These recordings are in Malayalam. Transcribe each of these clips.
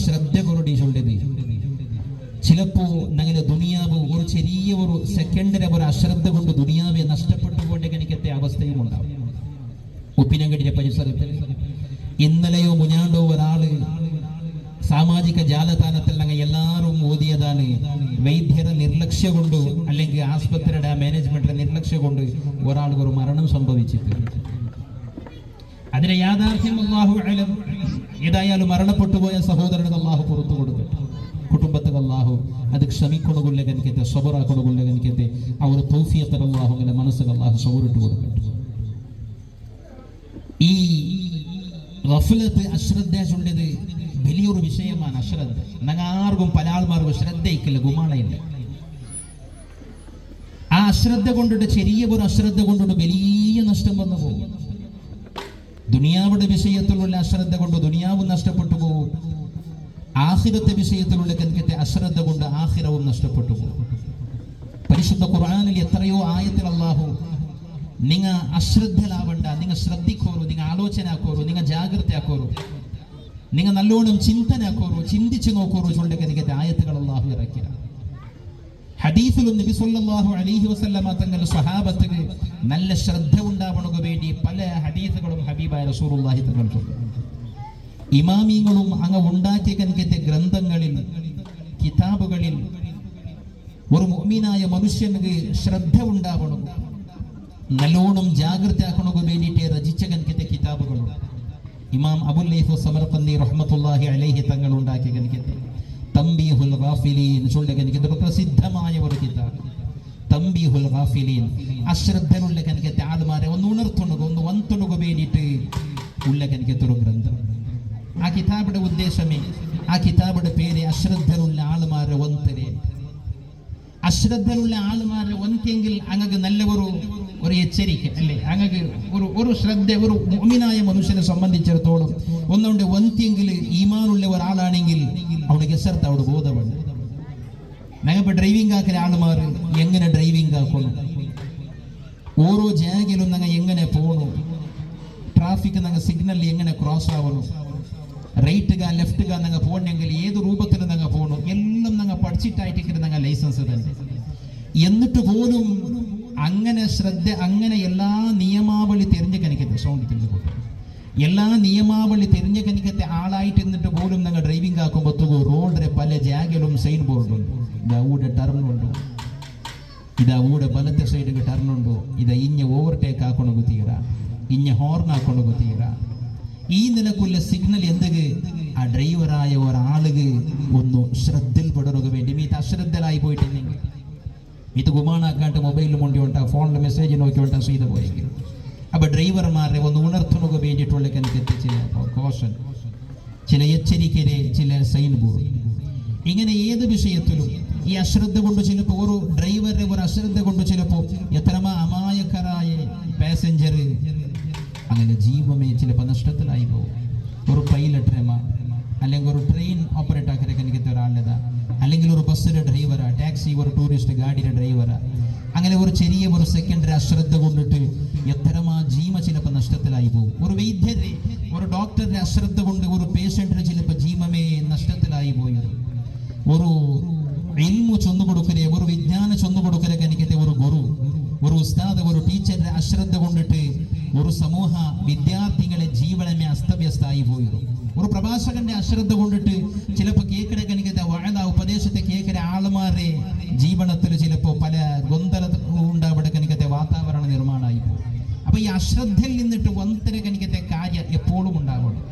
ശ്രദ്ധ കൊറടി ചൊല്ലത് ചിലപ്പോ ഞങ്ങളുടെ ദുനിയാവ് ഒരു ചെറിയ ഒരു സെക്കൻഡിലെ ഒരു അശ്രദ്ധ കൊണ്ട് ദുനിയാവെ നഷ്ടപ്പെട്ടു പോകേണ്ട എനിക്കത്തെ അവസ്ഥയും ഉണ്ടാവും. ഉപ്പിനങ്കടിയുടെ പരിസരത്തിൽ ഇന്നലെയോ മുഞ്ഞാണ്ടോ ഒരാള് സാമാജിക ജാലതാനത്തിൽ ഞങ്ങൾ എല്ലാവരും ഓതിയതാണ്, വൈദ്യരെ നിർലക്ഷ്യം കൊണ്ട് അല്ലെങ്കിൽ ആസ്പത്രിയുടെ മാനേജ്മെന്റിന്റെ നിർലക്ഷ്യം കൊണ്ട് ഒരാൾക്ക് ഒരു മരണം സംഭവിച്ചിട്ട് അതിനെ യാഥാർത്ഥ്യം അല്ലാഹു അലം. ഏതായാലും മരണപ്പെട്ടു പോയ സഹോദരന് അല്ലാഹു പുറത്തു കൊടുക്കട്ടെ, കുടുംബത്തിന് അല്ലാഹു അത് ക്ഷമിക്കൊടുകൊള്ള കനിക്കത്തെ സബറാക്കൊടുകൊള്ള കനിക്കത്തെ അവർ തൗഫീഖ് അല്ലാഹു അങ്ങനെ മനസ്സിൽ അല്ലാഹു സബറിട്ട് കൊടുക്കട്ടെ. ഈ ഗഫലത്ത് അശ്രദ്ധ ചൊല്ലിയത് വലിയൊരു വിഷയമാണ്. അശ്രദ്ധ ഞങ്ങൾ ആർക്കും പല ആൾമാർക്കും ശ്രദ്ധയിക്കില്ല, ഗുമാണയില്ല. ആ അശ്രദ്ധ കൊണ്ടിട്ട് ചെറിയ ഒരു അശ്രദ്ധ കൊണ്ടിട്ട് വലിയ നഷ്ടം വന്നു പോകും. ദുനിയാവുടെ വിഷയത്തിലുള്ള അശ്രദ്ധ കൊണ്ട് ദുനിയാവും നഷ്ടപ്പെട്ടു പോകും. ആഖിറത്തെ വിഷയത്തിലുള്ള കനിക്കത്തെ അശ്രദ്ധ കൊണ്ട് ആഖിറവും നഷ്ടപ്പെട്ടു പോകും. പരിശുദ്ധ ഖുർആനിൽ എത്രയോ ആയത്തിൽ അല്ലാഹു നിങ്ങൾ അശ്രദ്ധലാവണ്ട, നിങ്ങൾ ശ്രദ്ധിക്കോറു, നിങ്ങൾ ആലോചന ആക്കോറു, നിങ്ങൾ ജാഗ്രത ആക്കോറു, നിങ്ങൾ നല്ലോണം ചിന്തനാക്കോറു, ചിന്തിച്ചു നോക്കോറു ചൊല്ലിക്കത്തെ ആയത്തുകൾ അല്ലാഹു ഇറക്കിയ. ഹദീസിലും നബി സല്ലല്ലാഹു അലൈഹി വസല്ലമ തങ്ങൾ സ്വഹാബത്തിന് നല്ല ശ്രദ്ധ ഉണ്ടാവണക്ക് വേണ്ടി പല ഹദീസുകളും ഹബീബായ റസൂലുള്ളാഹി തങ്ങൾ ചൊല്ലും. ഇമാമിങ്ങളും അങ്ങ് ഉണ്ടാക്കിയ കനിക്കത്തെ ഗ്രന്ഥങ്ങളിൽ കിതാബുകളിൽ ഒരു മുഅ്മിനായ മനുഷ്യന് ശ്രദ്ധ ഉണ്ടാവണം, നല്ലോണം ജാഗ്രത ആക്കണക്ക് വേണ്ടിയിട്ട് രചിച്ച കനിക്കത്തെ കിതാബുകളുണ്ട്. ഇമാം അബുൽ ലൈഥ് സമർഖന്ദി റഹ്മത്തുള്ളാഹി അലൈഹി തങ്ങൾ ഉണ്ടാക്കിയ കനിക്കത്തെ തംബീഹുൽ ഗാഫിലീൻ ചൊല്ലിയ കനിക്കത്തെ പ്രസിദ്ധമായ ഒരു കിതാബ് തംബീഹുൽ ഗാഫിലീൻ. അശ്രദ്ധനുള്ള കനിക്കത്തെ ആൾമാരെ ഒന്ന് ഉണർത്തുണുക, ഒന്ന് വന്തുണുക വേണ്ടിയിട്ട് ഉള്ള കനിക്കത്തെ ഒരു ഗ്രന്ഥം. ആ കിതാബിന്റെ ഉദ്ദേശമേ, ആ കിതാബിന്റെ പേര് അശ്രദ്ധനുള്ള ആൾമാരെ വന്തരെ. അശ്രദ്ധനുള്ള ആൾമാരെ വന്തെങ്കിൽ അങ്ങക്ക് നല്ല ഒരു എച്ചരിക്ക അല്ലേ, അങ്ങക്ക് ഒരു ശ്രദ്ധ ഒരു മുഅ്മിനായ മനുഷ്യനെ സംബന്ധിച്ചിടത്തോളം ഒന്നുകൊണ്ട് വന്തെങ്കിൽ ഈമാനുള്ള ഒരാളാണെങ്കിൽ അവിടെ ഗസർത്ത് അവിടെ ബോധമുണ്ട്. ഞങ്ങളിപ്പോൾ ഡ്രൈവിംഗ് ആക്കുന്ന ആൾമാർ എങ്ങനെ ഡ്രൈവിംഗ് ആക്കണം, ഓരോ ജാഗയിലും ഞങ്ങൾ എങ്ങനെ പോകണം, ട്രാഫിക് ഞങ്ങൾ സിഗ്നലിൽ എങ്ങനെ ക്രോസ് ആവണം, റൈറ്റുക ലെഫ്റ്റുക ഞങ്ങൾ പോകണമെങ്കിൽ ഏത് രൂപത്തിൽ ഞങ്ങൾ പോകണം, എല്ലാം ഞങ്ങൾ പഠിച്ചിട്ടായിട്ട് ഞങ്ങൾ ലൈസൻസ് തന്നെ. എന്നിട്ട് പോലും അങ്ങനെ ശ്രദ്ധ അങ്ങനെ എല്ലാ നിയമാവലി തിരിഞ്ഞ് കനിക്കത്തെ സൗണ്ട് തിരിഞ്ഞു കൂട്ടും, എല്ലാ നിയമാവലി തിരിഞ്ഞ് കനിക്കത്തെ ആളായിട്ട് എന്നിട്ട് പോലും ഞങ്ങൾ ഡ്രൈവിംഗ് ആക്കുമ്പോൾ റോഡിലെ പല ജാഗയിലും സൈൻ ബോർഡുണ്ട്, ഇതാ ഊടെ ടർണുണ്ടോ, ഇതാ ഊടെ ബലത്തെ സൈഡിൽ ടർണുണ്ടോ, ഇതാ ഇഞ്ഞ ഓവർടേക്ക് ആക്കണ തീര, ഇഞ്ഞ ഹോർൺ ആക്കണ തീര. ഈ നിലക്കുള്ള സിഗ്നൽ എന്തൊക്കെ ആ ഡ്രൈവറായ ഒരാളുക ഒന്ന് ശ്രദ്ധയിൽപ്പെടുക വേണ്ടി ഇത് അശ്രദ്ധയിലായി പോയിട്ടില്ലെങ്കിൽ ഇത് ഗുമാണാക്കാണ്ട് മൊബൈലിൽ മുണ്ടിയോണ്ടാ ഫോണിൽ മെസ്സേജ് നോക്കിയോണ്ടാ ചെയ്തു പോയെങ്കിൽ അപ്പൊ ഡ്രൈവർമാരെ ഒന്ന് ഉണർത്തുക വേണ്ടിയിട്ടുള്ള എനിക്ക് ചില കോഷൻ, ചില എച്ചരിക്കരെ, ചില സൈൻ ബോർഡ്. ഇങ്ങനെ ഏത് വിഷയത്തിലും ഈ അശ്രദ്ധ കൊണ്ട് ചിലപ്പോൾ ഒരു ഡ്രൈവറുടെ ഒരു അശ്രദ്ധ കൊണ്ട് ചിലപ്പോൾ എത്രമാ അമായക്കരായ പാസഞ്ചർ അങ്ങനെ ജീവമേ ചിലപ്പോൾ നഷ്ടത്തിലായി പോകും. ഒരു പൈലറ്റ് അല്ലെങ്കിൽ ഒരു ട്രെയിൻ ഓപ്പറേറ്റ് ആക്കിയ എനിക്ക് ഒരാളുടെ, അല്ലെങ്കിൽ ഒരു ബസ്സിലെ ഡ്രൈവറാ, ടാക്സി ഒരു ടൂറിസ്റ്റ് ഗാഡിയുടെ ഡ്രൈവറാ, അങ്ങനെ ഒരു ചെറിയ ഒരു സെക്കൻഡറി അശ്രദ്ധ കൊണ്ടിട്ട് എത്രമാ ജീവ ചിലപ്പോൾ നഷ്ടത്തിലായി പോകും. ഒരു വൈദ്യരെ ഒരു ഡോക്ടറുടെ അശ്രദ്ധ കൊണ്ട് ഒരു പേഷ്യന്റിന് ചിലപ്പോൾ ജീവമേ നഷ്ടത്തിലായി പോയത്. ഒരു ഇൽമു ചൊന്നു കൊടുക്കരെ, ഒരു വിജ്ഞാനം ചൊന്നു കൊടുക്കരെ എനിക്കത്തെ ഒരു ഗുരു, ഒരു ഉസ്താദ്, ഒരു ടീച്ചറുടെ അശ്രദ്ധ കൊണ്ടിട്ട് ഒരു സമൂഹ വിദ്യാർത്ഥികളെ ജീവനമേ അസ്തവ്യസ്തായി പോയത്. ഒരു പ്രഭാഷകന്റെ അശ്രദ്ധ കൊണ്ടിട്ട് ചിലപ്പോൾ കേക്കടെ കനിക്കത്തെ വാഴ ഉപദേശത്തെ കേക്കരെ ആളുമാരെ ജീവനത്തിൽ ചിലപ്പോൾ പല ഗൊന്തല ഉണ്ടാവിടെ കനിക്കത്തെ വാതാവരണ നിർമ്മാണമായി പോകും. അപ്പൊ ഈ അശ്രദ്ധയിൽ നിന്നിട്ട് വന്തര കനിക്കത്തെ കാര്യം എപ്പോഴും ഉണ്ടാവണം.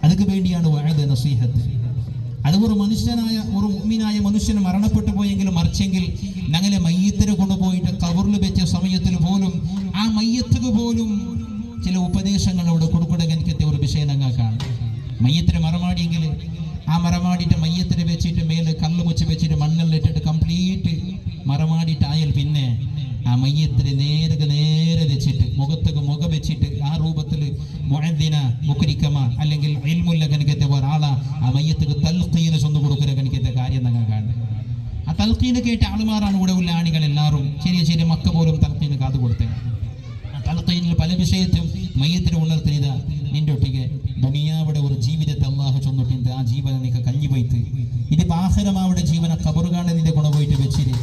അതിക്ക് വേണ്ടിയാണ് വാഴ നസീഹത്ത്. അത് ഒരു മനുഷ്യനായ ഒരു മുഅ്മിനായ മനുഷ്യന് മരണപ്പെട്ടു പോയെങ്കിലും മറിച്ചെങ്കിൽ ഞങ്ങളെ മയ്യത്തിനെ കൊണ്ടുപോയിട്ട് കബറിൽ വെച്ച സമയത്തിൽ പോലും ആ മയ്യത്തുക്ക് പോലും ചില ഉപദേശങ്ങൾ അവിടെ കൊടുക്കുക എനിക്കത്തെ ഒരു വിഷയം ഞങ്ങൾ കാണും. മയ്യത്തിന് മറമാടിയെങ്കിൽ ആ മറമാടിയിട്ട് മയ്യത്തിനെ വെച്ചിട്ട് മേലെ കല്ല് മുച്ച് വെച്ചിട്ട് മണ്ണിലിട്ടിട്ട് കംപ്ലീറ്റ് മറമാടിയിട്ടായാൽ പിന്നെ ആ മയ്യത്തിനെ നേരെ വെച്ചിട്ട് മുഖത്തേക്ക് മുഖം വെച്ചിട്ട് ആ രൂപത്തിൽ മുഅദ്ദിന മുക്രിക്കമ അല്ലെങ്കിൽ ഇൽമുല്ല കനിക്കത്തെ ഒരാളാ ആ മയ്യത്തേക്ക് തൽഖീന് ചൊന്നു കൊടുക്കുന്ന കനിക്കത്തെ കാര്യം ഞങ്ങൾ കാണും. ആ തൽഖീന് കേട്ട ആളുമാരാണ് ഇവിടെ ഉള്ള ആണികൾ എല്ലാവരും. ചെറിയ ചെറിയ മക്ക പോലും തൽഖീന് കാതു കൊടുത്തേ. ആ തൽഖീനിൽ പല വിഷയത്തും മയ്യത്തിന് ഉണർത്തുന്നത് നിന്റെ ഒട്ടിക്ക് ദുനിയാവിടെ ഒരു ജീവിതത്തെ അല്ലാഹു ചൊന്നിട്ടുണ്ട്, ആ ജീവനെ നിനക്ക് പോയിട്ട് ഇത് ആഖിറമാവിടെ ജീവന ഖബറ് കാണെ നിന്റെ ഗുണ പോയിട്ട് വെച്ചിര്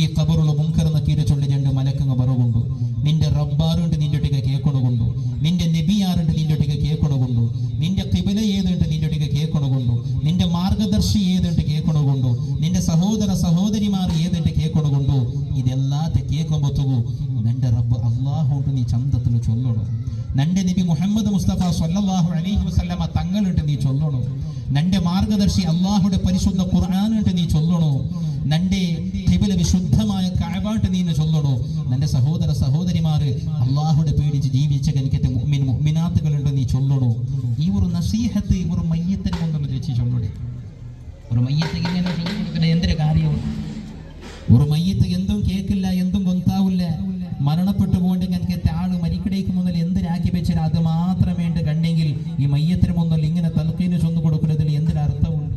ഈ ഖബറുള്ള മുൻകർ നക്കീരെ ചൊല്ലി രണ്ട് മലക്കങ്ങ പറവുണ്ടു നിന്റെ റബ്ബാറുണ്ട് നിന്റെ ഒട്ടിക കേൾക്കണുകൊണ്ടു നിന്റെ നബിയാറുണ്ട് നിന്റെ ഒട്ടിക കേൾക്കണുകൊണ്ടു നിന്റെ ഖിബല ഏതുണ്ട് നിന്റെ ഒട്ടിക കേൾക്കണുകൊണ്ടു നിന്റെ മാർഗദർശി ഏതുണ്ട് കേൾക്കണുകൊണ്ടു നിന്റെ സഹോദര സഹോദരിമാർ ഏതുണ്ട് കേൾക്കണുകൊണ്ടു ഇതെല്ലാത്തെ കേൾക്കുമ്പോത്തുകു നിന്റെ റബ്ബ് അള്ളാഹു ഉണ്ട് നീ ചന്തത്തിൽ ചൊല്ലണം നന്റെ നബി മുഹമ്മദ് മുസ്തഫ സ്വല്ലല്ലാഹു അലൈഹി വസല്ലമ തങ്ങളുണ്ട് നീ ചൊല്ലണോ നന്റെ മാർഗദർശി അള്ളാഹുടെ പരിശുദ്ധ ഖുർആനുണ്ട് നീ ചൊല്ലണോ നന്റെ ഖിബല വിശുദ്ധമായ കഅബാട്ട് നീ ചൊല്ലണോ നന്റെ സഹോദര സഹോദരിമാര് അള്ളാഹുടെ പേടിച്ച് ജീവിച്ച കനിക്കത്തെ മുഅ്മിൻ മുഅ്മിനാത്തുകളുണ്ട് നീ ചൊല്ലണോ ഈ ഒരു നസീഹത്ത് ഒരു മയ്യത്തിന് കൊണ്ടൊന്ന് വെച്ച് ചൊല്ലണേ ഒരു മയ്യത്ത് ഇങ്ങനെ ചൊല്ലി കൊടുക്കുന്ന എന്തൊരു കാര്യമാണ് ഒരു മയ്യത്ത് എന്തും കേൾക്കില്ല എന്തും ഗൊന്താവില്ല മരണപ്പെട്ടു പോകണ്ടെങ്കിൽ എനിക്ക് ആള് മരിക്കടേക്ക് മുന്നിൽ എന്തിനാക്കി വെച്ചാൽ അത് മാത്രം വേണ്ട കണ്ടെങ്കിൽ ഈ മയ്യത്തിന് മുന്നിൽ ഇങ്ങനെ തൽക്കീന് ചൊന്നു കൊടുക്കുന്നതിൽ എന്തിനർത്ഥമുണ്ട്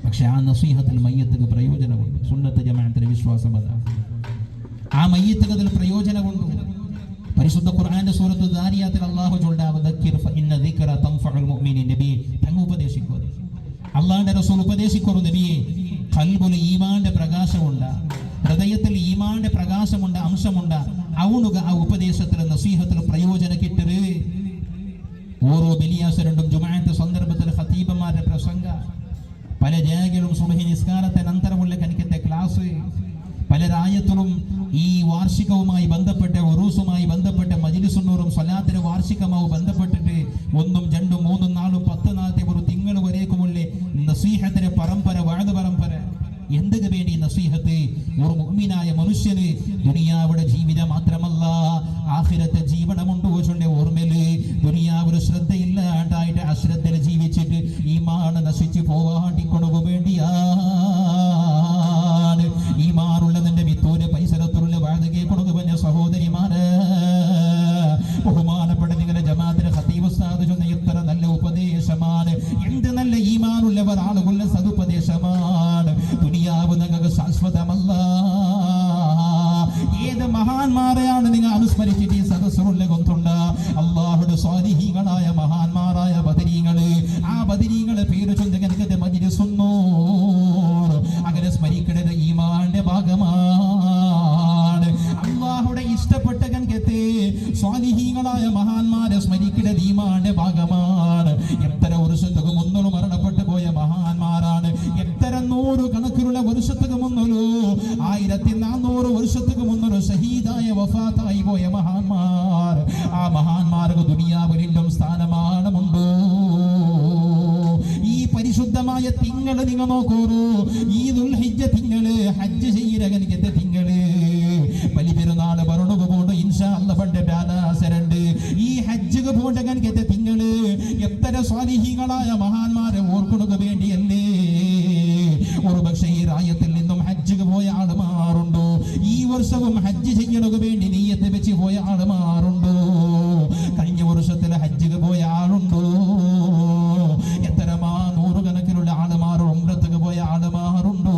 പക്ഷെ ആ നസീഹത്തിൽ മയ്യത്തിന് പ്രയോജനമുണ്ട് സുന്നത്ത് ജമാഅത്തിന്റെ വിശ്വാസം അതാണ് ആ മയ്യത്തിന് അതിൽ പ്രയോജനമുണ്ട് പരിശുദ്ധ ഖുർആന്റെ സൂറത്ത് ദാരിയാത്തിൽ അല്ലാഹു ദക്കിർ ഫഇന്ന ദിക്റ തൻഫഉൽ മുഅ്മിനീൻ നബി തങ്ങ ഉപദേശിക്കുന്നു അല്ലാഹുവിന്റെ റസൂൽ ഉപദേശിക്കുന്നു നബിയെ ഖൽബുൽ ഈമാന്റെ പ്രകാശമുണ്ട് ഹൃദയത്തിൽ ഈമാന്റെ പ്രകാശമുണ്ട് അംശമുണ്ട് അവനുക ആ ഉപദേശത്തിൽ നസീഹത്തിൽ പ്രയോജനം കിട്ടരുത് ഓരോ ബലിയാസരണ്ടും ജുമാഅത്ത് സന്ദർഭത്തിൽ ഖതീബന്മാരുടെ പ്രസംഗ പല ജാഗകളും സുബ്ഹി നിസ്കാരത്തിന് അന്തരമുള്ള കനിക്കത്തെ ക്ലാസ് പല രായത്തിലും ഈ വാർഷികവുമായി ബന്ധപ്പെട്ട് ഉറൂസുമായി ബന്ധപ്പെട്ട് മജ്ലിസുന്നൂറും സ്വലാത്തിന് വാർഷികമാവും ബന്ധപ്പെട്ടിട്ട് 1, 2, 3, 4, 10 നാളത്തെ ഒരു തിങ്കൾ വരേക്കുമുള്ള നസീഹത്തിന്റെ പരമ്പര വാഴ പരമ്പര എന്തിനു വേണ്ടി നസീഹത്ത് ഒരു മുഅ്മിനായ മനുഷ്യന് ദുനിയാവിടെ ജീവിതം മാത്രമല്ല ആഖിറത്തെ ജീവനമുണ്ടോ ചൊല്ലെ ഓർമ്മയില് ദുനിയാവിൽ ശ്രദ്ധയില്ലാണ്ടായിട്ട് അശ്രദ്ധയിൽ ജീവിച്ചിട്ട് ഈമാൻ നശിച്ചു പോവാണ്ടിക്കൊണ്ടു വേണ്ടിയാണ് ഈമാനുള്ളതിന്റെ വിത്തൂര് പരിസരത്തുള്ള വാഴകെ കൊടുക്കുവന്ന സഹോദരിമാര് ബഹുമാനപ്പെട്ട നിങ്ങളുടെ ജമാഅത്തിന്റെ ഖതീബ് ഉസ്താദ് ചൊന്ന എത്ര നല്ല ഉപദേശമാണ് എന്ത് നല്ല ഈമാനുള്ളവർ ആളുകളുടെ സദുപദേശമാണ് ദുനിയാവ് നിങ്ങൾക്ക് ശാശ്വതമല്ല ഏത് മഹാന്മാരെയാണ് നിങ്ങൾ അനുസ്മരിച്ചിട്ട് ഈ സദസ്സുള്ള കൊണ്ടുണ്ട് അല്ലാഹുവിന്റെ സ്വാലിഹീങ്ങളായ മഹാന്മാരായ ബദരീങ്ങള് ആ ബദരീങ്ങളെ പേര് ചൊല്ലി എനിക്ക് മജ്ലിസുന്നൂർ അങ്ങനെ സ്മരിക്കുന്നത് ഈമാന്റെ ഭാഗമാണ് അല്ലാഹുവിന്റെ ഇഷ്ടപ്പെട്ട കൻകത്തെ സ്വാലിഹീങ്ങളായ മഹാന്മാരെ സ്മരിക്കുന്നത് ഈമാന്റെ ഭാഗമാണ് എത്ര വർഷത്തുക്ക് മുന്നോട്ട് മരണപ്പെട്ടു പോയ മഹാന്മാരാണ് എത്ര 100 കണക്കിലുള്ള വർഷത്തുക്ക് മുന്നോലോ 1400 വർഷത്തുക്ക് മുന്നോലോ ഷഹീദായ വഫാത്തായി പോയ മഹാന്മാർ ആ മഹാന്മാർക്ക് ദുനിയാവിലും സ്ഥാനമാനമുണ്ടോ ഈ പരിശുദ്ധമായ തിങ്കള് നിങ്ങൾ നോക്കൂ ഈ ദുൽഹിജ്ജ തിങ്കള് ഹജ്ജ് ചെയ്യരകനിക്കത്തെ തിങ്കള് ബലിപെരുന്നാള് പറഞ്ഞു പോണ്ട് ഇൻഷാ അല്ലാഹ് പണ്ട് ബാലാസരണ്ട് ഈ ഹജ്ജ് പോണ്ടകനിക്കത്തെ തിങ്കള് എത്ര സ്വാലിഹീങ്ങളായ മഹാന്മാരെ ഓർക്കുന്നത് വേണ്ടിയല്ലേ ഒരു പക്ഷേ ഈ രായത്തിൽ നിന്നും ഹജ്ജ് പോയ ആള് മാറുണ്ടോ ഈ വർഷവും ഹജ്ജ് ചെയ്യണക്ക് വേണ്ടി നീയത്ത് വെച്ച് പോയ ആള് മാറുണ്ടോ കഴിഞ്ഞ വർഷത്തിൽ ഹജ്ജ് പോയ ആളുണ്ടോ എത്ര 100 കണക്കിലുള്ള ആളുമാറും ഉംറക്ക് പോയ ആളുമാറുണ്ടോ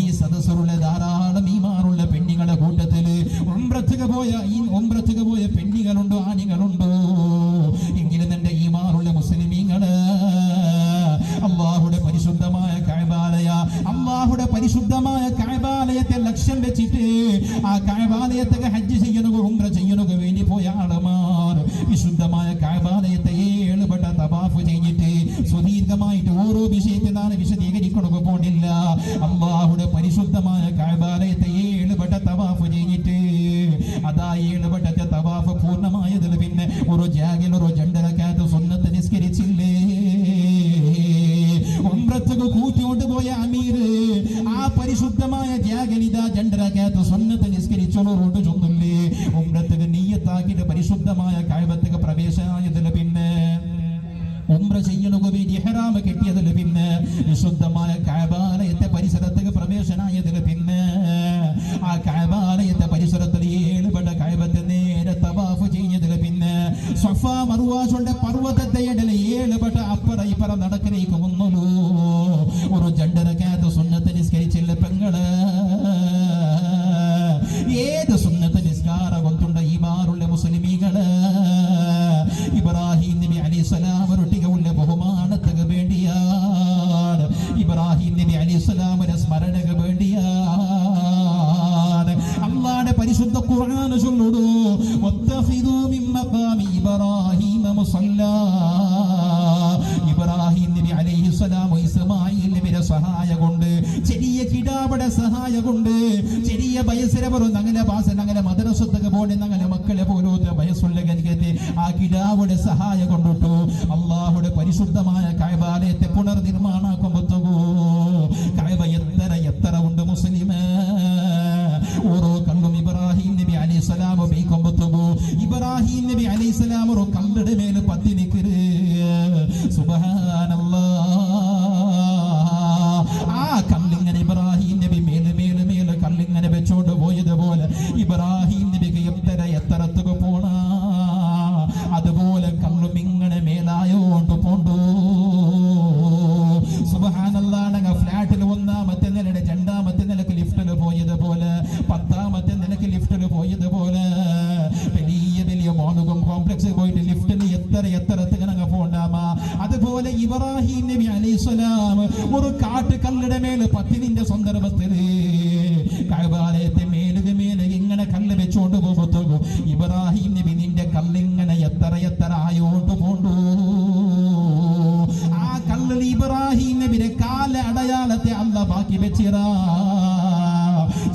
ഈ സദസ്സുള്ള ധാരാളം ഈമാനുള്ള പെണ്ണുങ്ങളുടെ കൂട്ടത്തില് ഉംറക്ക് പോയ പെണ്ണുങ്ങളുണ്ടോ ആണികളുണ്ടോ എങ്കിലും എന്റെ ഈമാനുള്ള മുസ്ലിമീങ്ങള് അല്ലാഹുവിന്റെ പരിശുദ്ധമായ കഅബാലയത്തെ ലക്ഷ്യം വെച്ചിട്ട് ആ കഅബാലയത്തെ ഹജ്ജ് ചെയ്യണോ ഉംറ ചെയ്യണോ വേണ്ടി പോയ ആളുമാർ വിശുദ്ധമായ കഅബാലയത്തെ 7 വട്ട തവാഫ് ചെയ്തിട്ട് സുദീർഘമായിട്ട് ഓരോ വിഷയത്തിനാണ് വിശദീകരിക്കണോ പോണില്ല അല്ലാഹുവിന്റെ പരിശുദ്ധമായ കഅബാലയത്തെ 7 വട്ട തവാഫ് ചെയ്തിട്ട് അതാ 7 വട്ടത്തെ തവാഫ് പൂർണ്ണമായതിൽ പിന്നെ ഒരു ജാഗിൽ ഒരു ജണ്ടരക്കാത്ത സുന്നത്ത് നിസ്കരിച്ചില്ലേ ഉംറത്തുക കൂട്ടിക്കൊണ്ട് പോയ അമീർ ആ പരിശുദ്ധമായ ജാഗനിത ജണ്ടരക്കാത്ത സുന്നത്ത് നിസ്കരിച്ചോളോട് ചൊന്നില്ലേ ഉംറത്തുക നീയത്താക്കിയിട്ട് പരിശുദ്ധമായ കഅബത്തുക പ്രവേശനായതിൽ പിന്നെ ഉംറ ചെയ്യണക വേണ്ടി ഇഹ്റാം കെട്ടിയതിൽ പിന്നെ വിശുദ്ധമായ കഅബാലയത്തെ പരിസരത്തേക്ക് പ്രവേശനായതിൽ പിന്നെ ആ കഅബാലയത്തെ പരിസരത്തിൽ 7 വട്ട കഅബത്തെ നേരെ തവാഫ് ചെയ്തതിൽ പിന്നെ സഫ മർവായുടെ പർവ്വതത്തെ ഇടയിൽ 7 വട്ട അപ്പറ ഇപ്പറ നടക്കലേക്ക് വന്നല്ലോ ഒരു ജണ്ടരക്കാത്ത സുന്നത്ത് നിസ്കരിച്ചില്ല പെങ്ങള് ഏത് സുന്നത്ത് നിസ്കാരം കൊണ്ടുണ്ട ഈ മാറുള്ള മുസ്ലിമീങ്ങള് ഇബ്രാഹിം നബി അലൈഹിസ്സലാം റൊട്ടിക ഉള്ള ബഹുമാനത്തിന് വേണ്ടിയാ ഇസ്മായിൽ നബിയുടെ സഹായം കൊണ്ട്, ചെറിയ കിടാവിടെ സഹായം കൊണ്ട്, ചെറിയ വയസ്സിനെ പറഞ്ഞു അങ്ങനെ ഭാഷ അങ്ങനെ മദ്രസത്തൊക്കെ പോണി ഞങ്ങളെ മക്കളെ പോലത്തെ വയസ്സുള്ള ഗതികത്തെ ആ കിടാവിടെ സഹായം കൊണ്ടിട്ടു അള്ളാഹുടെ പരിശുദ്ധമായ കഅബാലയത്തെ പുനർനിർമ്മാണാക്കുമ്പോ കഅബ എത്ര ഉണ്ട് മുസ്ലിമേ. ഓരോ കല്ലും ഇബ്രാഹിം നബി അലൈഹിസ്സലാം ഉപയോഗിക്കുമ്പോ ഇബ്രാഹിം നബി അലൈഹിസ്സലാം ഒരു കല്ലുടെ മേൽ പത്തി നിൽക്കരുത്. സുബ്ഹാനല്ലാഹ്. ആ കല്ലിങ്ങനെ ഇബ്രാഹിം നബി മേല് കല്ലിങ്ങനെ വെച്ചോണ്ട് പോയതുപോലെ ഇബ്രാഹിം നബിക്ക് എത്രത്തുക പോണ അതുപോലെ കല്ലും ഇങ്ങനെ മേലായോണ്ട് പോണ്ടു. സുബ്ഹാനല്ലാഹ്. ഫ്ലാറ്റിൽ ഒന്നാമത്തെ നിലയുടെ രണ്ടാമത്തെ നിലക്ക് ലിഫ്റ്റിൽ പോയതുപോലെ 10ാമത്തെ നിലക്ക് ലിഫ്റ്റിൽ പോയതുപോലെ വലിയ മോണുകം കോംപ്ലക്സിൽ പോയിട്ട് ലിഫ്റ്റിൽ എത്രത്തിനങ്ങ് പോണ്ടാമ. അതുപോലെ ഇബ്രാഹിം നബി അലൈഹിസ്സലാം ഒരു കാട്ടുകല്ലുടെ മേല് പത്തിനിന്റെ സന്ദർഭത്തിൽ കഅബാലയത്തെ മേലെ ഇങ്ങനെ കല്ല് വെച്ചോണ്ട് പോകുന്നു. ഇബ്രാഹിം നബി നിന്റെ കല്ലിങ്ങനെ എത്ര ആയോണ്ട് പോണ്ടു. ആ കല്ലിൽ ഇബ്രാഹിം നബിയുടെ കാല അടയാളത്തെ അല്ല ബാക്കി വെച്ചിറാ.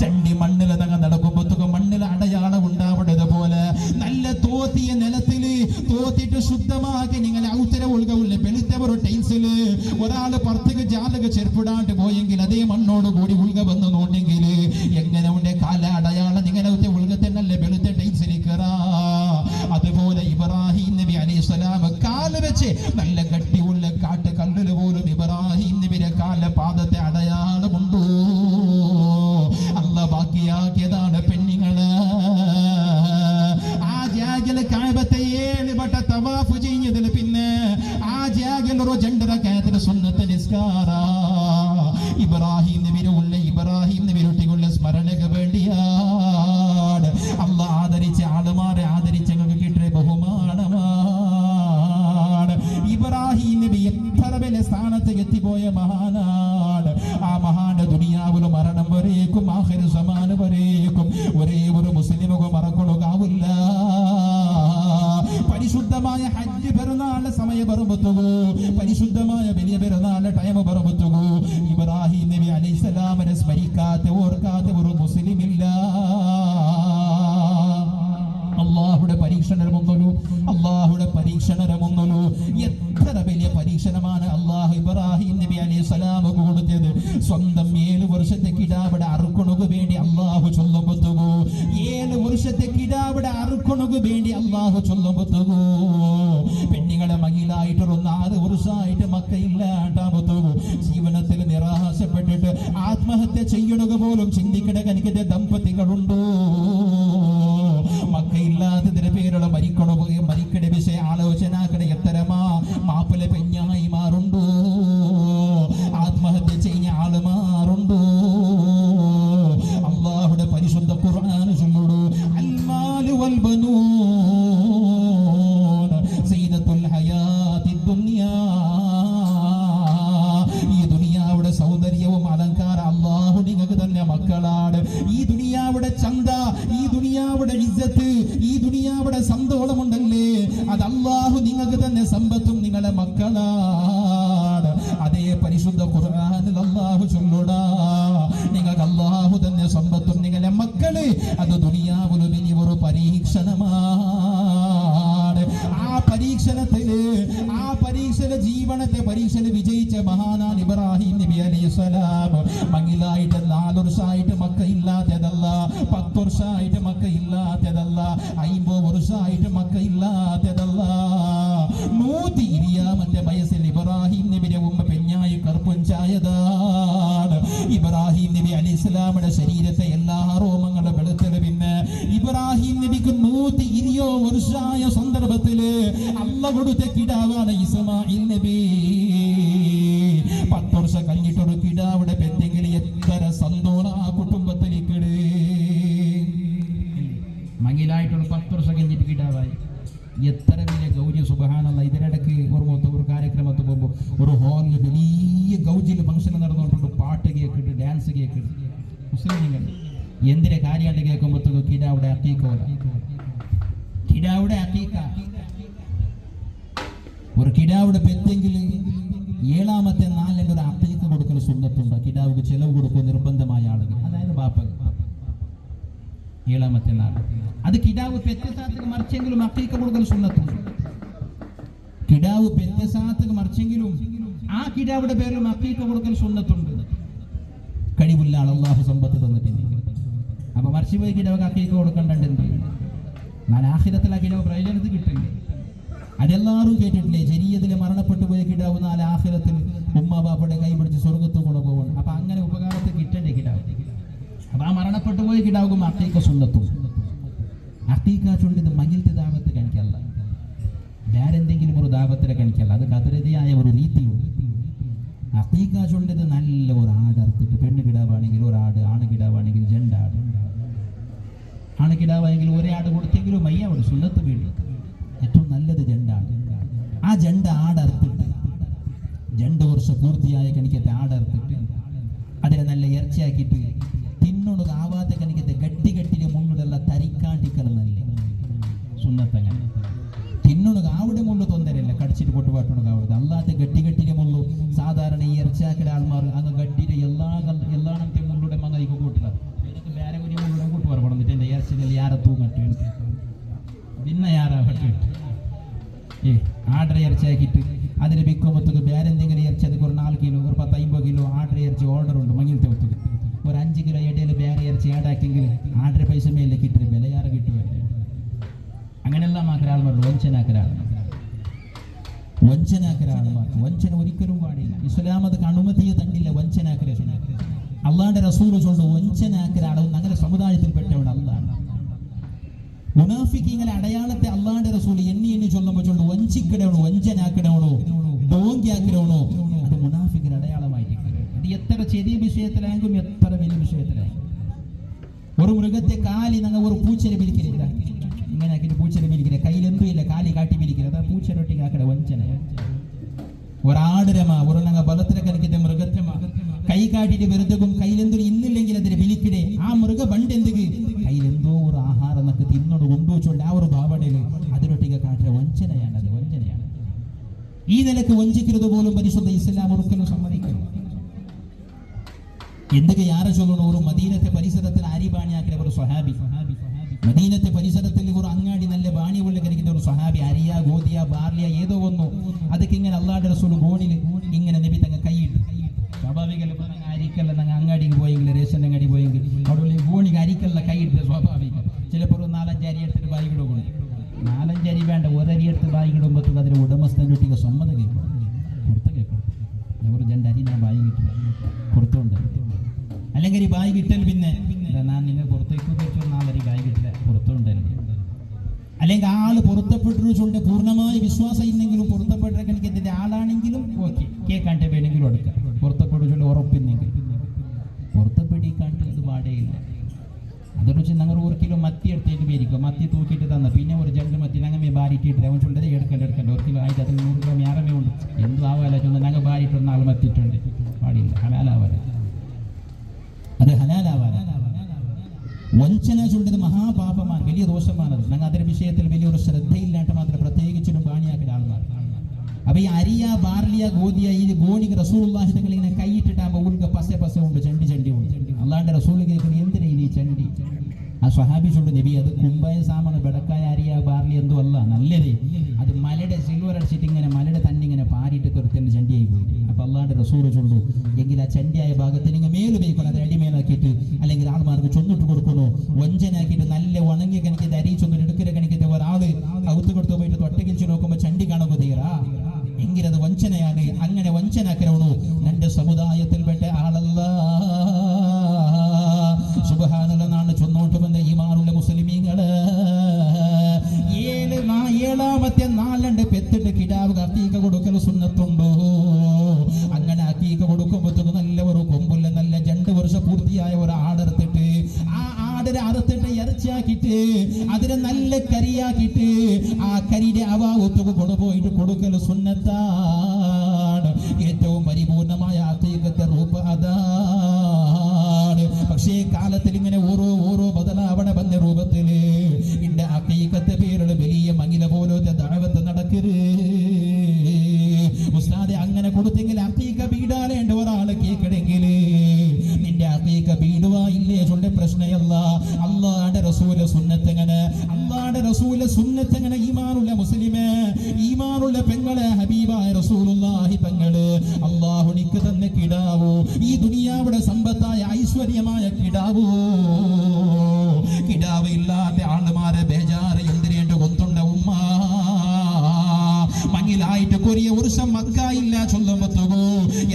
ചണ്ടി മണ്ണിൽ തങ്ങ നടക്കുമ്പോ മണ്ണിൽ അടയാളം ഉണ്ടാവേണ്ടത് പോലെ നല്ല തോത്തിയ നിലത്തില് തോത്തിട്ട് ശുദ്ധമാക്കി നിങ്ങൾ ഔത്തര ഒഴുകവില്ല വെളുത്തവർ ടൈൽസില് ഒരാള് പുറത്തേക്ക് ജാലക ചെരുപ്പിടാണ്ട് പോയെങ്കിൽ അതേ മണ്ണോട് കൂടി ഉൾക വന്ന് നോണ്ടെങ്കിൽ എങ്ങനെ ഉണ്ട് കാല അടയാളം നിങ്ങളെ ഉൾകത്തെ നല്ല വെളുത്ത ടൈൽസിലേക്കറാ. അതുപോലെ ഇബ്രാഹിം നബി അലൈഹിസ്സലാം കാല് വെച്ച് നല്ല കട്ടിയുള്ള കാട്ട് കല്ലില് പോലും ഇബ്രാഹിം നബിയുടെ കാല പാദത്തെ അടയാളമുണ്ടോ അല്ല ബാക്കിയാക്കിയതാണ് പെണ്ണുങ്ങള്. ആ ജാഗിൽ കഅബത്തെ 7 വട്ട തവാഫ് ചെയ്യുന്നതിന് പിന്നെ ആ ജാഗിൽ ഒരു 2 റക്അത്ത് സുന്നത്ത് നിസ്കാര ഇബ്രാഹിം നബിയുടെ സ്മരണക്ക് വേണ്ടിയാണ് അല്ല ആദരിച്ച ആളുമാരെ ആദരിച്ച് ഞങ്ങൾക്ക് കിട്ടിയ ബഹുമാനമാണ്. ഇബ്രാഹിം നബി എത്ര വലിയ സ്ഥാനത്ത് എത്തിപ്പോയ മഹാനാണ്. ആ മഹാന്റെ ദുനിയാവിലും മരണം വരേക്കും ആഖിർ സമാൻ വരേക്കും ഒരേ ഒരു മുസ്ലിമുക്ക് മറക്കൊടുക്കാവില്ല. പരിശുദ്ധമായ ഹജ്ജ് പെരുന്നാളിന്റെ സമയം പറമ്പത്തുകൂ, പരിശുദ്ധമായ വലിയ പെരുന്നാളിന്റെ ടൈം പറമ്പത്തുകൂ. ഇബ്രാഹിം നബി അലൈഹിസ്സലാമിനെ സ്മരിക്കാത്ത ഓർക്കാത്ത ഒരു മുസ്ലിമില്ല. അള്ളാഹുടെ പരീക്ഷണരമൊന്നൊരു എത്ര വലിയ പരീക്ഷണമാണ് അള്ളാഹു ഇബ്രാഹിം നബി അലൈഹിസ്സലാം കൊടുത്തത്. സ്വന്തം 7 വർഷത്തെ കിടാവിടെ അറുക്കണുക്ക് വേണ്ടി അള്ളാഹു ചൊല്ലുമ്പത്തുകൂ. 7 വർഷത്തെ കിടാവിടെ അറുക്കണുക്ക് വേണ്ടി അള്ളാഹു ചൊല്ലുമ്പത്തുകൂ. പെണ്ണുങ്ങളെ മകിലായിട്ടൊരു 4 വർഷമായിട്ട് മക്കയില്ലാണ്ടാമ്പത്തുകൂ. ജീവനത്തിൽ നിരാശപ്പെട്ടിട്ട് ആത്മഹത്യ ചെയ്യണക പോലും ചിന്തിക്കട കനിക്കത്തെ ദമ്പതികളുണ്ടോ? മക്കയില്ലാത്തതിന്റെ പേരുള്ള മരിക്കട വിഷയ ആലോചനാക്കട എത്തരമാ മാപ്പിള പെഞ്ഞായി മാറുണ്ടോ? ആത്മഹത്യ ചെയ്യ ആളുമാറുണ്ടോ? അള്ളാഹുടെ പരിശുദ്ധ ഖുർആൻ ചൊല്ലുടോ. അൽമാലു വൽ ബനൂൻ സീനത്തുൽ ഹയാത്തിദ് ദുനിയാ. ഈ ദുനിയാവുടെ സൗന്ദര്യവും അലങ്കാര അള്ളാഹു നിങ്ങൾക്ക് തന്നെ മക്കളാണ്. ഈ ദുനിയാവുടെ ചന്ത, ഈ ദുനിയാവുടെ ഇസ്സത്ത്, ഈ ദുനിയാവുടെ സന്തോഷമുണ്ടല്ലേ അത് അള്ളാഹു നിങ്ങൾക്ക് തന്നെ സമ്പത്തും നിങ്ങളെ മക്കളാണ്. അതേ പരിശുദ്ധ ഖുർആനിൽ അള്ളാഹു ചൊല്ലുടാ നിങ്ങൾക്ക് അള്ളാഹു തന്നെ സമ്പത്തും നിങ്ങളെ മക്കള്. അത് ദുനിയാവിൽ വലിയൊരു പരീക്ഷണമാണ്. ആ പരീക്ഷണ ജീവനത്തെ പരീക്ഷണ വിജയിച്ച മഹാനാൻ ഇബ്രാഹിം നബി അലൈഹിസ്സലാം. മങ്ങിലായിട്ട് 4 വർഷമായിട്ട് മക്ക ഇല്ലാത്തതല്ല, 10 വർഷമായിട്ട് മക്ക ഇല്ലാത്തതല്ല, 50 വർഷമായിട്ട് മക്ക ഇല്ലാത്തതല്ല. 120 വയസ്സിൽ ഇബ്രാഹിം നബിയുടെ ഉമ്മ പെഞ്ഞായി കറുപ്പുഞ്ചായതാണ്. ഇബ്രാഹിം നബി അലൈഹിസ്സലാമിന്റെ ശരീരത്തെ എല്ലാ രോമങ്ങളും വെളുത്തത്. പിന്നെ ഇബ്രാഹിം നബിക്ക് 120 വർഷമായ സന്ദർഭത്തില് അല്ല കൊടുത്ത കിടാവാണ് ഇസ്മായിൽ നബി. 10 വർഷം കഴിഞ്ഞിട്ടൊരു കിടാവിടെ പെറ്റെങ്കിൽ എത്ര സന്തോഷം ആ കുടുംബത്തിലേക്ക്. മങ്ങിലായിട്ടൊരു 10 വർഷം കഴിഞ്ഞിട്ട് കിടാവായി. എത്ര വലിയ ഗൗരി. സുബ്ഹാനല്ലാഹ്. ഇതിനിടയ്ക്ക് ഒരു കാര്യക്രമത്തിൽ പോകുമ്പോൾ ഒരു ഹാളിൽ വലിയ ഗൗജിൽ ഫംഗ്ഷൻ നടന്നുകൊണ്ടിട്ട് പാട്ട് കേൾക്കിട്ട് ഡാൻസ് കേൾക്കിട്ട് മുസ്ലിങ്ങൾ എന്തിനെ കാര്യമായിട്ട് കേൾക്കുമ്പോഴത്തേക്ക് കിടാവിടെ ഒരു കിടാവിടെ പെത്തെങ്കിൽ 7ാമത്തെ നാലിൻ്റെ ഒരു അഖീഖ കൊടുക്കൽ സുന്നത്തുണ്ട്. കിടാവുക്ക് ചെലവ് കൊടുക്കുക നിർബന്ധമായ ആളുകൾ, അതായത് ബാപ്പ. 7ാമത്തെ നാൾ അത് കിടാവ് പെറ്റസാത്തുക്ക് മറിച്ചെങ്കിലും അഖീഖ കൊടുക്കൽ സുന്നത്തുണ്ട്. കിടാവ് പെറ്റസാത്തുക്ക് മറിച്ചെങ്കിലും ആ കിടാവിടെ പേരിലും അഖീഖ കൊടുക്കൽ സുന്നത്തുണ്ട്. കഴിവില്ല ആൾ അള്ളാഹു സമ്പത്ത് തന്നിട്ടുണ്ടെങ്കിൽ. അപ്പൊ മറിച്ചുപോയി കിടാവ് അഖീഖ കൊടുക്കണ്ടെന്ത്? ആഖിറത്തിൽ ആ കിടാവ് പ്രയോജനത്തിൽ കിട്ടില്ലേ? അതെല്ലാവരും കേട്ടിട്ടില്ലേ? ശരീരത്തിൽ മരണപ്പെട്ടു പോയ കിടാവ് നാല് ആഖിറത്തിൽ ഉമ്മ ബാപ്പയുടെ കൈ പിടിച്ച് സ്വർഗത്ത് കൊണ്ടുപോകണം. അപ്പൊ അങ്ങനെ ഉപകാരത്തിൽ കിട്ടണ്ടേ കിടാവ്? അപ്പൊ ആ മരണപ്പെട്ടു പോയ കിടാവുക്കും അഖീഖ സുന്നത്തും. അഖീഖ ചൊല്ലിയത് മഞ്ഞിലത്തെ ദാവത്ത് കാണിക്കല്ല, വേറെന്തെങ്കിലും ഒരു ദാവത്തിനെ കാണിക്കല്ല. അത് കതിരതിയായ ഒരു നീതിയുണ്ട്. അഖീഖ ചൊല്ലിയത് നല്ല ഒരു ആടർത്തിട്ട്, പെണ്ണ് കിടാവാണെങ്കിൽ ഒരാട്, ആണ് കിടാവാണെങ്കിൽ ജണ്ടാട്. ആണ് കിടാവാണെങ്കിൽ ഒരേ ആട് കൊടുത്തെങ്കിലും മയ്യാവോട് സുന്നത്ത് വീട് ഏറ്റവും നല്ലത് ജണ്ടാണ്. ആ ജണ്ട ആടർത്തിട്ട് 2 വർഷം പൂർത്തിയായ കണിക്കത്തെ ആടർത്തിട്ട് അതിനെ നല്ല ഇറച്ചിയാക്കിയിട്ട് തിന്നോട് ആവാത്ത കണിക്കത്തെ ഗട്ടി ഗട്ടിലെ മുള്ളുള്ള തരിക്കാണ്ടിക്കലെന്നല്ലേ സുന്നത്തങ്ങനെ. തിന്നോട് ആവിടെ മുള്ളു തൊന്തരല്ല, കടിച്ചിട്ട് പൊട്ടുപാട്ടോട് ആവുന്നത്. അല്ലാത്ത ഗട്ടി ഗട്ടിലെ മുള്ളു സാധാരണ ഈ ഇറച്ചിയാക്കിയ ആൾമാർ അങ്ങ് ഗട്ടിയുടെ എല്ലാണത്തെ മുള്ളുടെ മങ്ങതിക്ക് കൂട്ടുക. ഇതൊക്കെ വേറെ ഒരു മുള്ളുടെ കൂട്ടുപാർ പറഞ്ഞിട്ട് എൻ്റെ ഇറച്ചിയിൽ യാരെ തൂങ്ങട്ട് പിന്നെ യാറാ പട്ടിട്ട് ആടര ഇറച്ചിയാക്കിയിട്ട് അതിന് വിൽക്കുമ്പോഴത്തേക്ക് വേറെ എന്തെങ്കിലും ഇറച്ചി അതൊക്കെ ഒരു 4 കിലോ ഒരു 10-50 കിലോ ആടര ഇറച്ചി ഓർഡർ ഉണ്ട്. മങ്ങിലത്തെ ഒത്തുക ഒരു 5 കിലോ ഇടയിൽ വേറെ ഇറച്ചി ആടാക്കിയെങ്കിൽ ആടര പൈസ മേലെ കിട്ടും, വിലയാറ് കിട്ടുമല്ലേ. അങ്ങനെയെല്ലാം ആക്കരാളുമാർ വഞ്ചനാക്കരാളുമാർ. വഞ്ചന ഒരിക്കലും പാടില്ല. ഇസ്ലാം അത് അനുമതിയെ തണ്ടില്ല വഞ്ചനാക്കര. അള്ളാന്റെ റസൂൽ ചൊല്ലു വഞ്ചനാക്കരാളും അങ്ങനെ സമുദായത്തിൽപ്പെട്ടവൻ അള്ളാണ്. മുനാഫിക്കീങ്ങളെ അടയാളത്തെ അള്ളാന്റെ റസൂൽ എണ്ണി ചൊല്ലുമ്പോൾ ചൊല്ലു വഞ്ചിക്കടവണോ, വഞ്ചനാക്കടവണോ, ഡോങ്കിയാക്കടവണോ, അത് മുനാഫിക്കിന്റെ അടയാളമായിരിക്കും. അത് എത്ര ചെറിയ വിഷയത്തിലായെങ്കിലും എത്ര വലിയ വിഷയത്തിലായെങ്കിലും. ഒരു മൃഗത്തെ കാലി ഞങ്ങൾ ഒരു പൂച്ചനെ പിരിക്കില്ല, ഇങ്ങനെ ആക്കിയിട്ട് പൂച്ചനെ പിരിക്കില്ല, കയ്യിലെന്തും ഇല്ല, കാലി കാട്ടി പിരിക്കില്ല. അതാ പൂച്ചനൊട്ടിക്ക് ആക്കട വഞ്ചന. ഒരാടരമ ഒരു ഞങ്ങൾ ബലത്തിലെ കണിക്കുന്ന മൃഗത്തമ കൈ കാട്ടിട്ട് വെറുതെക്കും കയ്യിലെന്തും ഇന്നില്ലെങ്കിൽ അതിനെ വിളിക്കിടേ. ആ മൃഗ ബണ്ടെന്തുക്ക് കയ്യിലെന്തോ ഒരു ആഹാരം എന്നൊക്കെ തിന്നോട് കൊണ്ടുവച്ചോണ്ട് ആ ഒരു ഭാവനയില് അതിനൊട്ടിക്ക് കാട്ടുക വഞ്ചനയാണ്. അത് വഞ്ചനയാണ്. ഈ നിലക്ക് വഞ്ചിക്കരുത് പോലും പരിശുദ്ധ ഇസ്ലാം ഒരിക്കലും സമ്മതിക്കുന്നു. എന്തൊക്കെ യാറെ ചൊല്ലണോ? ഒരു മദീനത്തെ പരിസരത്തിൽ അരിബാണിയാക്കിയ ഒരു സ്വഹാബി, മദീനത്തെ പരിസരത്തിൽ ഒരു അങ്ങാടി നല്ല ബാണിയുള്ള കരിക്കുന്ന ഒരു സ്വഹാബി, അരിയ ഗോദിയ ബാർലിയ ഏതോ ഒന്നോ അതൊക്കെ ഇങ്ങനെ അള്ളാഹുവിന്റെ റസൂൽ ഗോണിൽ ഇങ്ങനെ നബി തങ്ങ കൈയിട്ട് സ്വാഭാവികല്ല അരിക്കല്ല ഞങ്ങൾ അങ്ങാടിക്ക് പോയെങ്കിൽ റേഷൻ അങ്ങാടി പോയെങ്കിൽ അവിടെ ഗോണിക്ക് അരിക്കല്ല കൈയിട്ട് സ്വാഭാവികം. ചിലപ്പോൾ 4-5 അരി എടുത്തിട്ട് ബായി കിടും. 4-5 അരി വേണ്ട, ഒരരി എടുത്ത് ബായി കിടുമ്പോഴത്തേക്ക് അതിന് ഉടമസ്ഥൻ ഒട്ടിക്ക് സമ്മതം കേൾക്കും, പുറത്ത് കേൾക്കും. ഒരു 2 അരി ഞാൻ ബായി കിട്ടും പുറത്തുണ്ട്. അല്ലെങ്കിൽ ഈ ബായി കിട്ടൽ പിന്നെ ഞാൻ നിങ്ങൾ പുറത്തേക്ക് വെച്ചു 4 അരി ബായി കിട്ടില്ല പുറത്തുണ്ടല്ലേ. അല്ലെങ്കിൽ ആള് പൊരുത്തപ്പെട്ടു ചൊല്ലിട്ട് പൂർണ്ണമായ വിശ്വാസം ഇല്ലെങ്കിലും പൊരുത്തപ്പെട്ട കണിക്കത്തിന്റെ ആളാണെങ്കിലും ഓക്കെ കേൾക്കാണ്ട് വേണമെങ്കിലും എടുക്കാം. പൊരുത്തപ്പെട്ടു ചൊല്ലി ഉറപ്പില്ലെങ്കിൽ പൊരുത്തപ്പെടിക്കാണ്ട് അത് പാടേയില്ല. അതൊരു വെച്ച് ഞങ്ങൾ 1 കിലോ മത്തി എടുത്തേക്ക് പേരിക്കും, മത്തി തൂക്കിയിട്ട് തന്ന പിന്നെ ഒരു 2 മത്തി ഞങ്ങൾ ബാരിട്ടിട്ട് അവൻ ചൊല്ലത് എടുക്കണ്ട 1 കിലോ ആയിട്ട് അതിൽ 100 ഗ്രാം യാറമേ ഉണ്ട്. എന്തും ആവാല ചൊന്ന് ഞങ്ങൾ ബാരിട്ട് 4 മത്തിയിട്ടുണ്ട്. പാടില്ല, ഹലാലാവാല. അത് ഹലാലാവാല. വഞ്ചന ചൊല്ലുന്നത് മഹാപാപമാണ്, വലിയ ദോഷമാണത്. ഞങ്ങൾ അതിന്റെ വിഷയത്തിൽ വലിയൊരു ശ്രദ്ധയില്ലാണ്ട് മാത്രം പ്രത്യേകിച്ചിട്ടും ബാണിയാക്കിയ ആൾമാർ. അപ്പൊ ഈ അരിയ ബാർലിയ ഗോദിയ ഈ ഗോണിക്ക് റസൂലുള്ളാഹി തങ്ങൾ ഇങ്ങനെ കൈയിട്ടിട്ടാകുമ്പോൾ ഉൾക്ക് പസ ഉണ്ട്, ചണ്ടി ഉണ്ട്. അള്ളാന്റെ റസൂൽ കേൾക്കുന്നത് എന്തിനാ ഈ ചണ്ടി? ആ സ്വഹാബി ചൊല്ലു നബി അത് കുമ്പായ സാമാണ്, ബെടക്കായ അരിയ ബാർലി എന്തോ അല്ല നല്ലതേ. അത് മലയുടെ സിൽവർ അടിച്ചിട്ട് ഇങ്ങനെ മലയുടെ തന്നിങ്ങനെ പാരിട്ട് തെറുത്തിന് ചണ്ടിയായി പോയി. അപ്പൊ അള്ളാന്റെ റസൂൽ ചൊല്ലു എങ്കിൽ ആ ചണ്ടിയായ ഭാഗത്തിന് ഇങ്ങനെ മേല് ഉപയോഗിക്കണം, അത് അടിമേലാക്കിയിട്ട് അല്ലെങ്കിൽ ആൾമാർക്ക് ചൊന്നിട്ട് കൊടുക്കണോ, വഞ്ചനാക്കിയിട്ട് നല്ല ഉണങ്ങിയ കണിക്കത്തെ അരി ചൊന്നിട്ട് എടുക്കുന്ന കണിക്കത്തെ ഒരാള് ഔത്ത് കൊടുത്തു പോയിട്ട് തൊട്ടകിച്ച് നോക്കുമ്പോൾ ചണ്ടി കാണുക തീരാ എങ്കിലത് വഞ്ചനയാണ്. അങ്ങനെ വഞ്ചനാക്കണോ എന്റെ സമുദായത്തിൽപ്പെട്ട ആളല്ല. സുബ്ഹാനല്ലാഹ് ചൊന്നോട്ട് വന്ന ഈമാനുള്ള മുസ്ലിമീങ്ങള് 7ാമത്തെ 4 പെത്തിട്ട് കിടാവ് അക്കീക്ക കൊടുക്കൽ സുന്നത്തുണ്ടോ? അങ്ങനെ അക്കീക്ക കൊടുക്കുമ്പോഴത്തേക്ക് നല്ല ഒരു കൊമ്പുള്ള നല്ല 2 വർഷം പൂർത്തിയായ ഒരു ആടർത്തിട്ട് ആ ആടിനെ അറുത്തിട്ട് ഇറച്ചിയാക്കിയിട്ട് അതിനെ നല്ല കരിയാക്കിയിട്ട് ആ കരിയുടെ ഒത്തുക കൊണ്ടുപോയിട്ട് കൊടുക്കൽ സുന്നത്താണ്. ഏറ്റവും പരിപൂർണമായ അക്കീക്കത്തെ രൂപ അതാണ്. പക്ഷേ കാലത്തിൽ ഇങ്ങനെ ഓരോ ബദലാവണ വന്ന രൂപത്തില് ഇന്റെ അക്കീക്കത്തെ പേരുള്ള വലിയ മങ്ങില പോലത്തെ ദഅവത്ത് നടക്കരുത്. ഉസ്താദെ അങ്ങനെ കൊടുത്തെങ്കിൽ അക്കീക ബീഡാലേണ്ട ഒരാള് കേൾക്കണമെങ്കില് നിന്റെ അക്കീക ബീടുവായില്ലേ ചൊല്ല പ്രശ്നമല്ല. അള്ളാന്റെ റസൂല് സുന്നത്തെങ്ങനെ, അള്ളാന്റെ റസൂല് സുന്നത്തെങ്ങനെ? ഈമാനുള്ള മുസ്ലിമേ, ഈമാനുള്ള പെങ്ങളെ, ഹബീബായ റസൂലുള്ളാഹി പെങ്ങള്, അള്ളാഹു നിക്ക് തന്നെ കിടാവൂ, ഈ ദുനിയാവിടെ സമ്പത്തായ ഐശ്വര്യമായ കിടാവൂ. കിടാവ് ഇല്ലാത്ത ആളുമാരെ ബേജാറ് എന്തിനേണ്ട കൊത്തുണ്ട ഉമ്മ. മങ്ങിലായിട്ട് കൊറിയ വർഷം മക്കായില്ല ചൊല്ലുമ്പോ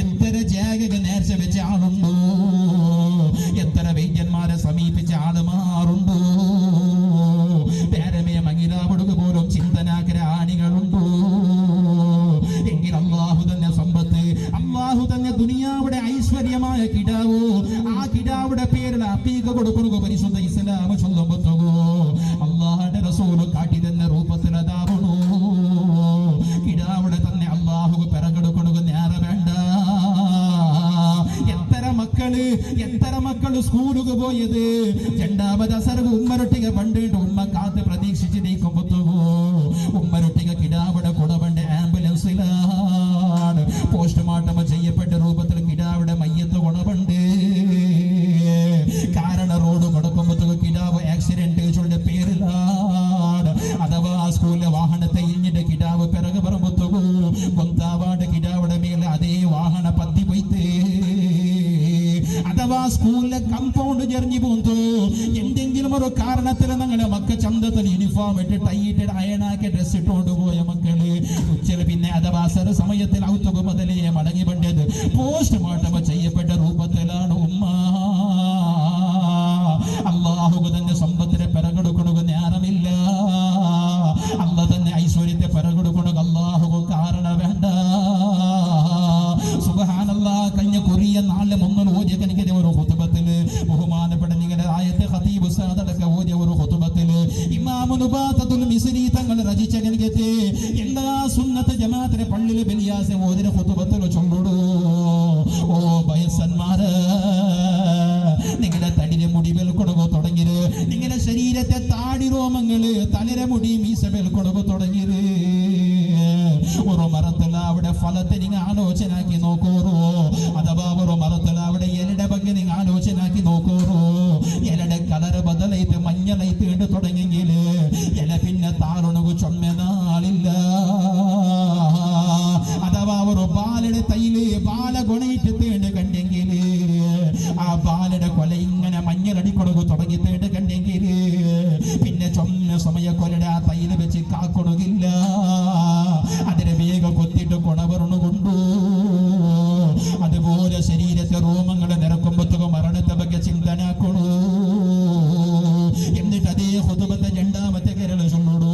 എത്ര ജാഗക നേർച്ച വെച്ച ആളുണ്ടോ, എത്ര വൈദ്യന്മാരെ സമീപിച്ച ആളുമാറുണ്ടോ, പേരമേ മങ്ങിലാവിടുക പോലും ചിന്തനാക്കര ആണികളുണ്ടോ. എങ്കിൽ അള്ളാഹു തന്നെ സമ്പത്ത്, അള്ളാഹു തന്നെ ദുനിയാവിടെ ഐശ്വര്യമായ കിടാവോ, ആ കിടാവിടെ പേരിൽ അപ്പീക കൊടുക്കുക പരിശുദ്ധ ഇസ്ലാം ചൊല്ലുമ്പോ അള്ളാഹുടെ റസൂല് കാട്ടി തന്നെ രൂപത്തിൽ അതാവണോ. കിടാവിടെ തന്നെ അള്ളാഹു പിറകെടുക്കണു നേരെ വേണ്ട. എത്ര മക്കള് സ്കൂളുക്ക് പോയത്, രണ്ടാമത് അസർവ് ഉമ്മരൊട്ടിക പണ്ടിട്ട് ഉമ്മ കാത്ത് പ്രതീക്ഷിച്ച് നീക്കുമ്പോ ഉമ്മരൊട്ടിക കിടാവിടെ കുടവണ്ട ആംബുലൻസിലാണ് പോസ്റ്റ്മോർട്ടം ചെയ്യപ്പെട്ട രൂപത്തിൽ കിടാവിടെ മയ്യത്ത് കുടവുണ്ട്. കാരണം റോഡ് മുടക്കുമ്പോ കിടാവ് ആക്സിഡന്റ് ചൊല്ലിന്റെ പേരിലാണ്. അഥവാ സ്കൂളിലെ വാഹനത്തെ ഇഞ്ഞിട്ട് കിടാവ് പിറകെ പറമ്പോ കൊന്താവാട് കിടാവിടെ മേലെ അതേ വാഹന പത്തി പോയിത്തേ. അഥവാ സ്കൂളിലെ കമ്പൗണ്ട് ചെറിഞ്ഞു പോന്നു, എന്തെങ്കിലും ഒരു കാരണത്തിൽ ഞങ്ങളുടെ മക്കൾ ചന്തത്തിൽ യൂണിഫോം ഇട്ട് ടൈറ്റ് അയണാക്കി ഡ്രസ് ഇട്ടുകൊണ്ട് പോയ മക്കള് ഉച്ചല് പിന്നെ അഥവാ സമയത്തിൽ ഔത്തുക മുതലേ മടങ്ങി പണ്ടത് പോസ്റ്റ്മോർട്ടം ചെയ്യപ്പെട്ട രൂപത്തിലാണ് ഉമ്മ. അള്ളാഹു തന്നെ സമ്പത്തിനെ പിറകെടുക്കണ നേരമില്ല, അല്ല തന്നെ ഐശ്വര്യത്തെ പിറകെടുക്കണ അള്ളാഹു കാരണം വേണ്ട. സുബ്ഹാനല്ലാഹ്, കഴിഞ്ഞ കൊറിയ നാളിലെ മുന്നൽ ഓതിയ കനിക്കുന്ന ഒരു ഖുതുബത്തില് ബഹുമാനപ്പെട്ട നിങ്ങളുടെ ആയത്തെ ഖതീബ് ഉസ്താദൊക്കെ ഓതിയ ഒരു ഖുതുബത്തില് ഇമാമു നുബാത്തത്തുൽ മിസ്രി തങ്ങൾ രചിച്ച കനിക്കത്തെ എല്ലാ സുന്നത്ത് ജമാഅത്തിലെ പള്ളിയിലെ ബലിയാസെ ഓതിയ ഖുതുബത്തിൽ ചൊല്ലുടൂ. ഓ വയസ്സന്മാര്, നിങ്ങളുടെ തടിരെ മുടി വെൽക്കൊടുകോ തുടങ്ങിയത്, നിങ്ങളുടെ ശരീരത്തെ താടി രോമങ്ങള് തലര മുടി മീസ വെൽക്കൊടുകോ തുടങ്ങിയത്. ഒരു മരത്തിൽ അവിടെ ഫലത്തെ നിങ്ങൾ ആലോചനാക്കി നോക്കോറോ, അഥവാ ഒരു മരത്തിൽ അവിടെ ഇലയുടെ ಬಗ್ಗೆ നിങ്ങൾ ആലോചനാക്കി നോക്കോറോ. ഇലയുടെ കളറ് ബദലായിട്ട് മഞ്ഞളായിട്ട് ഇട്ട് തുടങ്ങിയെങ്കിൽ ഇല പിന്നെ താറുണു ചൊമ്മ നാളില്ല. അഥവാ ഒരു ബാലയുടെ തൈല് ബാല ഗുണയിട്ട് തേണ്ട് കണ്ടെങ്കിൽ ആ ബാലയുടെ കൊല ഇങ്ങനെ മഞ്ഞളടിക്കൊടുക്കു തുടങ്ങി തേണ്ട് കണ്ടെങ്കിൽ പിന്നെ ചൊമ്മ സമയ കൊലയുടെ ആ തൈല് വെച്ച് കാക്കൊടുകില്ല. അതിനെ വേഗം കൊത്തിട്ട് കൊണവറുണു കൊണ്ടു. അതുപോലെ ശരീരത്തെ രോമങ്ങളെ നിരക്കുമ്പോഴത്തേക്ക് മരണത്തെ ಬಗ್ಗೆ ചിന്തനാക്കണു. എന്നിട്ട് അതേ ഖുതുബത്തെ രണ്ടാമത്തെ കരള് ചൊല്ലുടൂ.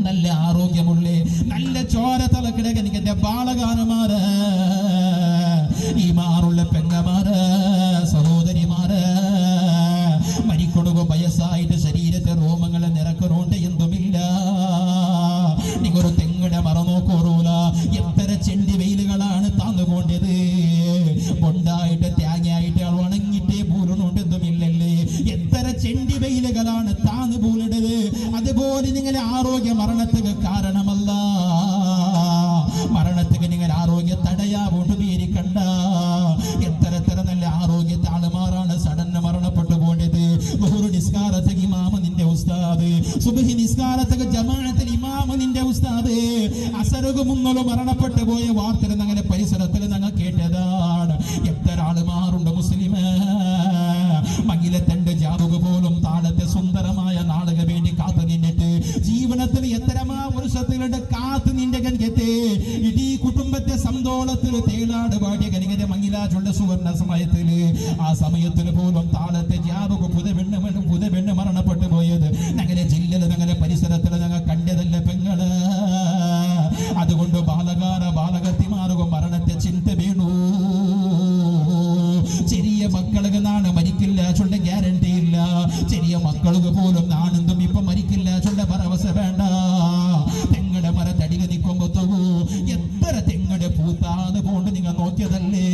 നല്ല ആരോഗ്യമുള്ളേ, നല്ല ചോര തലക്കിടകനിന്റെ ബാളകാരന്മാര്, ഈമാനുള്ള പെങ്ങമാര്, സഹോദരിമാര് മരിക്കൊടുക വയസ്സായിട്ട് ശരീരത്തെ രോമങ്ങളെ നിരക്കണോണ്ട് എന്തുമില്ല. നിങ്ങൊരു തെങ്ങടെ മറ നോക്കോറൂല, എത്ര ചെണ്ടി വെയിലുകളാണ് താന്നുകൊണ്ടത്. ബൊണ്ടായിട്ട് തേങ്ങയായിട്ട് ഉണങ്ങിട്ടേ പൂരണോണ്ട് എന്തുമില്ലല്ലേ. എത്ര ചെണ്ടി വെയിലുകളാണ് താന്നു പൂലിടത്. അതുപോലെ നിങ്ങളെ ആരോഗ്യ മരണത്തിന് കാരണമല്ല. മരണത്തിന് നിങ്ങൾ ആരോഗ്യ തടയാവോട്ട് പേരിക്കണ്ട. എത്ര നല്ല ആരോഗ്യത്തെ ആളുമാറാണ് സഡന് മരണപ്പെട്ടു പോണ്ടത്. ബഹുറു നിസ്കാരത്തെ ഇമാമ നിന്റെ ഉസ്താദ്, സുബ്ഹി നിസ്കാരത്തെ ജമാഅത്തിൽ ഇമാമ നിന്റെ ഉസ്താദ്, അസറുക മുന്നോളം മരണപ്പെട്ടു പോയ വാർത്തകൾ ഞങ്ങളുടെ പരിസരത്തിൽ ഞങ്ങൾ കേട്ടതാണ്. എത്ര ആളുമാറുണ്ട് മുസ്ലിമേ. മങ്ങിലത്തണ്ട് ജാവുക പോലും താളത്തെ സുന്ദരമായ നാടക വേണ്ടി കാത്തു നിന്നിട്ട് ജീവനത്തിൽ എത്രമാ വർഷത്തിലുണ്ട് കാത്തു നിന്റെ കനികത്തെ ഇടീ കുടുംബത്തെ സന്തോളത്തിൽ തേളാട് പാടിയ കനികന്റെ മങ്ങിലാചുള്ള സുവർണ സമയത്തില് ആ സമയത്തിൽ പോലും താളത്തെ ജാവുക പുതവെണ്ണ് മരണപ്പെട്ടു പോയത് ഞങ്ങളുടെ ജില്ലയിൽ ഞങ്ങളുടെ പരിസരത്തിൽ ഞങ്ങൾ കണ്ടതല്ല പെങ്ങള്. അതുകൊണ്ട് ബാലകത്തിമാർക്കും മരണത്തെ ചിന്ത വീണു. ചെറിയ മക്കൾക്ക് നാണ് മരിക്കില്ല ചൊല്ല ഗ്യാരണ്ടി ഇല്ല. ചെറിയ മക്കൾക്ക് പോലും നാണെന്തും ഇപ്പൊ മരിക്കില്ല ചൊല്ല ഭരവസ വേണ്ട. തെങ്ങടെ മര തടിക നിൽക്കുമ്പോ എത്ര തെങ്ങടെ പൂത്താന്ന് പോണ്ട് നിങ്ങൾ നോക്കിയതല്ലേ.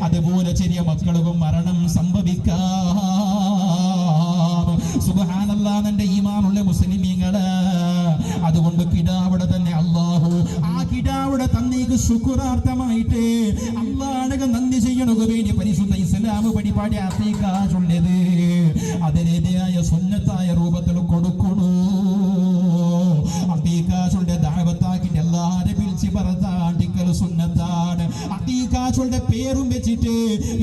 അതുപോലെ ചെറിയ മക്കൾക്കും മരണം സംഭവിക്കാം. സുബ്ഹാനല്ലാഹ്, എന്റെ ഈമാനുള്ള മുസ്ലിമീങ്ങള്. അതുകൊണ്ട് കിടാവിടെ തന്നെ അല്ലാഹു ആ കിടാവിടെ അവിടെ തന്നേക്ക് ശുക്രാർത്ഥമായിട്ട് അള്ളാഹുവിനെ നന്ദി ചെയ്യണക്ക് വേണ്ടി പരിശുദ്ധ ഇസ്ലാം പരിപാടി അത്തീക്കാ ചൊല്ലിയത് അതിലേതായ സുന്നത്തായ രൂപത്തിൽ കൊടുക്കണു. അത്തീക്കാശുടെ ദഅവത്താക്കിട്ട് എല്ലാരെ വിളിച്ച് പറത്താണ്ടിക്കൽ സുന്നത്താണ്. അത്തീക്കാശുടെ പേരും വെച്ചിട്ട്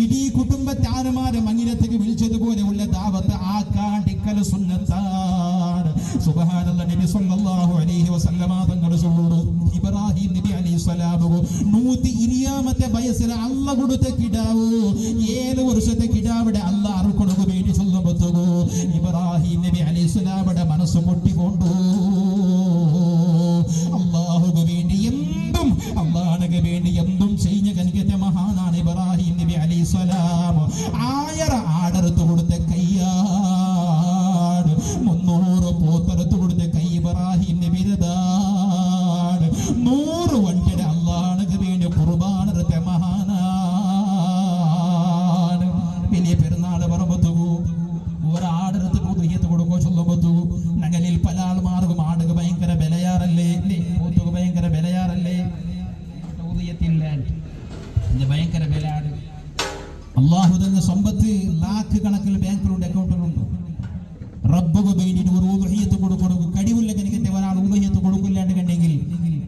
ഇടീ കുടുംബത്താരമാരെ മങ്ങിനത്തേക്ക് വിളിച്ചതുപോലെ ഉള്ള ദഅവത്ത് ആക്കാണ്ടിക്കൽ സുന്നത്താണ്. സുബ്ഹാനല്ലാഹ്. നബി സല്ലല്ലാഹു അലൈഹി വസല്ലമ തങ്ങൾ ചൊല്ലുന്നു, ഇബ്രാഹിം നബി അലൈഹി സ്വലാം 120 വയസ്സിൽ അള്ള കൊടുത്ത കിടാവ് 7 വർഷത്തെ കിടാവിടെ അള്ള അറുക്കൊടുക്ക് വേണ്ടി ചൊല്ലുമ്പോ ഇബ്രാഹിം നബി അലൈഹി സ്വലാമിന്റെ മനസ്സ് പൊട്ടിക്കൊണ്ടു. അള്ളാഹുക്ക് വേണ്ടി എന്തും അള്ളാഹുക്ക് വേണ്ടി എന്തും ചെയ്യുന്ന കനികറ്റ മഹാനാണ് ഇബ്രാഹിം നബി അലൈഹി സ്വലാം. 1000 ആടറുത്ത് കൊടുത്ത കയ്യാണ്, 300 പോത്തറുത്ത് കൊടുത്ത കൈ ഇബ്രാഹിം നബിയുടേതാണ്. 100 വണ്ടിയുടെ അള്ളാഹുക്ക് വേണ്ടി ഖുർബാനെടുത്ത മഹാനാണ്. വലിയ പെരുന്നാൾ പറമ്പത്തു ഒരാടടുത്ത് ഉദഹിയത്ത് കൊടുക്കോ ചൊല്ലുമ്പത്തു ഞങ്ങളിൽ പല ആൾമാർക്കും ആടുക ഭയങ്കര വിലയാറല്ലേ, പോത്തുക ഭയങ്കര വിലയാറല്ലേ, ഭയങ്കര വിലയാണ്. അള്ളാഹു തന്നെ സമ്പത്ത് ലാഖ് കണക്കിൽ ബാങ്കിലുണ്ട്, അക്കൗണ്ടിലുണ്ട്. റബ്ബുക വേണ്ടിയിട്ട് ഒരു ഉദഹിയത്ത് കൊടുക്കണം. കഴിവില്ല കനിക്കത്തെ ഒരാൾ ഉദഹിയത്ത് കൊടുക്കില്ലാണ്ട് കണ്ടെങ്കിൽ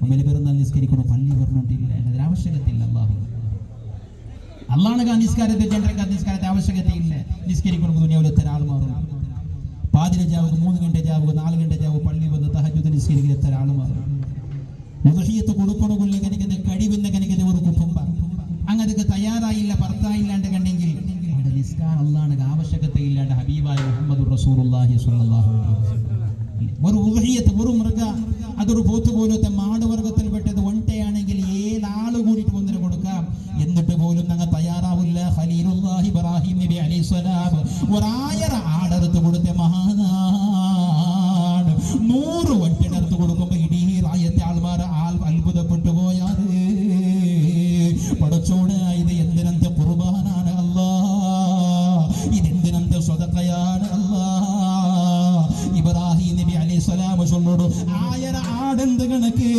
അമ്മേലെ പെരുന്നാൾ നിസ്കരിക്കണം, പള്ളി പറഞ്ഞിട്ടില്ല, അതിന് ആവശ്യകതയില്ല. അള്ളാഹുവിന്റെ നിസ്കാരത്തെ ജനറൽ നിസ്കാരത്തെ ആവശ്യകതയില്ല. നിസ്കരിക്കണമെങ്കിൽ ദുനിയാവിൽ എത്ര ആൾ മാറും. പാതിര ജാവുക, 3 ഗണ്ട ജാവുക, 4 ഗണ്ട ജാവുക, പള്ളി വന്ന് തഹജ്ജുദ് നിസ്കരിക്കുന്ന എത്ര ആൾ മാറും. ഉദഹിയത്ത് കൊടുക്കണമെങ്കിൽ കനിക്കത്തെ കഴിവില്ല കനിക്കത്തെ ഒരു കുടുംബം അങ്ങനൊക്കെ തയ്യാറായില്ല, ഭർത്തായില്ലാണ്ട് കണ്ടെങ്കിൽ അവിടെ നിസ്കാരം അള്ളാഹുവിന്റെ ആവശ്യകതയില്ലാണ്ട് ഹബീബായ മുഹമ്മദ് റസൂലുള്ളാഹി സ്വല്ലല്ലാഹു അലൈഹി വസല്ലം. ഒരു ഉദഹിയത്ത്, ഒരു മൃഗ, അതൊരു പോത്ത് പോലത്തെ മാടുവർഗത്തിൽപ്പെട്ടത് ഒണ്ടയാണെങ്കിൽ 7 ആള് കൂടിയിട്ട് ഒന്നിന് കൊടുക്കാം. എന്നിട്ട് പോലും ഞങ്ങൾ തയ്യാറാവില്ല. ഖലീലുല്ലാഹി ഇബ്രാഹിം നബി അലൈഹി സ്വലാം 1000 ആടറുത്ത് കൊടുത്ത മഹാനാണ്. 100 വണ്ടിനടുത്ത് കൊടുക്കുമ്പോ ഇടീ റായത്തെ ആൾമാർ അത്ഭുതപ്പെട്ടു പോയാറ്. പടച്ചോട് ഇത് എന്തിനന്ത ഖുർബാനാണ് അല്ലാ, ഇതെന്തിനന്ത സ്വതക്കയാണ് അല്ലാ. ഇബ്രാഹിം നബി അലൈഹി സ്വലാം ചൊല്ലോട് 1000 ആടെന്ത് കണക്ക്,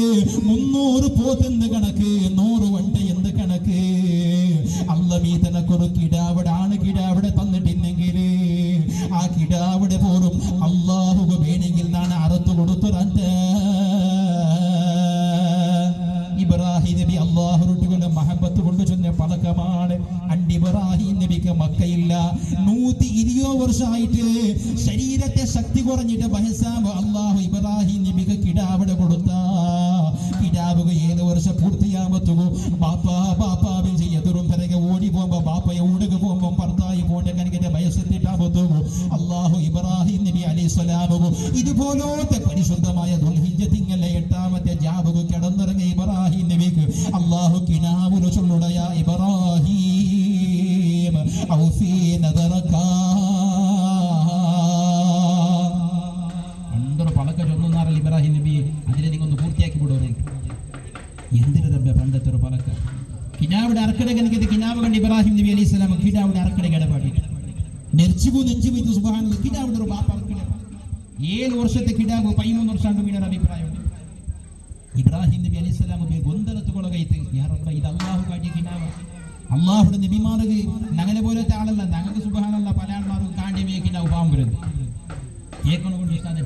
300 പോത്തെന്ത് കണക്ക്, 100 വണ്ട എന്ത് കണക്ക്. അള്ളമീ തനക്കൊരു കിടാവിടെ ആണ് കിടാവിടെ തന്നിട്ടില്ലെങ്കിൽ ആ കിടാവിടെ പോലും അള്ളാഹു വേണമെങ്കിൽ നാണ് അറുത്തു കൊടുത്തുറന്ത. ഇബ്രാഹിം നബി അള്ളാഹുരുടെ മഹബത്ത് കൊണ്ട് ചെന്ന പഴക്കമാണ്. അണ്ട് ഇബ്രാഹിം നബിക്ക് മക്കയില്ല. 120 വർഷമായിട്ട് ശരീരത്തെ ശക്തി കുറഞ്ഞിട്ട് ബഹസാബ് അള്ളാഹു ഇബ്രാഹിം നബിക്ക് കിടാവിടെ കൊടുത്ത കിടാവുക 7 വർഷം പൂർത്തിയാമത്തു. ബാപ്പാവിൽ ചെയ്യതും പിറകെ ഓടി പോകുമ്പോ ബാപ്പയെ ഊടുക പോകുമ്പോ ഭർത്തായി പോണ്ട കനികന്റെ വയസ്സെത്തിട്ടാമത്തു. അള്ളാഹു ഇബ്രാഹിം നബി അലൈഹി സ്വലാമു ഇതുപോലത്തെ പരിശുദ്ധമായ ദുൽഹിജ്ജ തിങ്കളെ 8ാമത്തെ ജാബുക കിടന്നിറങ്ങിയ ഇബ്രാഹിം നബിക്ക് അള്ളാഹു കിനാവുല ചൊല്ലുടയ ഇബ്രാഹിം ഔഫീ നദറക. പണ്ടൊരു പളക്ക ചൊന്നാറല്ല ഇബ്രാഹിം നബി, അതിനെ നിങ്ങൊന്ന് പൂർത്തിയാക്കി വിടുവേ. എന്തിനു റബ്ബേ പണ്ടത്തെ ഒരു പളക്ക കിനാവിടെ അറക്കട കണക്കത് കിനാവ് കണ്ട് ഇബ്രാഹിം നബി അലൈഹി സ്വലാം കിടാവിടെ അറക്കട ഇടപാടി നെർച്ചിബു നെഞ്ചുബിത്തു സുബ്ഹാനല്ലാഹ്. കിടാവിടെ ഒരു ബാപ്പ അറക്കട 7 വർഷത്തെ കിടാവ് 13 വർഷം വീണ അഭിപ്രായം. ഇബ്രാഹിം നബി അലൈഹി സ്വലാം ഗൊന്തലത്ത് കൊളകൈത്ത് യാ റബ്ബേ ഇത് അല്ലാഹു കാട്ടിയ കിനാവ. അള്ളാഹുടെ നബിമാർക്ക് ഞങ്ങളെ പോലത്തെ ആളല്ല. ഞങ്ങൾക്ക് സുബ്ഹാനല്ലാഹ് പല ആൾമാർക്കും കാണ്ടി മേക്കിനാവ് പാമ്പരുത് കേൾക്കണ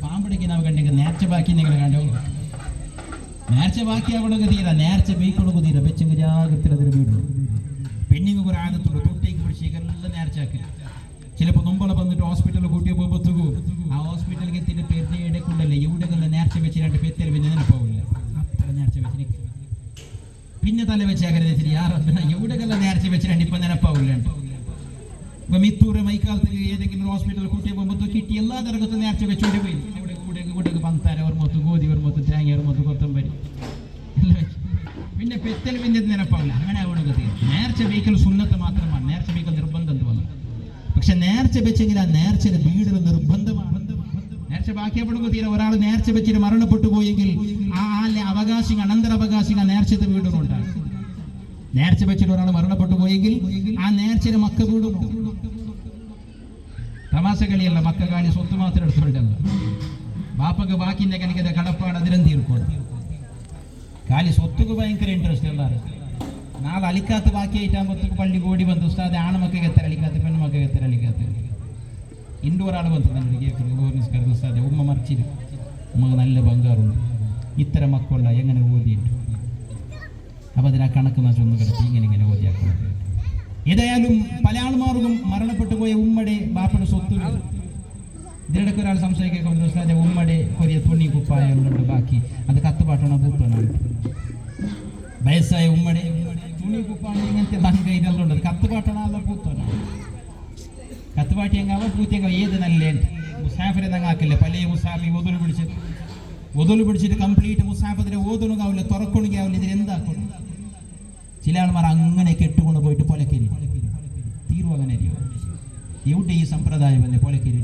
പാമ്പടിക്കിനാവ് കണ്ടെങ്കിൽ നേർച്ച ബാക്കി നിങ്ങൾ കണ്ടോ. നേർച്ച ബാക്കിയാവണക്ക് തീരാ, നേർച്ച ബീക്കണക്ക് തീരാ. വെച്ചെങ്കിൽ ജാഗ്രത വീടും പെണ്ണിങ് കുറെ ആകത്തുള്ളൂ. തൊട്ടേക്ക് പിടിച്ച് എല്ലാം നേർച്ചയാക്കുക. ചിലപ്പോൾ മുമ്പളെ വന്നിട്ട് ഹോസ്പിറ്റലിൽ കൂട്ടിയ പോകുമ്പോഴത്തേക്കും ആ ഹോസ്പിറ്റലിൽ എത്തിയിട്ട് പെരുന്ന ഇടക്കുണ്ടല്ലേ എവിടെയെല്ലാം നേർച്ച വെച്ച് 2 പെത്തൽ പിന്നെ നിനപ്പാവില്ല. അത്ര നേർച്ച വെച്ചിട്ട് പിന്നെ തല വെച്ചാകരുത് എവിടെയെല്ലാം നേർച്ച വെച്ചിട്ടുണ്ട് ഇപ്പൊ നിനപ്പാവില്ല. ഇപ്പൊ മിത്തൂര് മൈക്കാലത്ത് ഏതെങ്കിലും ഹോസ്പിറ്റലിൽ കൂട്ടിയ പോകുമ്പോൾ കിട്ടി എല്ലാ തരകത്തും നേർച്ച വെച്ചോണ്ട് പോയി. ഇവിടെ കൂടെ പന്താര ഓർമ്മത്ത്, ഗോധി ഓർമ്മത്ത്, തേങ്ങ ഓർമ്മത്ത്, കൊത്തമ്പരി എല്ലാം വെച്ചു. പിന്നെ പെത്തൽ പിന്നെ നിനപ്പാവില്ല. അങ്ങനെ ആവണത് നേർച്ച വെയ്ക്കൽ സുന്നത്ത് മാത്രമാണ്. നേർച്ച വെയ്ക്കൽ നിർബന്ധം വന്നു. പക്ഷെ നേർച്ച വെച്ചെങ്കിൽ ആ നേർച്ചയുടെ വീടുകൾ നിർബന്ധമാണ്. നേർച്ച ബാക്കിയപ്പെടുമ്പോൾ തീരെ ഒരാൾ നേർച്ച വെച്ചിട്ട് മരണപ്പെട്ടു പോയെങ്കിൽ ആ അവകാശിക അനന്തരാവകാശിക നേർച്ചത്തെ വീടുകളുണ്ടാകും. നേർച്ച വെച്ചിട്ട് ഒരാൾ മരണപ്പെട്ടു പോയെങ്കിൽ ആ നേർച്ചയുടെ മക്ക വീടും. തമാശ കളിയല്ല, മക്ക കാലി സ്വത്ത് മാത്രം എടുത്തുകൊണ്ടല്ല. ബാപ്പക്ക് ബാക്കിന്റെ കണിക്കത്തെ കടപ്പാട് അതിരം തീർക്കും. ಖಾಲಿ ಸೊತ್ತುಗೂ ಭಯಂಕರ ಇಂಟ್ರೆಸ್ಟ್ ಎಲ್ಲಾರು. ನಾವು ಅಲಿಕಾತು ಬಾಕಿ ಐಟಾಂಬತ್ತಕ್ಕೆ ಪಳ್ಳಿ ಓಡಿ ಬಂದು ಉಸ್ತಾದೆ ಆಣ ಮಕ್ಕಳಿಗೆ ಎತ್ತರ ಅಲಿಕಾತು ಪೆಣ್ಣು ಮಕ್ಕಳಿಗೆ ಎತ್ತರ ಅಲಿಕಾತು ಇಂಡೋರ್ ಆಳು ಬಂತು ನನಗೆ കേൾക്കുന്നത് ഉസ്താദെ ഉമ്മ മറിച്ചിട്ട് ഉമ്മക്ക് നല്ല ബംഗാറുണ്ട് ഇത്തരം മക്കളുള്ള എങ്ങനെ ഓതിയിട്ട് അപ്പം അതിന് ആ കണക്ക് നാശമൊന്നും കിടത്തി ഇങ്ങനെ ഓതിയാക്കണം. ഏതായാലും പല ആൾമാർക്കും മരണപ്പെട്ടു പോയ ഉമ്മയുടെ ബാപ്പയുടെ സ്വത്ത് ഇതിനിടയ്ക്ക് ഒരാൾ സംശയിക്കേണ്ട ഉസ്താദെ ഉമ്മയുടെ കൊറിയ തുണി കുപ്പായങ്ങളുണ്ട് ബാക്കി അത് കത്തുപാട്ടണോ പൂട്ടണോ വയസ്സായ ഉമ്മയുടെ തുണി കുപ്പായ ഇങ്ങനത്തെ ബാക്കി ഇതെല്ലാം ഉണ്ട് കത്തുപാട്ടണോ അല്ല പൂത്തണോ കത്തുപാട്ടി എങ്കാവോ പൂത്തിയെങ്കാവോ ഏത് നല്ല മുസാഫിനെ തങ്ങാക്കില്ല പല മുസാഫി ഒതുല് പിടിച്ചിട്ട് കംപ്ലീറ്റ് മുസാഫിന്റെ ഓതുണുകാവില്ല തുറക്കൊണുകാവില്ല ഇതിലെന്താക്കണം. ചില ആൾമാർ അങ്ങനെ കെട്ടുകൊണ്ട് പോയിട്ട് പൊലക്കേരി തീരും. അങ്ങനെ അറിയോ എവിടെ ഈ സമ്പ്രദായം പൊലക്കേരി?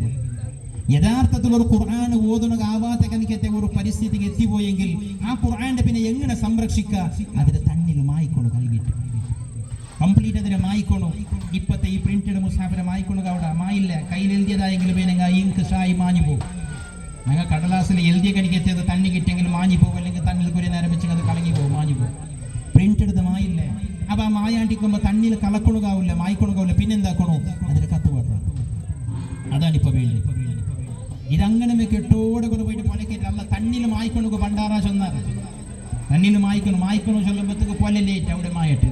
യഥാർത്ഥത്തിൽ ഒരു ഖുർആൻ ഓതുണകാവാത്ത കനിക്കത്തെ ഒരു പരിസ്ഥിതിക്ക് എത്തിപ്പോയെങ്കിൽ ആ ഖുർആന്റെ പിന്നെ എങ്ങനെ സംരക്ഷിക്കുക? അതിന്റെ തണ്ണിൽ മായിക്കൊണു കൽകിട്ട് കംപ്ലീറ്റ് അതിനെ മായിക്കൊണു. ഇപ്പത്തെ ഈ പ്രിന്റഡ് മുസാഫിനെ മായിക്കൊണു അവിടെ മായില്ല. കയ്യിൽ എഴുതിയതായെങ്കിലും പിന്നെ ഇങ്ക് ഷായി മാഞ്ഞു പോകും. ഞങ്ങൾ കടലാസിൽ എഴുതിയ കണിക്കെത്തിയത് തണ്ണി കിട്ടിയെങ്കിൽ മാഞ്ഞു പോകും, അല്ലെങ്കിൽ തണ്ണിൽ കുറെ നേരം വെച്ച് അത് കളങ്ങി പോകും, മാഞ്ഞു പോകും. പ്രിന്റഡ് മായില്ല. അപ്പൊ ആ മായാണ്ടിക്കുമ്പോ തണ്ണിൽ കളക്കൊണുകാവില്ല, മായിക്കൊണുകാവില്ല. പിന്നെന്താക്കണോ? അതിന് കത്തുപാട്ടണം. അതാണിപ്പോ വേണ്ടി. ഇതങ്ങനെ കെട്ടോടെ കൊണ്ട് പോയിട്ട് പൊലക്കേറ്റ് അല്ല തണ്ണിൽ മായിക്കൊണു പണ്ടാറാ ചൊന്നാർ തണ്ണിൽ മായിക്കൊണു ചൊല്ലുമ്പോഴത്തേക്ക് പൊലലേറ്റ് അവിടെ മായിട്ട്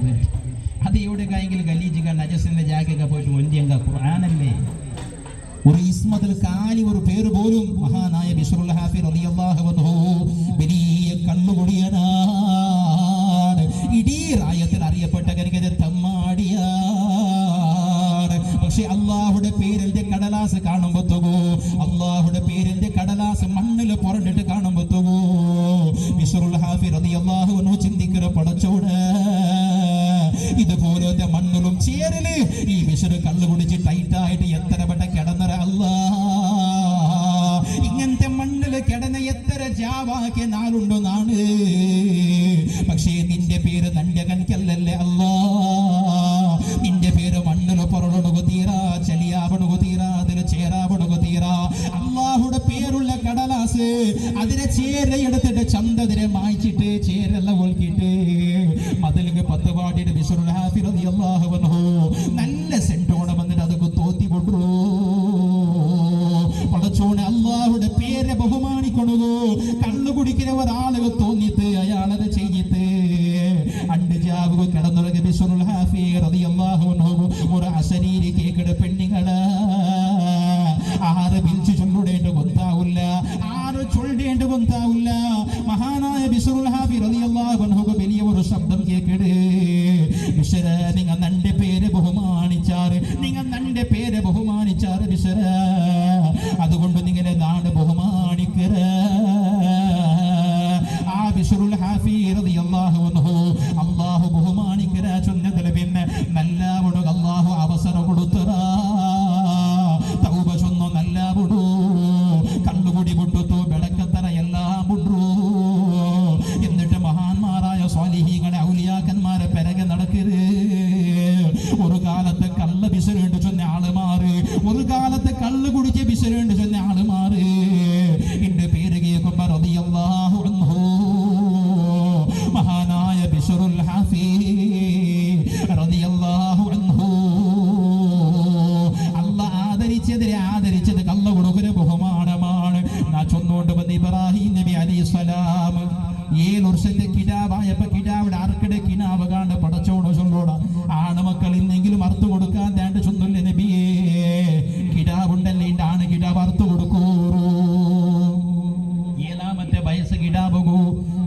അത് എവിടെ കായെങ്കിലും ഗലീജിക നജസിന്റെ ജാഗൊക്കെ പോയിട്ട് ഒന്തിയങ്ക ഖുർആനല്ലേ. ഒരു ഇസ്മത്തിൽ കാലി ഒരു പേര് പോലും മഹാനായ ബിശ്റുൽ ഹാഫി റളിയല്ലാഹു അൻഹു വലിയ കള്ളുകുടിയനാണ്. ഇടീ റായത്തിൽ അറിയപ്പെട്ട കരികരെ തമ്മാടിയാണ്. പക്ഷെ അള്ളാഹുടെ പേരിന്റെ കടലാസ് കാണുമ്പോത്തകോ, അള്ളാഹുടെ പേരിന്റെ കടലാസ് മണ്ണിൽ പുറണ്ടിട്ട് കാണുമ്പോത്തകോ ബിശ്റുൽ ഹാഫി റളിയല്ലാഹു അൻഹു ചിന്തിക്കുന്ന പടച്ചോട് ഇതുപോലത്തെ മണ്ണിലും ചേരല് ഈ ബിശ്ർ കള്ളു കുടിച്ച് ടൈറ്റായിട്ട് എത്ര പെട്ട കിടന്നറ അല്ലാ. ഇങ്ങനത്തെ മണ്ണില് കിടന്ന എത്ര ജാവാക്കിയ നാളുണ്ടോ നാണ്. പക്ഷേ നിന്റെ പേര് നന്റെ കനിക്കല്ലല്ലേ അല്ലാ. നിന്റെ പേര് മണ്ണില് പുറണുകു തീരാ, ചലിയാവണുകു തീരാ, അതിന് ചേരാവണുകു തീരാ. അള്ളാഹുടെ പേരുള്ള കടലാസ് അതിനെ ചേരയെടുത്തിട്ട് ചന്തതിരെ മായ്ച്ചിട്ട് ചേരെല്ലാം ഒഴുക്കിയിട്ട് മതിലേക്ക് 10 പാടിയുടെ ബിശ്റുൽ ഹാഫി റളിയല്ലാഹു അൻഹു നല്ല സെന്റോടെ വന്നിട്ട് അതൊക്കെ തോത്തി കൊണ്ടു പടച്ചോനെ അള്ളാഹുടെ പേരെ ബഹുമാനിക്കണു. കള്ളു കുടിക്കുന്ന ഒരാളുകൾ തോന്നിട്ട് അയാളത് ചെയ്തിട്ട് അണ്ട് ജാവുക കിടന്നുറങ്ങി ബിശ്റുൽ ഹാഫി റളിയല്ലാഹു അൻഹു ഒരു അശരീരി കേക്കട പെണ്ണുങ്ങള് ആറ് പിരിച്ചു ചൊല്ലുടേണ്ട കൊന്താവില്ല, ആറ് ചൊല്ലേണ്ട കൊന്താവില്ല. മഹാനായ ബിശ്റുൽ ഹാഫി റളിയല്ലാഹു അൻഹു വലിയ ഒരു ശബ്ദം കേക്കട്. ബിശ്ര നിങ്ങൾ നന്റെ പേര് ബഹുമാനിച്ചാറ്, നിങ്ങൾ നന്റെ പേര് ബിശ്ര. അതുകൊണ്ട് നിങ്ങളെ നാട് ബഹുമാനിക്കര. ആ ബിശ്റുൽ ഹാഫി റളിയല്ലാഹു അൻഹു അല്ലാഹു ബഹുമാനിക്കര ചൊന്നതിൽ പിന്നെ നല്ലവണു അല്ലാഹു അവസരം കൊടുത്തറ. തൗബ ചൊന്നു നല്ലവിടൂ, കള്ളുകുടി പൊട്ടുത്തു, ಬೆಳಕತ್ತರ എല്ലാം വിടൂ. എന്നിട്ട് മഹാന്മാരായ സ്വാലിഹീങ്ങളെ ഔലിയാക്കന്മാരെ പിറകെ നടക്കരുത്. ഒരു കാലത്ത് കള്ള ബിശ്റുണ്ട് ചൊന്ന ആള് മാറ്, ഒരു കാലത്ത് കള്ളു കുടിച്ച് ബിശ്റുണ്ട് ചൊന്ന ആള് മാറ്. എന്റെ പേര് കേൾക്കുമ്പോ റളിയല്ലാഹു അൻഹു മഹാനായ ബിശ്റുൽ ഹാഫി റളിയല്ലാഹു അൻഹു ആദരിച്ചത് കള്ള കൊടുക്കുന്ന ബഹുമാനമാണ്. ഞാൻ ചൊന്നുകൊണ്ട് വന്ന് ഇബ്രാഹിം നബി അലൈഹിസ്സലാം 7 വർഷത്തെ കിടാവായപ്പോ കിടാവിടെ ആർക്കിടെ കിനാവ് കാണ്ട് പടച്ചോട് ചൊല്ലോട ആണുമക്കൾ ഇന്നെങ്കിലും അറുത്തു കൊടുക്കാൻ തേണ്ട ചൊന്നില്ല നബിയേ. കിടാവുണ്ടല്ലേ ഇന്റെ ആണ് കിടാവ് അറുത്തു കൊടുക്കൂ. 7ാമത്തെ വയസ്സ് കിടാവുകൂ.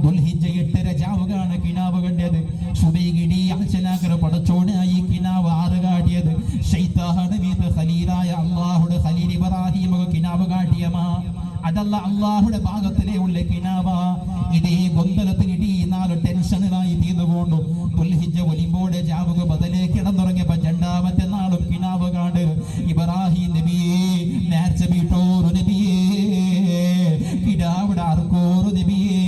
ദുൽഹിജ്ജ 8 രജാവുകാണ് കിനാവ് കണ്ടത്. സുബൈഗിടി അച്ഛനാക്കര പടച്ചോണായി കിനാവ് 6 കാട്ടിയത്. ശൈത്താന് മീത് ഖലീലായ അള്ളാഹുടെ ഖലീൽ ഇബ്രാഹിം കിനാവ് കാട്ടിയമാ. അതല്ല അള്ളാഹുടെ ഭാഗത്തിലേ ഉള്ള കിനാവ. ഇതേ ഗൊന്തലത്തിനിടി 4 ടെൻഷനിലായി തീർന്നുകൊണ്ടു ദുൽഹിജ്ജ ഒലിമ്പോടെ ജാവുക ബദലേ കിടന്നുറങ്ങിയപ്പോ 2ാമത്തെ നാളും കിനാവ് കാട്. ഇബ്രാഹിം നബിയേ നേർച്ച വീട്ടോറു നബിയേ, കിടാവിടെ ആർക്കോറു നബിയേ.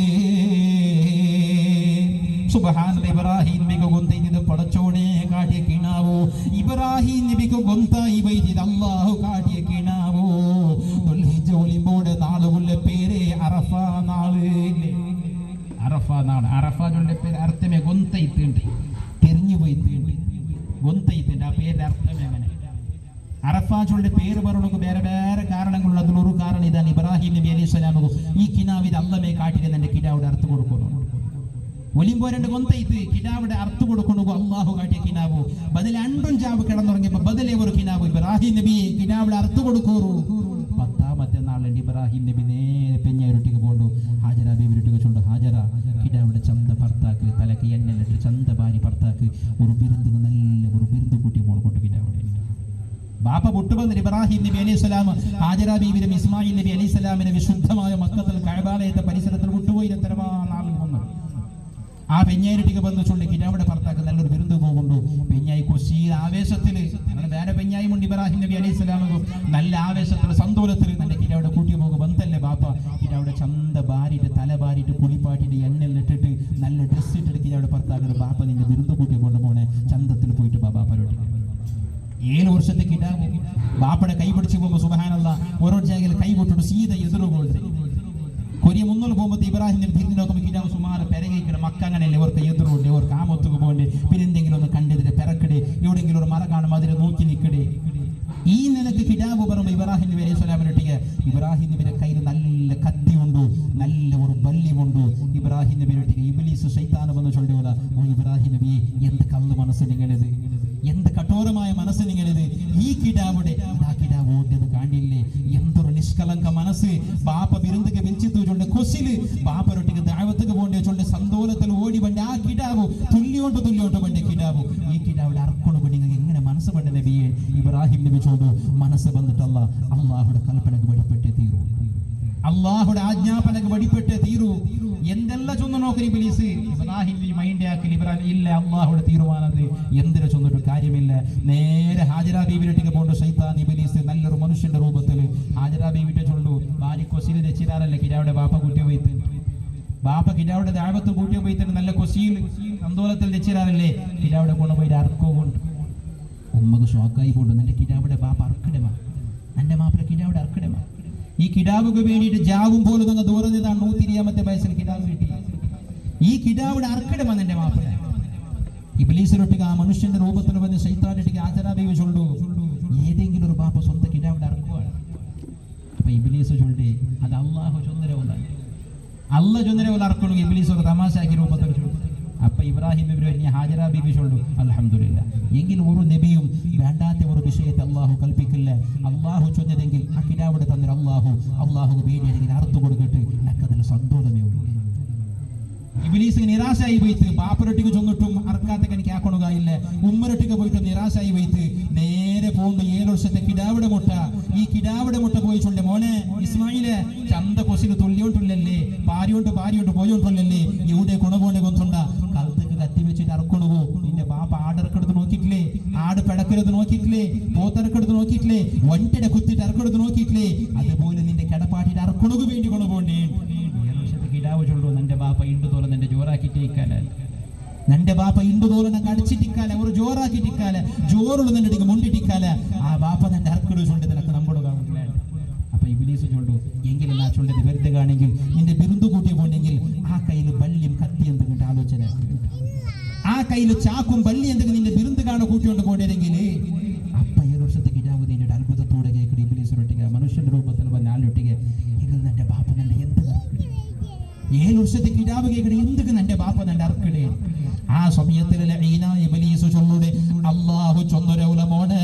സുബ്ഹാനല്ലാഹ്. ഇബ്രാഹിം നബിക്ക് ഗൊന്തയിത് പടച്ചോനെ കാട്ടിയ കിനാവോ. ഇബ്രാഹിം നബിക്ക് ഗൊന്തായി വൈദ്യുത് അല്ലാഹു കാട്ടിയ കിനാവോ. ദുൽഹിജ്ജ ഒലിമ്പോടെ നാളുള്ള പേര് അറഫ നാള്. അറഫ എന്നാണ്. അറഫാജുള്ള പേര് അർത്ഥമേ ഗൊന്തയിത്തുണ്ട്, തെരിഞ്ഞു പോയിട്ടുണ്ട്, ഗൊന്തയിത്തുണ്ട്. ആ പേരിന്റെ അർത്ഥമേ അങ്ങനെ. അറഫാജുള്ള പേര് പറഞ്ഞു വേറെ വേറെ കാരണങ്ങളുള്ള അതിലൊരു കാരണം ഇതാണ്. ഇബ്രാഹിം നബി അലൈഹി സ്വലാമു ഈ കിനാവിത് അള്ളമേ കാട്ടിരുന്ന എൻ്റെ കിനാവിടെ അർത്ഥം കൊടുക്കുന്നു. ഒലിമ്പോ രണ്ട് കൊന്തയിത്ത് കിനാവിടെ അർത്ഥം കൊടുക്കുന്നു. അള്ളാഹു കാട്ടിയ കിനാവു ബദൽ അണ്ടും ജാബ് കിടന്നുറങ്ങിയപ്പോ ബദലേ ഒരു കിനാവു ഇബ്രാഹിം നബി കിനാവിടെ അർത്ഥം കൊടുക്കൂറു. 10ാമത്തെ നാളുണ്ട് ഇബ്രാഹിം നബി നേരെ പെഞ്ഞാരുട്ടിക്ക് പോകണ്ടു. ഹാജര ബീവിരുട്ടിക്ക് ചൊണ്ട് ഹാജര കിനാവിടെ ചന്ത ഭർത്താക്ക് തലക്ക് എണ്ണലിട്ട് ചന്ത ഭാര്യ ഭർത്താക്ക് ഒരു ബിരുന്ന് നല്ല ഒരു ബിരുന്ന് കൂട്ടി പോണ കൊണ്ട് കിനാവിടെ ബാപ്പ പൊട്ടുവന്നിട്ട് ഇബ്രാഹിം നബി അലൈഹി സ്വലാം ഹാജര ബീവിനും ഇസ്മായിൽ നബി അലൈഹി സ്വലാമിനെ വിശുദ്ധമായ മക്കത്തിൽ കഅബാലയത്തെ പരിസരത്തിൽ വിട്ടുപോയി. എത്രമാ നാളിൽ വന്നു ആ പെഞ്ഞായിട്ടിക്ക് വന്ന് ചൊല്ലി കിനാവിടെ ഭർത്താക്ക് നല്ലൊരു വിരുന്ന് പോകുന്നു. പെഞ്ഞായി കൊശി ആവേശത്തിൽ അങ്ങനെ വേറെ പെഞ്ഞായി മുണ്ട് ഇബ്രാഹിം നബി അലൈഹി സ്വലാമു നല്ല ആവേശത്തിൽ സന്തോഷത്തിൽ നല്ല കിനാവിടെ കൂട്ടി പോകും. ബന്ധല്ലേ ബാപ്പ കിനാവിടെ ചന്ത ഭാരിട്ട് തല ഭാരിട്ട് കുളിപ്പാട്ടിട്ട് എണ്ണയിൽ ഇട്ടിട്ട് നല്ല ഡ്രസ്സ് ഇട്ടിട്ട് കിനാവിടെ ഭർത്താക്കിട്ട് ബാപ്പ നിന്റെ വിരുന്ന് കൂട്ടി കൊണ്ട് പോണേ ചന്തത്തിൽ പോയിട്ട് ബാപ്പാരോട്ട് 7 വർഷത്തെ കിടാവ് ബാപ്പയുടെ കൈ പിടിച്ച് പോകുമ്പോൾ സുബ്ഹാനല്ലാഹ് ഓരോ ജാഗയിൽ കൈ പൊട്ടിട്ട് സീത എതിർകൊണ്ട് കൊരിയ മുന്നോട്ട് പോകുമ്പോൾ ഇബ്രാഹിം തിരിഞ്ഞു നോക്കുമ്പോൾ കിടാവ് സുമാറ് പെരകൈക്കിട മക്ക അങ്ങനെയല്ലേ ഇവർക്ക് എതിർകൊണ്ട് ഇവർ കാമൊത്തുക്ക് പോകണ്ടേ പിന്നെ എന്തെങ്കിലും ഒന്ന് കണ്ടെതിരെ പെരക്കടേ എവിടെയെങ്കിലും ഒരു മറ കാണുമ്പോൾ അതിനെ നോക്കി നിൽക്കടേ. ഈ നിലക്ക് കിടാവ് പറയുമ്പോൾ ഇബ്രാഹിം നബി അലൈഹി സ്വലാമിനൊട്ടിക്ക് ഇബ്രാഹിം നബിയുടെ കയ്യിൽ നല്ല കത്തിയുണ്ടു, നല്ല ഒരു ബല്യമുണ്ടു. ഇബ്രാഹിം നബിനൊട്ടിക്ക് ഇബ്ലീസ് ശൈത്താൻ വന്ന് ചൊല്ലുക, ഓ ഇബ്രാഹിം നബി എന്ത് കള്ള് മനസ്സ് നിങ്ങളിത്, എന്ത് കഠോരമായ മനസ്സ് നിങ്ങളിത്. ഈ കിടാവിടെ ആ കിടാവ് ഓടിയത് കാണില്ലേ, എന്തൊരു നിഷ്കളങ്ക മനസ്സ്. ബാപ്പ വിരുന്നുക്ക് വിളിച്ചിട്ട് ചൊല്ല് കൊസില് ബാപ്പരൊട്ടിക്ക് ദഅവത്തുക്ക് പോകേണ്ട ചൊല്ല് സന്തോലത്തിൽ ഓടി വണ്ടി ആ കിടാവ് തുല്യോട്ട് വണ്ടി കിടാവ്. ഈ കിടാവിടെ അറക്കണം നിങ്ങൾക്ക് എങ്ങനെ മനസ്സ് പണ്ട നബിയെ. ഇബ്രാഹിം നബി ചോദു മനസ്സ് വന്നിട്ടല്ല അള്ളാഹുടെ കൽപ്പനക്ക് വഴിപ്പെട്ടേ തീരൂ, അള്ളാഹുടെ ആജ്ഞാപനക്ക് വഴിപ്പെട്ടേ തീരൂ. എന്തെല്ലാം ചൊന്നു നോക്കി ഇബ്ലീസ് ഇബ്രാഹിം മൈൻഡ് ആക്കൽ ഇബ്രാഹിം ഇല്ല അള്ളാഹുടെ തീരുമാനത്തിൽ എന്തിനെ ചൊന്നിട്ട് കാര്യമില്ല. നേരെ ഹാജര ബീവിയിലേക്ക് പോകേണ്ട ശൈത്താൻ ഇബ്ലീസ് നല്ലൊരു മനുഷ്യന്റെ രൂപത്തിൽ ഹാജര ബീവിന്റെ ചൊല്ലു ഭാര്യ കൊസിയിൽ തെച്ചിരാറല്ലേ കിരാവിടെ ബാപ്പ കൂട്ടിയ പോയിട്ട് ബാപ്പ കിരാവിടെ ദാവത്ത് കൂട്ടിയ പോയിട്ട് നല്ല കൊസിയിൽ സന്തോഷത്തിൽ തെച്ചിരാറല്ലേ കിരാവിടെ കൊണ്ടുപോയിട്ട് അർക്കോ കൊണ്ട് ഉമ്മക്ക് ഷോക്കായി കൊണ്ട് നിന്റെ കിരാവിടെ ബാപ്പ അർക്കടമാ എന്റെ മാപ്പിള കിരാവിടെ അർക്കടമാ. ഈ കിടാവുക്ക് വേണ്ടിയിട്ട് ജാവും പോലും നിങ്ങൾ ദൂരം നിന്നാണ് 120ാമത്തെ വയസ്സിൽ കിടാവ് കിട്ടി. ഈ കിടാവിടെ അർക്കടമാ എന്റെ മാപ്പിള. ഇബ്ലീസിലൊട്ടിക്ക് ആ മനുഷ്യന്റെ രൂപത്തിൽ വന്ന് ശൈത്താനിട്ടിക്ക് ആചരാബീവി ചൊല്ലു ഏതെങ്കിലും ഒരു ബാപ്പ സ്വന്തം കിടാവിടെ അർക്കുവാണ്. അപ്പൊ ഇബ്ലീസ് ചൊല്ലി അത് അള്ളാഹു ചൊന്നരവുന്നതാണ്, അല്ല ചൊന്നരവുള്ള അർക്കണു. ഇബ്ലീസ് ഒരു തമാശാക്കി രൂപത്തിൽ ചൊല്ലു. അപ്പൊ ഇബ്രാഹിം നബി ഹാജര ബീബി ചൊല്ലു അൽഹംദുലില്ലാ. എങ്കിലും ഒരു നബിയും വേണ്ടാത്ത ഒരു വിഷയത്തെ അള്ളാഹു കൽപ്പിക്കില്ല. അള്ളാഹു ചൊന്നതെങ്കിൽ ആ കിടാവിടെ തന്നെ അള്ളാഹു വേണ്ടിയാണെങ്കിൽ അർത്ഥം കൊടുക്കട്ടെ എനിക്കതിൽ സന്തോഷമേ ഉള്ളൂ. ഇബ്ലീസ് നിരാശായി പോയിട്ട് ബാപ്പരൊട്ടിക്ക് ചൊന്നിട്ടും അർക്കാത്തൊക്കെ എനിക്ക് ആക്കണുകയില്ല. ഉമ്മരൊട്ടിക്ക് പോയിട്ട് നിരാശായി പോയിട്ട് നേരെ പോകുമ്പോൾ 7 വർഷത്തെ കിടാവിടെ മുട്ട. ഈ കിടാവിടെ മുട്ട പോയി ചൊല്ലേ മോനെ ഇസ്മായിലെ ചന്ത കൊസിന് തുല്യോണ്ടുള്ളല്ലേ ഭാര്യയോണ്ട് പോയോണ്ടുള്ളല്ലേ എവിടെ കുണപോണ്ട് കൊന്നുണ്ട കലത്തേക്ക് കത്തി വെച്ചിട്ട് അറക്കണുവോ. നിന്റെ ബാപ്പ ആടിറക്കെടുത്ത് നോക്കിയിട്ടില്ലേ, ആട് പിടക്കെടുത്ത് നോക്കിയിട്ടില്ലേ, പോത്തിറക്കെടുത്ത് നോക്കിയിട്ടില്ലേ, വണ്ടിയുടെ കുത്തിട്ട് അറക്കെടുത്ത് നോക്കിയിട്ടില്ലേ. അതുപോലെ നിന്റെ കിടപ്പാട്ടിട്ട് അറക്കണുക്ക് വേണ്ടി കൊണ്ടുപോണ്ടേ. 7 വർഷത്തെ കിടാവ് ചൊല്ലു നിന്റെ ബാപ്പ ഇണ്ടുതോളം നിന്റെ ജോറാക്കിട്ടേക്കാല, നിന്റെ ബാപ്പ ഇണ്ടുതോലനെ കടിച്ചിട്ടിക്കാല ഒരു ജോറാക്കിട്ടിക്കാല ജോറുള്ള നിന്റെ മുണ്ടിട്ടിക്കാല ആ ബാപ്പ നിന്റെ അറക്കെടു ചൊല്ലി നിനക്ക് നമ്മോട് കാണില്ല. അപ്പൊ ഇബ്ലീസ് ചൊല്ലു എങ്കിലും ആ ചൊല്ലത് വെറുതെ കാണെങ്കിൽ നിന്റെ ബിരുദു കൂട്ടി പോണെങ്കിൽ ആ കയ്യിൽ ബല്യം കത്തി എന്തെങ്കിലും ആലോചന, ആ കയ്യിൽ ചാക്കും ബല്ലി എന്തെങ്കിലും നിന്റെ ബിരുദ് കാണോ കൂട്ടിക്കൊണ്ട് പോകേണ്ടെങ്കിൽ അപ്പ 7 വർഷത്തെ കിടാവ് നിന്റെ അത്ഭുതത്തോടെ കേൾക്കണ ഇബ്ലീസിനൊട്ടിക്ക് മനുഷ്യന്റെ രൂപത്തിൽ വന്ന ആളൊട്ടിക്ക് എങ്കിൽ നിന്റെ ബാപ്പ നിന്റെ എന്ത് 7 വർഷത്തെ കിടാവ് കേൾക്കണേ എന്തൊക്കെ നിന്റെ ബാപ്പ നിന്റെ അർക്കിടേ. ആ സമയത്തിൽ ഇബ്ലീസ് ചൊല്ലുടെ അല്ലാഹു ചൊന്നൊരൗല മോനെ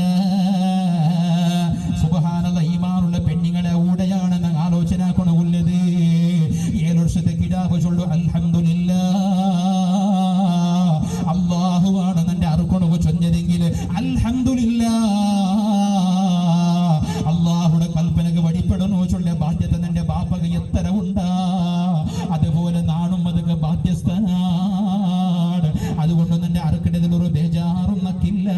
സുബ്ഹാനല്ലാഹ് ഈമാനുള്ള പെണ്ണുങ്ങളെ ഊടെയാണെന്ന് ആലോചന കൊണുള്ളത്. 7 വർഷത്തെ കിടാവ് ചൊല്ലു അൽഹംദുലില്ലാഹ് അല്ലാഹുവാണ് നിന്റെ അറുകൊണവ് ചൊന്നതെങ്കിൽ അൽഹംദുലില്ലാഹ് അല്ലാഹുടെ കൽപ്പനക്ക് വഴിപ്പെടണോ ചൊല്ലെ ബാധ്യത നിന്റെ ബാപ്പക്ക് എത്ര ഉണ്ടാ. അതുപോലെ നാണും അതൊക്കെ ബാധ്യസ്ഥനാണ്. അതുകൊണ്ട് നിന്റെ അറുക്കിടതിൽ ഒരു ബേജാറും നക്കില്ല.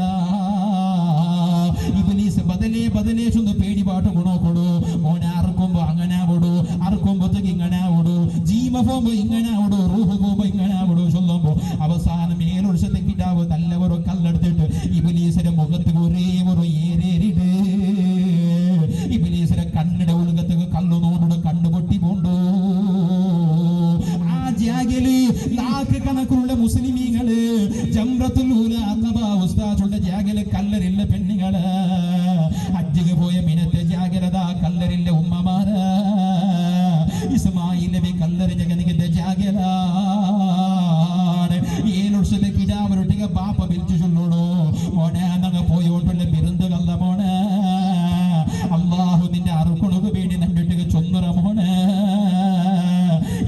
ഇബ്ലീസ് ബദലേ ചൊന്ന് പേടിപാട്ട് ഗുണോക്കൊടു മോനെ അറുക്കുമ്പോ അങ്ങനെ ആവിടൂ, അറുക്കുമ്പോ ഇങ്ങനെ ആവിടൂ, ജീവ പോകുമ്പോ ഇങ്ങനെ ആവിടൂ, റൂഹ് പോകുമ്പോ ഇങ്ങനെ ആവിടൂ ചൊല്ലുമ്പോ അവസാനം 7 വർഷത്തെ കിടാവ് നല്ല ഒരു കല്ലെടുത്തിട്ട് ഇബ്ലീസിന്റെ മുഖത്ത് ഒരേ ഒരു ഏരേരിട്. ഇബ്ലീസിന്റെ കണ്ണിടെ ഒഴുകത്തേക്ക് കല്ലു നോടുടെ കണ്ണു പൊട്ടി പോണ്ടു. ആ ജാഗലി മുസ്ലിമീങ്ങള് ജംറത്തുൽ ഊല അഖബ ഉസ്താദുടെ ജാഗലെ കല്ലറില്ല പെണ്ണുങ്ങള് ഹജ്ജിന് പോയ മിനത്തെ ജാഗരത കല്ലറില്ല ഉമ്മമാര് ഇസ്മായിൽ നബി കല്ലറി ജഗനിന്റെ ജാഗലാണ് 7 വർഷത്തെ കിടാവരൊട്ടിക ബാപ്പ വിളിച്ചു ചൊല്ലോടോ മോനെ അങ്ങ് പോയോണ്ടുള്ള ബിരുദ കല്ല മോനെ അള്ളാഹു നിന്റെ അറുക്കുണക്ക് വേണ്ടി നണ്ടിട്ട് ചൊന്നറ മോനെ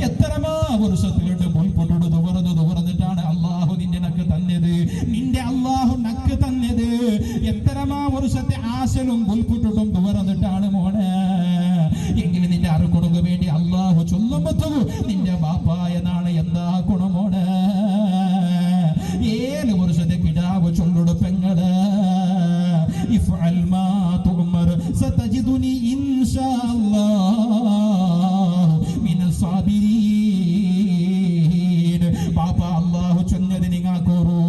എത്രമാ വർഷത്തിലോട്ട് മുൾപൊട്ടോട് തുറന്നിട്ടാണ് അള്ളാഹു നിന്റെ നക്ക് തന്നത് നിന്റെ അള്ളാഹു നക്ക് തന്നത് എത്രമാ വർഷത്തെ ആശലും മുൾപൊട്ടോട്ടും തുറന്നിട്ടാണ് മോനെ എങ്കിലും നിന്റെ അറുക്കുണക്ക് വേണ്ടി അള്ളാഹു ചൊല്ലുമ്പോ നിന്റെ ബാപ്പായ നാളെ എന്താ ഗുണമോണ് 7 വർഷത്തെ കിടാവ് ചൊല്ലുട പെങ്ങള് ഇഫ്അൽ മാ തുഅ്മർ സതജിദുനി ഇൻഷാ അല്ലാഹ് മിനസ് സാബിരീൻ ബാപ്പ അല്ലാഹു ചൊന്നത് നിങ്ങാക്കോറു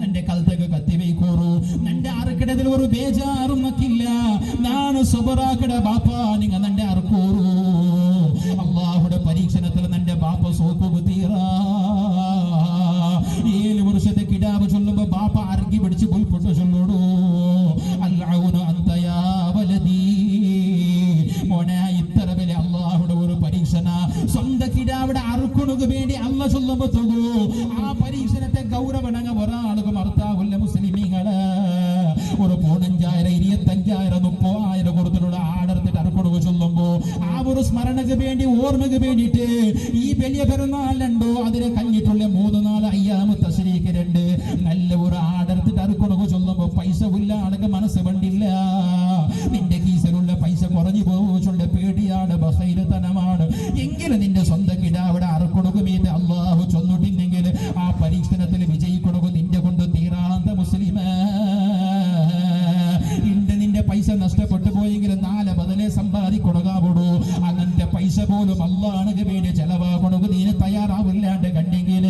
നന്റെ കൽതക കത്തിവൈക്കോറു നന്റെ അറക്കടതിൽ ഒരു ബേജാറും നക്കില്ല ನಾನು ಸಬರಾಕಡ ಬಾಪ ನಿಂಗ ನಂಡೆ ಅರ್ಕೋರು ಅಲ್ಲಾಹುಡ ಪರೀಕ್ಷಣത്തിൽ നന്റെ ബാപ്പ സോക്കുകുതീറാ 7 വർഷത്തെ കിടാവ് ചൊല്ലുമ്പോ ബാപ്പ അറക്കി പിടിച്ച് പുൽപൊട്ടു ചൊല്ലോടൂ അൽഔന അന്തയാ വലദീ മോനെ ഇത്ര വലിയ അല്ലാഹുടെ ഒരു പരീക്ഷണ സ്വന്തം കിടാവിടെ അറുക്കുണുക്ക് വേണ്ടി അല്ല ചൊല്ലുമ്പോ തോകൂ ആ പരീക്ഷണത്തെ ഗൗരവണങ്ങ ഒരാൾക്ക് മർത്താവില്ല മുസ്ലിമീങ്ങള് ഒരു 15,000 25,000 30,000 കൊടുത്തിട്ടുള്ള ആടർത്തിട്ട് അറുക്കുണുക്ക് ചൊല്ലുമ്പോ ആ ഒരു സ്മരണക്ക് വേണ്ടി ഓർമ്മക്ക് വേണ്ടിയിട്ട് ഈ വലിയ പെരുന്നാളുണ്ടോ അതിനെ കഴിഞ്ഞിട്ടുള്ള 3-4 അയ്യാമ് തശ്രീക്ക് 2 നല്ല ഒരു ആടർത്തിട്ട് അറുക്കുണുക്ക് ചൊല്ലുമ്പോ പൈസ ഇല്ല ആൾക്ക് മനസ്സ് പണ്ടില്ല നിന്റെ കീസിലുള്ള പൈസ കുറഞ്ഞു പോവുള്ള പേടിയാണ് ബഹൈരതനമാണ് എങ്കിലും നിന്റെ സ്വന്തം കിടാവിടെ അറുക്കുണുക്ക് മീത് അള്ളാഹു ചൊന്നിട്ടില്ലെങ്കിൽ ആ പരീക്ഷണത്തിൽ വിജയിക്കുണുക്ക് നിന്റെ കൊണ്ട് തീരാന്ത മുസ്ലിമേ നിന്റെ പൈസ നഷ്ടപ്പെട്ടു പോയെങ്കിലും 4 ബദലെ സമ്പാദിക്കൊടുക്കാവൂ അങ്ങനത്തെ പൈസ പോലും അള്ളാഹുവിന് വേണ്ടി ചെലവാക്കണു നീ തയ്യാറാവില്ലാണ്ട് കണ്ടെങ്കിൽ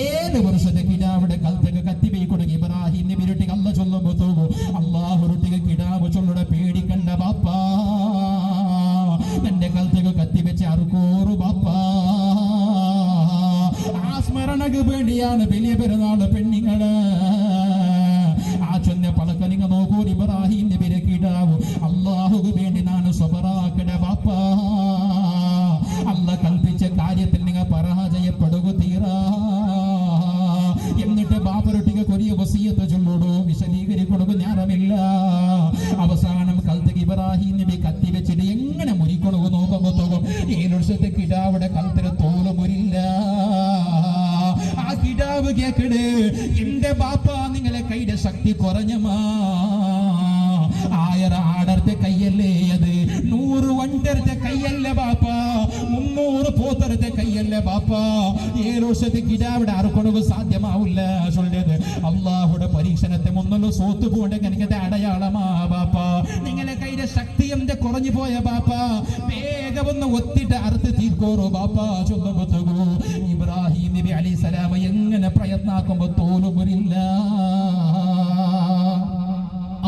7 വർഷത്തെ കിടാവിടെ കൽത്തക കത്തിവെയ്ക്കൊടുക്കും ഇബ്രാഹിം നബിരുട്ടിക്ക് അല്ല ചൊല്ലുമ്പോ തോകൂ അള്ളാഹുരുട്ടിക്ക് കിടാവ് ചൊല്ലുടെ പേടിക്കണ്ട ബാപ്പാ തന്റെ കൽത്തക കത്തിവെച്ച് അറുക്കോറു ബാപ്പാ ആ സ്മരണക്ക് വേണ്ടിയാണ് വലിയ പെരുന്നാള് പെണ്ണുങ്ങള് ആ ചൊന്ന പളക്ക നിങ്ങ നോക്കൂ ഇബ്രാഹിം നബിരെ കിടാവു അള്ളാഹുക്ക് വേണ്ടി നാണ് സ്വബറാക്കട ബാപ്പാ അല്ല കൽപ്പിച്ച കാര്യത്തിൽ നിങ്ങൾ പരാജയപ്പെടുക തീരാ എന്നിട്ട് ബാപ്പരൊട്ടിക്ക് കൊറിയ വസിയത്ത് ചൊല്ലോടൂ വിശദീകരിക്കൊടുക്കും ഞാനമില്ല അവസാനം കൽത്തക്ക് ഇബ്രാഹിം നബി കത്തി വെച്ചിട്ട് എങ്ങനെ മുരിക്കൊടുക്കും നോക്കുമ്പോ തോകും 7 വർഷത്തെ കിടാവിടെ കൽത്തര തോല് മുരില്ല ആ കിടാവ് കേക്കട് എന്റെ ബാപ്പ നിങ്ങളെ കൈയുടെ ശക്തി കുറഞ്ഞമാ 1000 ആടർത്തെ കയ്യല്ലേ അത് 100 വണ്ടരത്തെ കയ്യല്ല ബാപ്പ 300 പോത്തരത്തെ കയ്യല്ല ബാപ്പ 7 വർഷത്തെ കിടാവിടെ അറുക്കൊണു സാധ്യമാവില്ല ചൊല്ലത് അള്ളാഹുടെ പരീക്ഷണത്തെ മുന്നല്ലോ സോത്തു പോകണ്ടെങ്കിൽ എനിക്കത് അടയാളമാ ബാപ്പ നിങ്ങളെ കയ്യിലെ ശക്തി എന്റെ കുറഞ്ഞു പോയ ബാപ്പ വേഗം ഒന്ന് ഒത്തിട്ട് അറുത്ത് തീർക്കോറോ ബാപ്പ ചൊല്ലുമ്പോ ഇബ്രാഹിം നബി അലൈഹിസ്സലാം എങ്ങനെ പ്രയത്നാക്കുമ്പോ തോലുമില്ല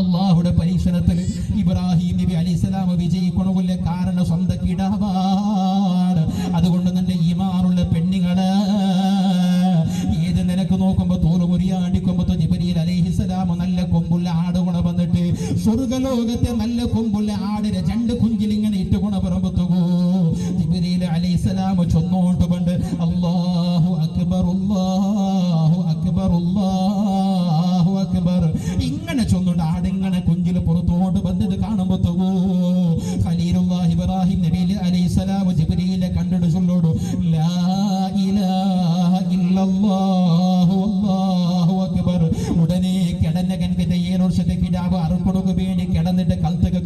അള്ളാഹുടെ പരീക്ഷണത്തിൽ ഇബ്രാഹിം നബി അലൈഹിസ്സലാം വിജയിക്കണമെങ്കിൽ കാരണം സ്വന്തം കിടാവാണ് അതുകൊണ്ട് തന്നെ ഈമാനുള്ള പെണ്ണുങ്ങള് ഏത് നിലക്ക് നോക്കുമ്പോ തോലുമുറിയാണ്ടിക്കുമ്പോ ജിബ്രീൽ അലൈഹിസ്സലാം നല്ല കൊമ്പുള്ള ആട് ഗുണ വന്നിട്ട് സ്വർഗലോകത്തെ നല്ല കൊമ്പുള്ള ആടിനെ 2 കുഞ്ചിൽ ഇങ്ങനെ ഇട്ട് ഗുണ പറമ്പത്തുകൂ ജിബ്രീൽ അലൈഹിസ്സലാം ചൊന്നോട്ട് പണ്ട് അല്ലാഹു അക്ബർ അല്ലാഹു അക്ബർ അല്ലാഹു അക്ബർ ഇങ്ങനെ ചൊന്നുണ്ട് ആടിങ്ങനെ കുഞ്ചില് പുറത്തോട്ട് വന്നത് കാണുമ്പോ ഖലീലുല്ലാഹി ഇബ്രാഹിം നബി അലൈഹിസ്സലാം ജിബ്രീലെ കണ്ടിട്ട് ചൊല്ലോടു ലാ ഇലാഹ ഇല്ലല്ലാഹു അല്ലാഹു അക്ബർ ഉടനെ കിടന്ന കൻകത്തെ 7 വർഷത്തെ കിടാവ് അറുക്കൊടുക്ക് വേണ്ടി കിടന്നിട്ട് കൽത്തക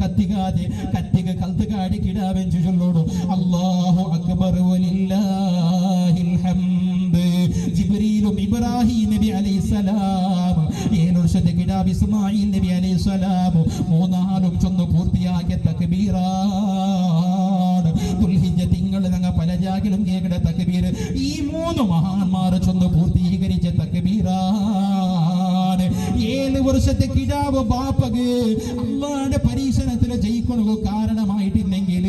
കത്തികാടി കിടാവൻ ചൊല്ലോടു അല്ലാഹു അക്ബർ വലില്ലാഹിൽ ഹംദ് ജിബ്രീലും ഇബ്രാഹിം നബി അലൈഹിസ്സലാം 7 വർഷത്തെ കിടാവ് ഇസ്മായിൽ നബി അലൈഹിസ്സലാം 3-4 ചൊന്ന് പൂർത്തിയാക്കിയ തക്ബീറാണ് ദുൽഹിജ്ജ തിങ്കൾ ഞങ്ങൾ പല ജാഗിലും കേൾക്കുന്ന തക്ബീർ ഈ 3 മഹാന്മാർ ചൊന്ന് പൂർത്തീകരിച്ച തക്ബീറാണ് 7 വർഷത്തെ കിടാവ് ബാപ്പക്ക് അള്ളാന്റെ പരീക്ഷണത്തിൽ ജയിക്കണു കാരണമായിട്ടില്ലെങ്കിൽ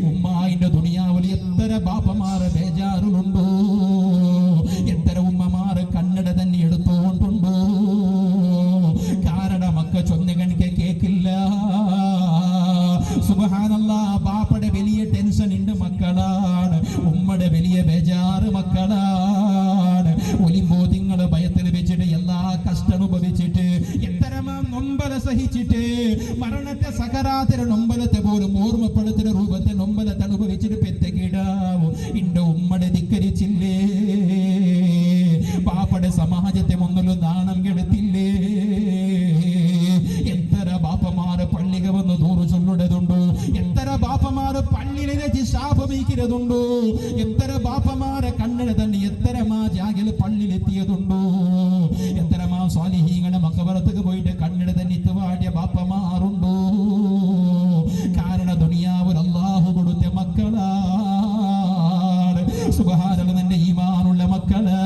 ഉമ്മാന്റെ ദുനിയാവിൽ എത്ര ബാപ്പമാർ ബേജാറിലുണ്ടോ എത്ര ഉമ്മ സഹിച്ചിട്ട് മരണത്തെ സകരാതര നൊമ്പലത്തെ പോലും ഓർമ്മപ്പെടുത്തുന്ന രൂപത്തെ നൊമ്പലത്തെ അനുഭവിച്ചിട്ട് പെറ്റകിടാവും ഇന്റെ ഉമ്മടെ ധിക്കരിച്ചില്ലേ, പാപ്പടെ സമാജത്തെ മുന്നിലും നാണം കെടുത്തില്ലേ. എത്ര ബാപ്പമാര് പള്ളിക വന്ന് ദൂറ് ചൊല്ലുടതുണ്ടോ, എത്ര ബാപ്പമാര് പള്ളിയിലെ ശാപമിക്കുന്നതുണ്ടോ, എത്ര ബാപ്പമാരെ കണ്ണിന് തന്നെ എത്രമാ ജാഗിൽ പള്ളിയിലെത്തിയതുണ്ടോ, എത്രമാ സ്വാലിഹീങ്ങളെ മക്കബറത്തേക്ക് പോയിട്ട് കണ്ണിന് തന്നെ ഇത്തുവാടിയ ബാപ്പമാറുണ്ടോ. കാരണം ദുനിയാവിൽ അല്ലാഹു കൊടുത്ത മക്കളാണ്. സുബ്ഹാനല്ലാഹ്, നിന്റെ ഈമാനുള്ള മക്കള്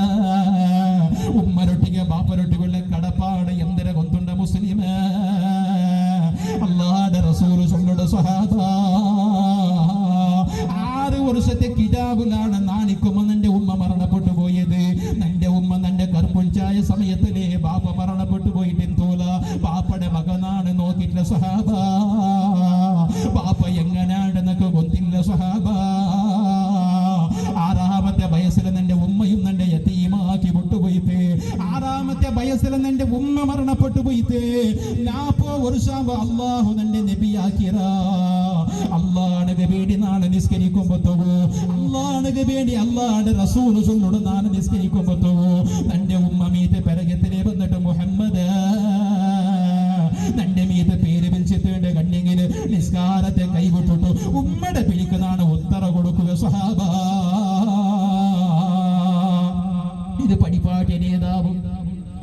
ഉമ്മരൊട്ടിಗೆ ബാപ്പരൊട്ടിക്കുള്ള കടപ്പാട് എന്തിര കൊണ്ടുണ്ട മുസ്ലിം. അല്ലാഹുവിന്റെ റസൂൽ ചൊല്ലുന്ന സ്വഹാബ 6 വർഷത്തെ കിതാബിലാണ് നാണിക്കുമ്പോൾ നിന്റെ ഉമ്മ മരണപ്പെട്ടു പോയത്. നിന്റെ ഉമ്മ നിന്റെ കർപ്പുൽച്ചായ സമയത്തിലെ ബാപ്പ മരണപ്പെട്ടു പോയിട്ട് എന്തോല ബാപ്പയുടെ മകനാണ് നോക്കിയിട്ടില്ല സ്വഹാബ. ബാപ്പ എങ്ങനെയാണെന്നൊക്കെ കൊന്നില്ല സ്വഹാബ. 6ാമത്തെ വയസ്സിൽ നിന്റെ ഉമ്മയും നിന്റെ യതീമാക്കി വിട്ടുപോയിട്ട്, 6ാമത്തെ വയസ്സിൽ നിന്റെ ഉമ്മ മരണപ്പെട്ടു പോയിട്ട് 40 വർഷം അല്ലാഹു നിന്റെ നബിയാക്കിയ അല്ലാഹുവിന്റെ വേണ്ടി നാളെ നിസ്കരിക്കുമ്പോ, അല്ലാഹുവിന്റെ വേണ്ടി അല്ലാഹുവിന്റെ റസൂൽ ചൊല്ലുന്ന നാളെ നിസ്കരിക്കുമ്പോ നിന്റെ ഉമ്മ മീത്തെ പെരകത്തിലെ വന്നിട്ട് മുഹമ്മദ് നിന്റെ മീത്തെ പേര് വിളിച്ചിട്ടുണ്ട് കണ്ടെങ്കിൽ നിസ്കാരത്തെ കൈവിട്ടിട്ടു ഉമ്മയുടെ പിടിക്കുന്നതാണ് ഉത്തര കൊടുക്കുക സ്വഹാബ. ഇത് പഠിപ്പാട്ടിയ നേതാവും,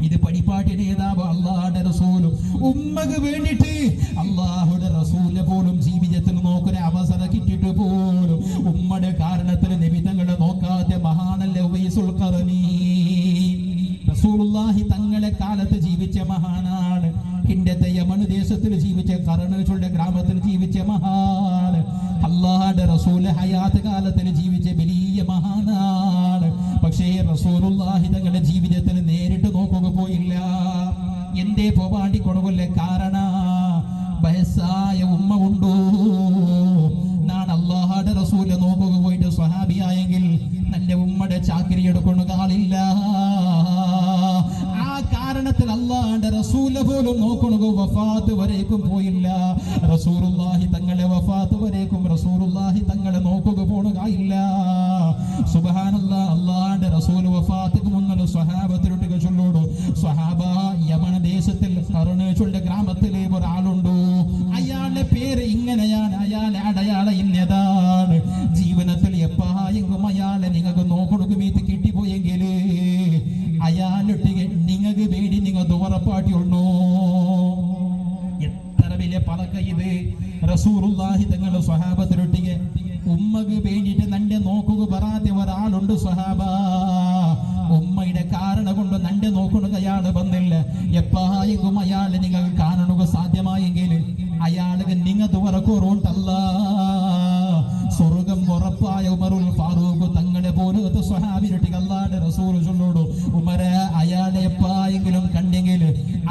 ഇത് പഠിപ്പാട്ടിയ നേതാവ് അല്ലാഹുവിന്റെ റസൂലും ഉമ്മക്ക് വേണ്ടിട്ട് അല്ലാഹുവിന്റെ റസൂലിനെ പോലും ജീവിതത്തിൽ നോക്കുന്ന അവസരം കിട്ടിയിട്ട് പോലും ഉമ്മയുടെ കാരണത്തിൽ നബി തങ്ങളെ നോക്കാതെ മഹാനല്ലേ ഉവൈസുൽ ഖറനി. റസൂലുള്ളാഹി തങ്ങളെ കാലത്ത് ജീവിച്ച മഹാനാണ്. ഹിന്ദത്തെ യമൻ ദേശത്തിൽ ജീവിച്ച കറണുകളുടെ ഗ്രാമത്തിൽ ജീവിച്ച മഹാന്. അല്ലാഹുവിന്റെ റസൂല് ഹയാത്ത് കാലത്തിൽ ജീവിച്ച വലിയ മഹാനാണ്. പക്ഷേ റസൂലുള്ളാഹി തങ്ങളുടെ ജീവിതത്തിൽ നേരിട്ട് നോക്കുക പോയില്ല. എന്തേ പോവാണ്ടി കൊടുക്കല്ലേ? കാരണ വയസ്സായ ഉമ്മ ഉണ്ടോ. ഞാൻ അല്ലാഹുവിന്റെ റസൂല് നോക്കുക പോയിട്ട് സ്വഹാബിയായെങ്കിൽ നല്ല ഉമ്മയുടെ ചാക്കിരി എടുക്കുന്ന ആളില്ല. ആ കാരണത്തിൽ അല്ലാഹുവിന്റെ റസൂല് പോലും നോക്കണു വഫാത്ത് വരേക്കും പോയില്ല. റസൂലുള്ളാഹി തങ്ങളെ വഫാത്ത് വരേക്കും റസൂലുള്ളാഹി തങ്ങളെ നോക്കുക പോണുകയില്ല. സുബ്ഹാനല്ലാഹ്, അല്ലാഹുവിന്റെ റസൂല് വഫാത്തിക്ക് മുന്നേ സ്വഹാബത്തിലോട്ട് ചൊല്ലോടു, സ്വഹാബ യമൻ ദേശത്തിൽ കറണേച്ചുള്ള ഗ്രാമത്തിലെ ഒരാളുണ്ടോ, അയാളുടെ പേര് ഇങ്ങനെയാണ്, അയാളെ അടയാള ഇന്നതാണ്. ജീവനത്തിൽ എപ്പായെങ്കും അയാളെ നിങ്ങൾക്ക് നോക്കണു മീത്ത് കിട്ടിപ്പോയെങ്കിൽ അയാളൊട്ടിಗೆ നിങ്ങൾക്ക് വേണ്ടി നിങ്ങൾ ദുവറപ്പാട്ടിയുള്ളൂ. എത്ര വലിയ പലക ഇത്. റസൂലുള്ളാഹി തങ്ങളുടെ സ്വഹാബത്തിലൊട്ടിಗೆ ഉമ്മക്ക് വേണ്ടിയിട്ട് നന്റെ നോക്കുക പറയാത്ത ഒരാളുണ്ട് സ്വഹാബ. ഉമ്മയുടെ കാരണം കൊണ്ട് നന്റെ നോക്കുന്നത് അയാള് വന്നില്ല. എപ്പായെങ്കും അയാളെ നിങ്ങൾക്ക് കാണുക സാധ്യമായെങ്കിൽ അയാൾക്ക് നിങ്ങൾ ദുവറക്കോറുണ്ടല്ല. സ്വർഗം ഉറപ്പായ ഉമറുൽ ഫാറൂഖ് തങ്ങളെ പോലത്തെ സ്വഹാബിലൊട്ടിಗೆ അല്ലാഹുവിന്റെ റസൂൽ ചൊല്ലോടു, ഉമരെ അയാളെ എപ്പായെങ്കിലും കണ്ടെങ്കിൽ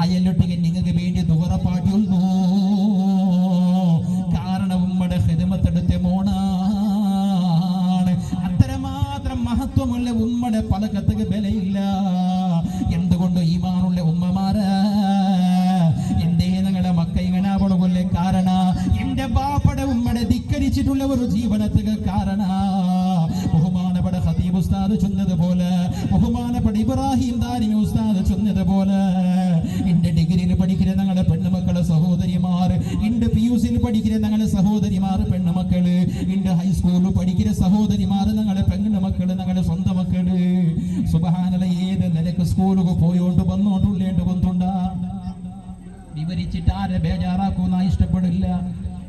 അയാളൊട്ടിಗೆ നിങ്ങൾക്ക് വേണ്ടി ദുവറപ്പാട്ടിയുള്ളൂ. കാരണം ഉമ്മയുടെ ഖിദ്മത്തെടുത്ത മോണാണ്. അത്രമാത്രം മഹത്വമുള്ള ഉമ്മയുടെ പലകത്തേക്ക് വിലയില്ല. എന്തുകൊണ്ട് ഈമാനുള്ള ഉമ്മമാര് എന്തേ നിങ്ങളുടെ മക്ക ഇങ്ങനെ അവളുകൊല്ലേ കാരണ എന്റെ ബാപ്പയുടെ ഉമ്മയുടെ ധിക്കരിച്ചിട്ടുള്ള ഒരു ജീവനത്തിന് കാരണ. ബഹുമാനപ്പെട്ട ഖതീബ് ഉസ്താദ് ചൊന്നതുപോലെ, ബഹുമാനപ്പെട്ട ഇബ്രാഹിം ദാരിമി ഉസ്താദ് ചൊന്നതുപോലെ, എന്റെ ഡിഗ്രിയിൽ പഠിക്കുന്ന ഞങ്ങളുടെ പെണ്ണുമക്കളെ സഹോദരിമാർ, എന്റെ PUCയിൽ പഠിക്കുന്ന ഞങ്ങളുടെ സഹോദരിമാർ പെണ്ണുമക്കള്, എന്റെ ഹൈസ്കൂളിൽ പഠിക്കുന്ന സഹോദരിമാർ ഞങ്ങളുടെ പെണ്ണുമക്കള്, ഞങ്ങളുടെ സ്വന്തം മക്കള്. സുബ്ഹാനല്ലാഹ്, ഏത് നിലക്ക് സ്കൂളുകൾ പോയോണ്ട് വന്നോണ്ടുള്ളേണ്ട് വന്നുണ്ടാ വിവരിച്ചിട്ട് ആരെ ബേജാറാക്കുന്ന ഇഷ്ടപ്പെടില്ല.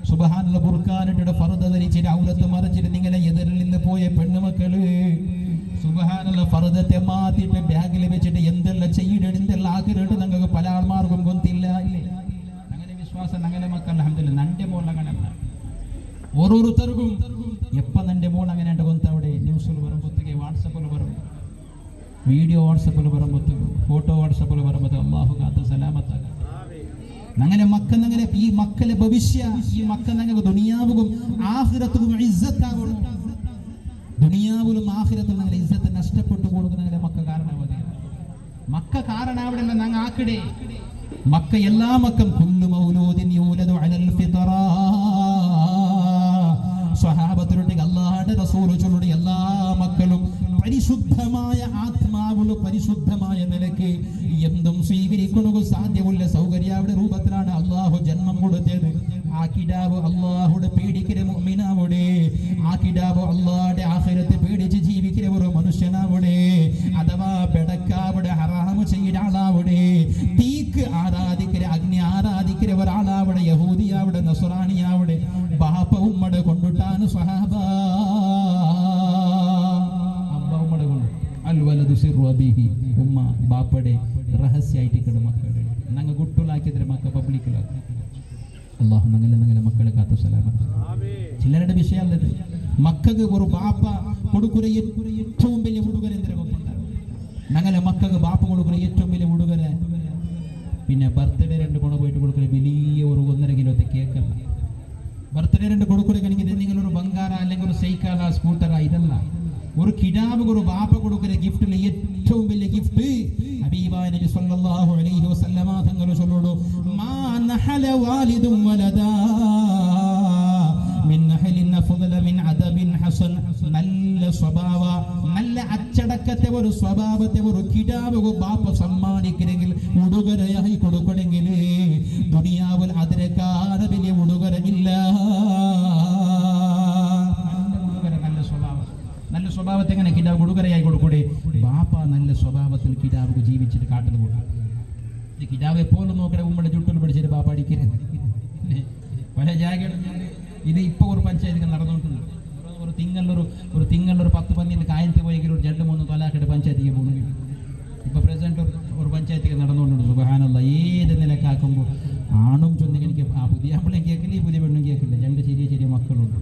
സുബ്ഹാനല്ലാഹ്, ബുർഖാനിട്ട് ഫർദ ധരിച്ചിട്ട് ഔലത്ത് മറച്ചിട്ട് നിങ്ങളെ എതിരിൽ നിന്ന് പോയ പെണ്ണുമക്കള് സുബ്ഹാനല്ലാഹ് ഫർദത്തെ മാറ്റിട്ട് ബാഗിൽ വെച്ചിട്ട് എന്തെല്ലാം ചെയ്തിട്ട് എന്തെല്ലാം ആക്കിയിട്ട് നിങ്ങൾക്ക് പല ആൾമാർക്കും കൊന്തില്ല ഇല്ലേ? അങ്ങനെ വിശ്വാസം ഞങ്ങളെ മക്കൾ അൽഹംദുലില്ലാഹ്. നന്റെ മോൾ അങ്ങനെയല്ല. ഓരോരുത്തർക്കും എപ്പ നന്റെ മോൾ അങ്ങനെ കൊന്ത അവിടെ ന്യൂസിൽ വരുമ്പോഴത്തേക്ക്, വാട്സപ്പിൽ വരും, വീഡിയോ വാട്സപ്പിൽ വരുമ്പോഴത്തേക്ക്, ഫോട്ടോ വാട്സപ്പിൽ വരുമ്പോഴത്തേക്ക് അല്ലാഹു കാത്ത് സലാമത്താക. അങ്ങനെ മക്കൾ അങ്ങനെ ഈ മക്കളെ ഭവിഷ്യ, ഈ മക്കൾ ഞങ്ങൾക്ക് ദുനിയാവും ആഖിറത്തും ഇസ്സത്താവണം. ദുനിയാവിലും ആഖിറത്തും ഞങ്ങളുടെ ഇസ്സത്ത് നഷ്ടപ്പെട്ടു കൊടുക്കുന്ന ഞങ്ങളുടെ മക്കൾ കാരണമാവുക. മക്ക കാരണം അവിടെ നങ്ങ ആക്കിടേ മക്ക എല്ലാ മക്കം കുല്ലു മൗലൂദിൻ യൂലദു അലൽ ഫിത്ര സ്വഹാബത്തിലൂടെ അല്ലാഹുവിന്റെ റസൂൽ ചൊല്ലുന്ന എല്ലാ മക്കളും പരിശുദ്ധമായ ആത്മാവുള്ള പരിശുദ്ധമായ നിലയ്ക്ക് എന്തും സ്വീകരിക്കുന്നത് സാധ്യമുള്ള സൗകര്യയുടെ രൂപത്തിലാണ് അള്ളാഹു ജന്മം കൊടുത്തത്. ആ കിടാവ് അള്ളാഹുടെ പേടിക്കുന്ന മുഅ്മിനാവുടെ, ആ കിടാവ് അള്ളാഹുടെ ആഖിറത്തെ പേടിച്ച് ജീവിക്കുന്ന ഒരു മനുഷ്യനാവുടെ, അഥവാ ബെടക്കാവിടെ ഹറാമ് ചെയ്യുന്ന ആളാവുടെ, തീക്ക് ആരാധിക്കുന്ന അഗ്നി ആരാധിക്കുന്ന ഒരാളാവിടെ, യഹൂദിയാവിടെ നസ്രാനിയാവിടെ, ബാപ്പ ഉമ്മടെ കൊണ്ടിട്ടാണ് സ്വഹാബ ഉമ്മ ബാപ്പടെ രഹസ്യമായിട്ട് മക്കളുടെ ഞങ്ങൾ കുട്ടികളാക്കിയതിരെ മക്ക പബ്ലിക്കിലാക്കും. അള്ളാഹു ഞങ്ങളെ മക്കളെ കാത്തു സലാമത്ത്. ചിലരുടെ വിഷയമല്ലത്. മക്കൾക്ക് ഒരു ബാപ്പ കൊടുക്കുന്ന ഏറ്റവും വലിയ ഉടുകര എന്തിനെ കൊണ്ടുണ്ടാകും. ഞങ്ങളെ മക്കൾക്ക് ബാപ്പ കൊടുക്കുന്ന ഏറ്റവും വലിയ ഉടുകര പിന്നെ ബർത്ത്ഡേ 2 കൊണ പോയിട്ട് കൊടുക്കുന്ന വലിയ ഒരു 1.5 കിലോത്തെ കേക്കല്ല. ബർത്ത്ഡേ 2 കൊടുക്കുകയാണെങ്കിൽ എന്തെങ്കിലും ഒരു ബംഗാറ അല്ലെങ്കിൽ ഒരു സൈക്കിള സ്കൂട്ടറാ, ഇതല്ല. ഒരു കിടാവ് ഒരു ബാപ്പ കൊടുക്കുന്ന ഗിഫ്റ്റിലെ ഏറ്റവും വലിയ ഗിഫ്റ്റ് ഹബീബായ നബി സല്ലല്ലാഹു അലൈഹി വസല്ലമ തങ്ങൾ ചൊല്ലുന്നു, മാ നഹല വാലിദും വലദാ മിൻ നഹലിൻ അഫ്ദല മിൻ അദബിൻ ഹസൻ. നല്ല സ്വഭാവ, നല്ല അച്ചടക്കത്തെ ഒരു സ്വഭാവത്തെ ഒരു കിടാവ് ബാപ്പ സമ്മാനിക്കണമെങ്കിൽ ഉടുകരയായി കൊടുക്കണമെങ്കിൽ ദുനിയാവിൽ അതിനേക്കാൾ വലിയ ഉടുകര ഇല്ല. നല്ല സ്വഭാവത്തെ എങ്ങനെ കിടാവ് ഉടുകരയായി കൊടുക്കൂടെ? ബാപ്പ നല്ല സ്വഭാവത്തിൽ കിടാവ് ജീവിച്ചിട്ട് കാട്ടുന്നു കൊടുക്കും. ഇത് കിടാവ് എപ്പോഴും നോക്കണേ ഉമ്മയുടെ ചുട്ടിൽ പിടിച്ചിട്ട് ബാപ്പ അടിക്കരുത്. പല ജാഗകളും ഇത് ഇപ്പോൾ ഒരു പഞ്ചായത്ത് നടന്നുകൊണ്ടിട്ടുണ്ട്. ഒരു തിങ്കളിലൊരു 10 പന്നിയിൽ കായത്ത് പോയെങ്കിൽ ഒരു 2-3 തൊലാക്കിട്ട് പഞ്ചായത്തേക്ക് പോകുന്നു. ഇപ്പോൾ പ്രസിഡന്റ് ഒരു പഞ്ചായത്തേക്ക് നടന്നുകൊണ്ടുണ്ട്. സുബ്ഹാനല്ലാഹ്. ഏത് നിലക്കാക്കുമ്പോൾ ആണും ചൊന്നെങ്കിൽ എനിക്ക് ആ പുതിയ ആപ്പിളും കേൾക്കില്ല, ഈ പുതിയ പെണ്ണും കേൾക്കില്ല. 2 ചെറിയ മക്കളുണ്ട്.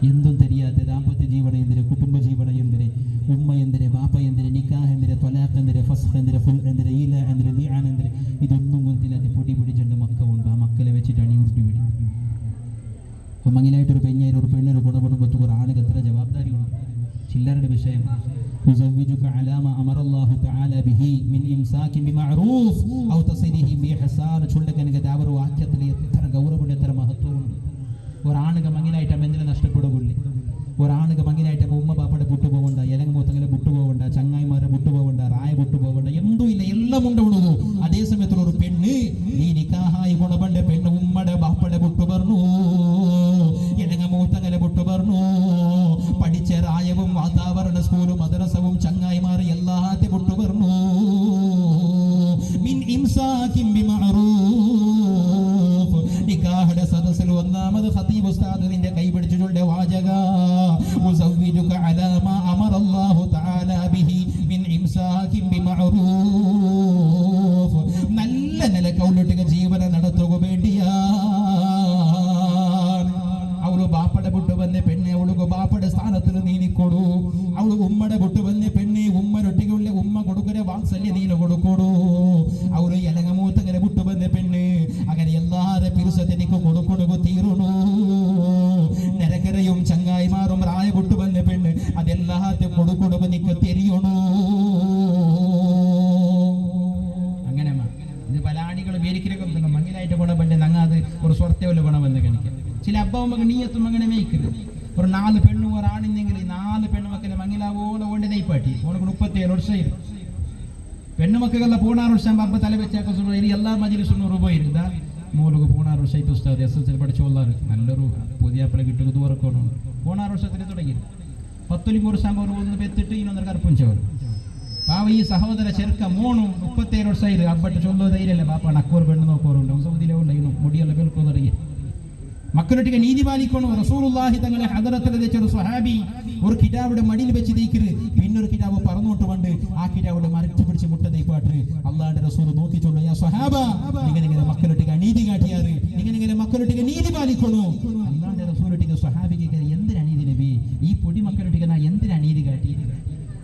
എന്തും തെരിയാത്ത ദാമ്പത്യ ജീവന എന്തിന്, കുടുംബ ജീവന എന്തിന്, ഉമ്മ എന്തിന്, ബാപ്പ എന്തിന്, നിക്കാഹ് എന്തിന്, തൊലാഖ് എന്തിന്, ഫസ്ഖ് എന്തിന്, ഫുൽ എന്തിന്, ഈല എന്തിന്, ദിആൻ എന്തിന്, ഇതൊന്നും കൊത്തില്ലാത്ത പൊടി പിടിച്ചെണ്ട് മക്കളുണ്ട്. ആ മക്കളെ വെച്ചിട്ട് അണിയുരുട്ടി പിടി. അപ്പം മങ്ങിലായിട്ടൊരു പെഞ്ഞായി ഒരു പെണ്ണൊരു ഗുണപ്പെടുമ്പത്ത് ഒരു ആളുകൾ എത്ര ജവാബ്ദാരിയുണ്ട്. ചില്ലറുടെ വിഷയം ഉസവ്വിജുക അലാ മാ അമറല്ലാഹു തആല ബിഹി മിൻ ഇംസാകിൻ ബിമഅറൂഫ് ഔ തസ്രീഹി ബിഇഹ്സാൻ. ചൊല്ലക്കനക്ക് ദാവർ വാക്യത്തിൽ എത്ര ഗൗരവമുണ്ട്, എത്ര മഹത്വമുണ്ട്. ഒരാണുക മങ്ങിനായിട്ട് എന്തിനെ നഷ്ടപ്പെടുകയില്ല. ഒരാണുക മങ്ങിനായിട്ട് ഉമ്മ പാപ്പയുടെ വിട്ടുപോകണ്ട, ഇലങ്ങ മൂത്തങ്ങളെ വിട്ടുപോകണ്ട, ചങ്ങായിമാരെ വിട്ടുപോകണ്ട, റായ വിട്ടുപോകണ്ട, എന്തും ഇല്ല, എല്ലാം ഉണ്ടാവുള്ളൂ. അതേ സമയത്തുള്ള ഒരു പെണ്ണ് നീ നിക്കാഹായി ഗുണപണ്ട പെണ്ണ് ഉമ്മയുടെ ബാപ്പയുടെ വിട്ടു പറഞ്ഞു, ഇലങ്ങ മൂത്തങ്ങളെ വിട്ടു പറഞ്ഞു, പഠിച്ച റായവും വാതാവരണ സ്കൂളും മദ്രസവും ചങ്ങായിമാരെ എല്ലാത്തെ വിട്ടു പറഞ്ഞു. മിൻ ഇംസാകിൻ ബിമഅറൂഫ്. നിക്കാഹുടെ സദസ്സിൽ ഒന്നാമത് ഖതീബ് ഉസ്താദ് നിന്റെ കൈ പിടിച്ചിട്ടുള്ള വാചക ഉസവ്വിജുക അലാ മാ അമറല്ലാഹു തആല ബിഹി മിൻ ഇംസാകിൻ ബിമഅറൂഫ്. നല്ല നിലക്കൗലട്ടിക ജീവന നടത്തുക വേണ്ടിയാ. അവള് ബാപ്പയുടെ വിട്ടു വന്ന പെണ്ണെ അവൾക്ക് ബാപ്പയുടെ സ്ഥാനത്തിൽ നീനിക്കൊടു. അവള് ഉമ്മയുടെ വിട്ടു വന്ന പെണ്ണെ ഉമ്മരൊട്ടിക്കുള്ള ഉമ്മ കൊടുക്കുന്ന വാത്സല്യ നീല കൊടുക്കൊടു. അവള് ഇലങ്ങമൂത്തങ്ങനെ വിട്ടു വന്ന പെണ്ണ് അങ്ങനെ എല്ലാരെ പിരുസത്തിനിക്ക് കൊടുക്കൊടുക്കു തീരണു. നിരക്കരയും ചങ്ങായിമാറും റായ വിട്ടു വന്ന പെണ്ണ് അതെല്ലാത്തും കൊടുക്കൊടുക്കു നിക്ക് തെരിയണു. അങ്ങനെ ഇത് പലാടികൾ വേരിക്കിരക്കൊന്നും മങ്ങിലായിട്ട് ഗുണപണ്ട് നങ്ങാത് ഒരു സ്വർത്തവല്ല ഗുണമെന്ന് കണിക്കാം. ചില അബ്ബാവുമ്പോൾ നീയത്തും അങ്ങനെ മേയ്ക്കരുത്. ഒരു 4 പെണ്ണു ഒരാണിന്നെങ്കിൽ 4 പെണ്ണുമക്കളെ മങ്ങിലാവോളം കൊണ്ട് നെയ്പ്പാട്ടി ഉനക്ക് 37 ವರ್ಷ പെണ്ണുമക്കളെಲ್ಲ 16 ವರ್ಷ ಅಬ್ಬ ತಲೆ വെച്ചാൽ എല്ലാ മജ്‌ലിസും 100 രൂപ ഇരുതാ മൂലക്ക് 16 ವರ್ಷ ആയിട്ട് ഉസ്താദ് SSL പഠിച്ചോളാറ് നല്ലൊരു പുതിയ ആപ്പിളെ കിട്ടുക ദൂരക്കോണം 16 ವರ್ಷത്തിൽ തുടങ്ങി 10 ವರ್ಷ ആകുമ്പോൾ ഒന്ന് പെത്തിട്ട് ಇನ್ನೊಂದರ ಕರ್ಪುಂಚವರು ಪಾವ ಈ ಸಹೋದರ ಚೆರ್ಕ ಮೋಣು 37 ವರ್ಷ ಇದೆ ಅಬ್ಬಟ್ಟು ಚೊಲ್ಲೋ ಧೈರ್ಯ ಬಾಪ ನಕ್ಕೋರು ಬೆಣ್ಣು ನೋಕೋರುಂಟು ಸೌದಿಲೇ ಉಂಡ ಇನ್ನು ಮುಡಿಯೆಲ್ಲ ಬೆಲ್ಕೋದರಿಗೆ മക്കളൊട്ടിಗೆ നീതി പാലിക്കണം. റസൂലുള്ളാഹി തങ്ങളെ ഹദറത്തിൽ വെച്ചൊരു സ്വഹാബി ഒരു കിടാവിടെ മടിയിൽ വെച്ച് തേക്കരുത്. പിന്നൊരു കിടാവ് പറന്നോട്ട് കൊണ്ട് ആ കിടാവിടെ മരച്ചു പിടിച്ച് മുട്ട തേപ്പാട്ട് അള്ളാഹുവിന്റെ റസൂൽ നോക്കിച്ചോളൂ യാ സ്വഹാബ നിങ്ങനെ മക്കളൊട്ടിಗೆ നീതി കാട്ടിയാറ് നിങ്ങനെ മക്കളൊട്ടിಗೆ നീതി പാലിക്കണോ. അള്ളാഹുവിന്റെ റസൂലൊട്ടിಗೆ സ്വഹാബിക്ക് എന്തിനാ നീതി നബി ഈ പൊടി മക്കളൊട്ടിಗೆ നാ എന്തിനാ നീതി കാട്ടി.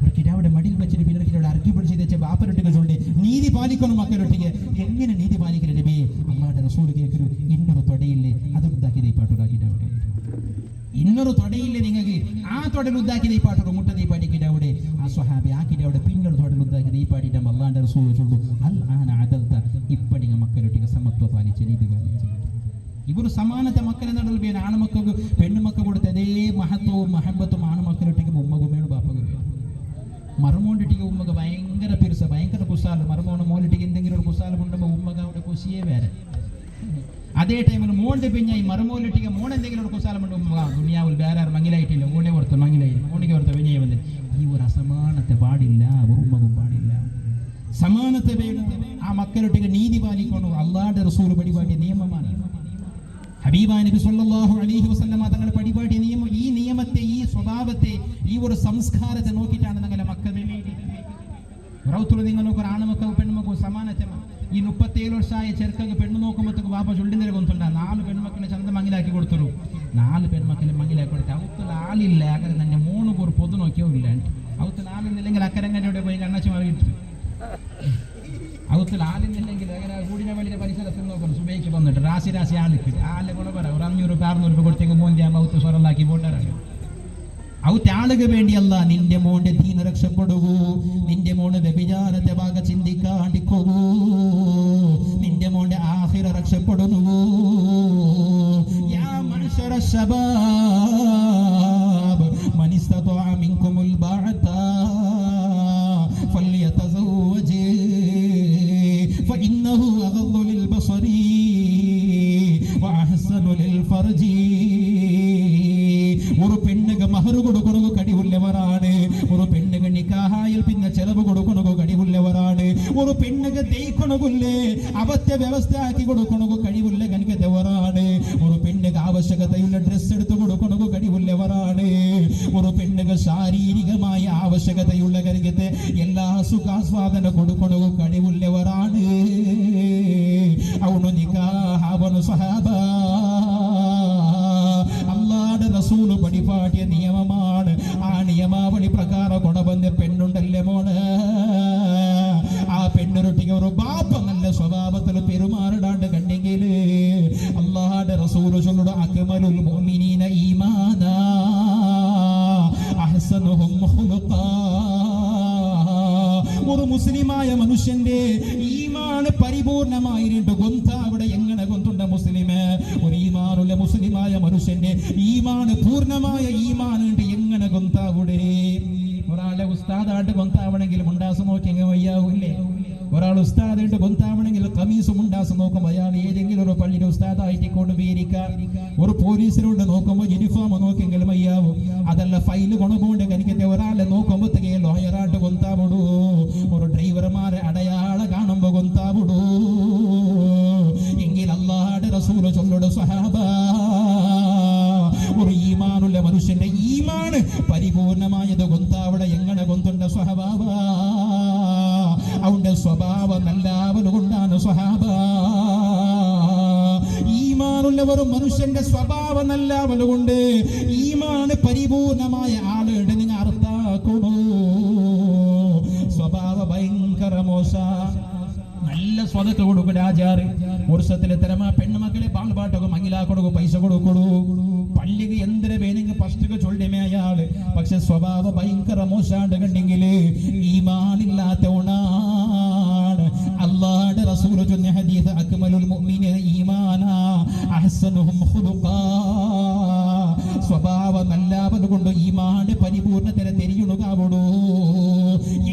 ഒരു കിടാവിടെ മടിയിൽ വെച്ചിട്ട് പിന്നെ കിടാവിടെ അരക്കി പിടിച്ച് വെച്ച ബാപ്പരൊട്ടിಗೆ ചൊല്ലി നീതി പാലിക്കണം മക്കളൊട്ടിಗೆ എങ്ങനെ നീതി പാലിക്കണ നബി. അള്ളാഹുവിന്റെ റസൂൽ കേൾക്കരു ഇന്നൊരു തൊടയില്ലേ അത് ഉദ്ദാക്കി പാട്ടുണ്ടാക്കിയിട്ട് ಇನ್ನೊರು ತೊಡೆಯಿಲ್ಲ ನಿಮಗೆ ಆ ತೊಡೆಲು ಉದ್ದಾಕಿ ದೈಪಾಟರು ಮುಟ್ಟ ದೈಪಾಟಿ ಕಿಡಾವುಡೆ ಆ ആ സ്വഹാബി ആക്കിയിട്ട് അവിടെ പിന്നോട് തുടങ്ങുന്നതാക്കി ഈ പാടിയിട്ട് അല്ലാണ്ട് റസൂൽ ചൊല്ലു അൽ ആന അദൽത ഇപ്പടിങ്ങ മക്കളൊട്ടിಗೆ സമത്വ പാലിച്ച് നീതി പാലിച്ച് ഇവർ സമാനത്തെ മക്കളെ നടുവിൽ ആണുമക്കൾക്ക് പെണ്ണുമക്കൾ കൊടുത്ത അതേ മഹത്വവും മഹബത്തും ആണുമക്കളൊട്ടിಗೆ ഉമ്മകും വേണം ബാപ്പകും മറുമോണ്ടിട്ടിಗೆ ഉമ്മക്ക് ഭയങ്കര പിരിസ ഭയങ്കര കുസാല് മറുമോണ് മോലിട്ടിಗೆ എന്തെങ്കിലും ഒരു കുസാല് കൊണ്ടുമ്പോൾ ഉമ്മക്ക് അവിടെ കുശിയേ വേറെ അതേ ടൈമിൽ മോണ്ട് പിന്നെ ഈ മറുമോലിട്ടിಗೆ മോൺ എന്തെങ്കിലും ഒരു കുസാലം കൊണ്ട് ഉമ്മ ദുനിയാവിൽ വേറെ മങ്ങിലായിട്ടില്ല ഓണെ ഓർത്ത് മങ്ങിലായി ഓണിക്ക് ഓർത്ത് വിനയ വന്നിട്ട് ഈ ഒരു അസമാനത്തെ പാടില്ല ഒരു ഉമ്മകും പാടില്ല സമാനത്തെ വേണം ആ മക്കളൊട്ടിಗೆ നീതി പാലിക്കണം അല്ലാഹുവിന്റെ റസൂൽ പരിപാടിയ നിയമമാണ് ഹബീബായ നബി സല്ലല്ലാഹു അലൈഹി വസല്ലമ തങ്ങൾ പരിപാടിയ നിയമം ഈ നിയമത്തെ ഈ സ്വഭാവത്തെ ഈ ഒരു സംസ്കാരത്തെ നോക്കിയിട്ടാണ് ഞങ്ങളെ മക്കളെ റൗത്തുള്ള നിങ്ങൾ നോക്കുക ആണുമക്കൾ പെണ്ണുമക്കൾ സമാനത്തെ ഈ 37 ವರ್ಷമായ ചെറുക്കക്ക് പെണ്ണു നോക്കുമ്പോഴത്തേക്ക് വാപ്പ ചൊല്ലിന്തര കൊണ്ടുണ്ട 4 പെൺമക്കളെ ചന്ത മങ്ങിലാക്കി കൊടുത്തു 4 പെൺമക്കളെ മങ്ങിലാക്കി കൊടുത്തു അവത്തിൽ ആളില്ല അങ്ങനെ തന്നെ 3 പേർ പൊതു നോക്കിയോ ഇല്ല അവത്തിൽ ആളിന്നില്ലെങ്കിൽ അക്കരങ്ങനോടെ പോയി കണ്ണച്ചു മാറിയിട്ടു അവത്തിൽ ആളിന്നില്ലെങ്കിൽ അങ്ങനെ കൂടിന വലിയ പരിസരത്തിൽ നോക്കണം സുബൈക്ക് വന്നിട്ട് രാശി ആളിക്ക് ആളെ കൂടെ പറ ഒരു 500 600 കൊടുത്തെങ്കിൽ മോന്തിയാകുമ്പോൾ അവത്ത് സ്വറലാക്കി പോണ്ടാറാണ് അവത്തെ ആളുക വേണ്ടിയല്ല നിന്റെ മോന്റെ ദീന രക്ഷപ്പെടുകൂ നിന്റെ മോന് വ്യഭിചാരത്തെ ഭാഗ ചിന്തിക്കാണ്ടിക്കൂ നിന്റെ മോന്റെ ആഖിറ രക്ഷപ്പെടുന്നു യാ മഅ്ശറ ശബാബ് മൻ ഇസ്തതഅ മിൻകുമുൽ ബഅത ഫല്യതസവ്വജ് ഫഇന്നഹു അഗദ്ദു ലിൽബസരി വഅഹ്സനു ലിൽഫർജി ഒരു പെണ്ണുക്ക് മഹർ കൊടുക്കണോ കടിവുള്ളവരാണ് ഒരു പെണ്ണുക്ക് നിക്കാഹായിൽ പിന്നെ ചെലവ് കൊടുക്കണോ കടിവുള്ളവരാണ് ഒരു പെണ്ണുക്ക് തേക്കണകുല്ലേ അവത്തെ വ്യവസ്ഥ ആക്കി കൊടുക്കണോ കഴിവുള്ള കനിക്കത്തവരാണ് ഒരു പെണ്ണുക്ക് ആവശ്യകതയുള്ള ഡ്രസ്സ് എടുത്ത് കൊടുക്കണോ കഴിവുള്ളവരാണ് ഒരു പെണ്ണുക്ക് ശാരീരികമായ ആവശ്യകതയുള്ള കനിക്കത്തെ എല്ലാ സുഖാസ്വാദന കൊടുക്കണോ കഴിവുള്ളവരാണ് അവനു നിക്കാഹവനു സഹാബ അല്ലാഹുവിന്റെ റസൂൽ പഠിപ്പാട്ടിയ നിയമമാണ് ആ നിയമാവളി പ്രകാരം കൊണ്ടുവന്ന പെണ്ണുണ്ടല്ലേ മോണ് ആ പെണ്ണൊരുട്ടിക്ക് ഒരു ബാപ്പ നല്ല സ്വഭാവത്തിൽ പെരുമാറിടാണ്ട് കണ്ടെങ്കിൽ അല്ലാഹുവിന്റെ റസൂൽ ചൊല്ലുന്നു അക്മലുൽ മുഅ്മിനീന ഈമാനാ അഹ്സനുഹും ഖുലുഖാ ഒരു മുസ്ലിമായ മനുഷ്യന്റെ ഈമാൻ പരിപൂർണമായിട്ട് ഗൊന്ത അവിടെ എങ്ങനെ ഗൊന്തുണ്ട മുസ്ലിമ് ഒരു ഈമാനുള്ള മുസ്ലിമായ മനുഷ്യന്റെ ഈമാൻ പൂർണ്ണമായ ഈമാനുണ്ട് എങ്ങനെ ഗൊന്ത അവിടെ ഒരാളെ ഉസ്താദായിട്ട് ഗൊന്താവണമെങ്കിൽ മുണ്ടാസ് നോക്കി എങ്ങനെ വയ്യാവൂല്ലേ ഒരാൾ ഉസ്താദായിട്ട് ഗൊന്താവണമെങ്കിൽ കമീസ് മുണ്ടാസ് നോക്കുമ്പോൾ അയാൾ ഏതെങ്കിലും ഒരു പള്ളിയുടെ ഉസ്താദായിട്ട് കൊണ്ട് വേരിക്കാം ഒരു പോലീസിനോട് നോക്കുമ്പോൾ യൂണിഫോം നോക്കിയെങ്കിലും വയ്യാവും അതല്ല ഫൈല് കൊണ്ടുപോകേണ്ട കനിക്കത്തെ ഒരാളെ നോക്കുമ്പോഴത്തേക്ക് ലോയറായിട്ട് ഗൊന്താവിടൂ ഒരു ഡ്രൈവർമാരെ അടയാള കാണുമ്പോ ഗൊന്താവിടൂ എങ്കിൽ അല്ലാഹുവിന്റെ റസൂൽ ചൊല്ലുന്ന സ്വഹാബ ഒരു ഈമാനുള്ള മനുഷ്യന്റെ ഈമാൻ പരിപൂർണമായത് ഗൊന്താവിടെ എങ്ങനെ ഗൊന്തുണ്ട സ്വഹാബ അവന്റെ സ്വഭാവം നല്ലാവല് കൊണ്ടാണ് സ്വഹാബ ഈമാനുള്ളവർ മനുഷ്യന്റെ സ്വഭാവം നല്ലാവല് കൊണ്ട് ഈമാൻ പരിപൂർണമായ ആളുടെ നിങ്ങൾ അർത്ഥാക്കണോ സ്വഭാവ ഭയങ്കര മോശ നല്ല സ്വതക്ക കൊടുക്കും രാജാറ് വർഷത്തിലെ തരമാ പെണ്ണുമക്കളെ പാൽപാട്ടൊക്കെ മങ്ങിലാക്കൊടുക്കും പൈസ കൊടുക്കൊടു പള്ളിക്ക് എന്തിന വേണമെങ്കിൽ ഫസ്റ്റ് ചൊല്ലിമേ അയാള് പക്ഷെ സ്വഭാവ ഭയങ്കര മോശാണ്ട് കണ്ടെങ്കില് ഈമാനില്ലാത്ത ഉണാണ് അല്ലാഹുവിന്റെ റസൂൽ ചൊന്ന ഹദീസ് അക്മലുൽ മുഅ്മിനീന ഈമാനാ അഹ്സനുഹും ഖുലുഖാ സ്വഭാവ നല്ലാവത് കൊണ്ട് ഈമാൻ പരിപൂർണതര തെരിയുണുകാവടൂ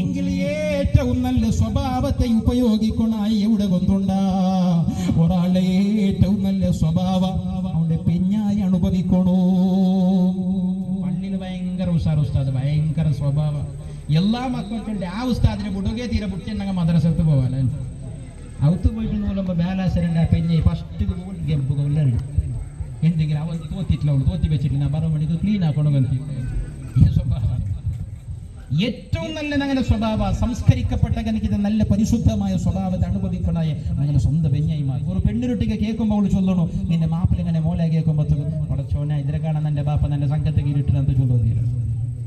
എങ്കിൽ ഏറ്റവും നല്ല സ്വഭാവത്തെ ഉപയോഗിക്കണായി എവിടെ കൊണ്ടുണ്ട ഒരാളെ ഏറ്റവും നല്ല സ്വഭാവം അവന്റെ പെഞ്ഞായി അനുഭവിക്കണോ പള്ളിയിൽ ഭയങ്കര ഉഷാർ ഉസ്താദ് ഭയങ്കര സ്വഭാവം എല്ലാ മക്കൾക്കുണ്ട് ആ ഉസ്താദിനെ ബുടുകെ തീരെ ബുട്ടിണ്ടെങ്കിൽ മദ്രസത്ത് പോവാൻ അവത്ത് പോയിട്ട് നോക്കുമ്പോൾ ബാലാസരൻ്റെ പെഞ്ഞെ ഫസ്റ്റ് ഗെമ്പുകളിലാണ് എന്തെങ്കിലും അവൾ തോത്തിട്ടില്ല അവൾ തോത്തി വെച്ചിട്ടില്ല പറ മണിക്ക് ക്ലീൻ ആക്കണമെന്ന് ഈ സ്വഭാവം ഏറ്റവും നല്ല അങ്ങനെ സ്വഭാവ സംസ്കരിക്കപ്പെട്ട കനിക്ക് നല്ല പരിശുദ്ധമായ സ്വഭാവത്തെ അനുഭവിക്കണായ അങ്ങനെ സ്വന്തം പെഞ്ഞായിമാർ ഒരു പെണ്ണിരുട്ടിക്ക് കേൾക്കുമ്പോൾ അവൾ ചൊല്ലണു നിന്റെ മാപ്പിൽ ഇങ്ങനെ മോലെ കേൾക്കുമ്പോൾ പടച്ചോന ഇതിനെ കാണാൻ എൻ്റെ ബാപ്പ എൻ്റെ സംഘത്തെ കീഴിട്ടിട്ട് ചൊല്ലുക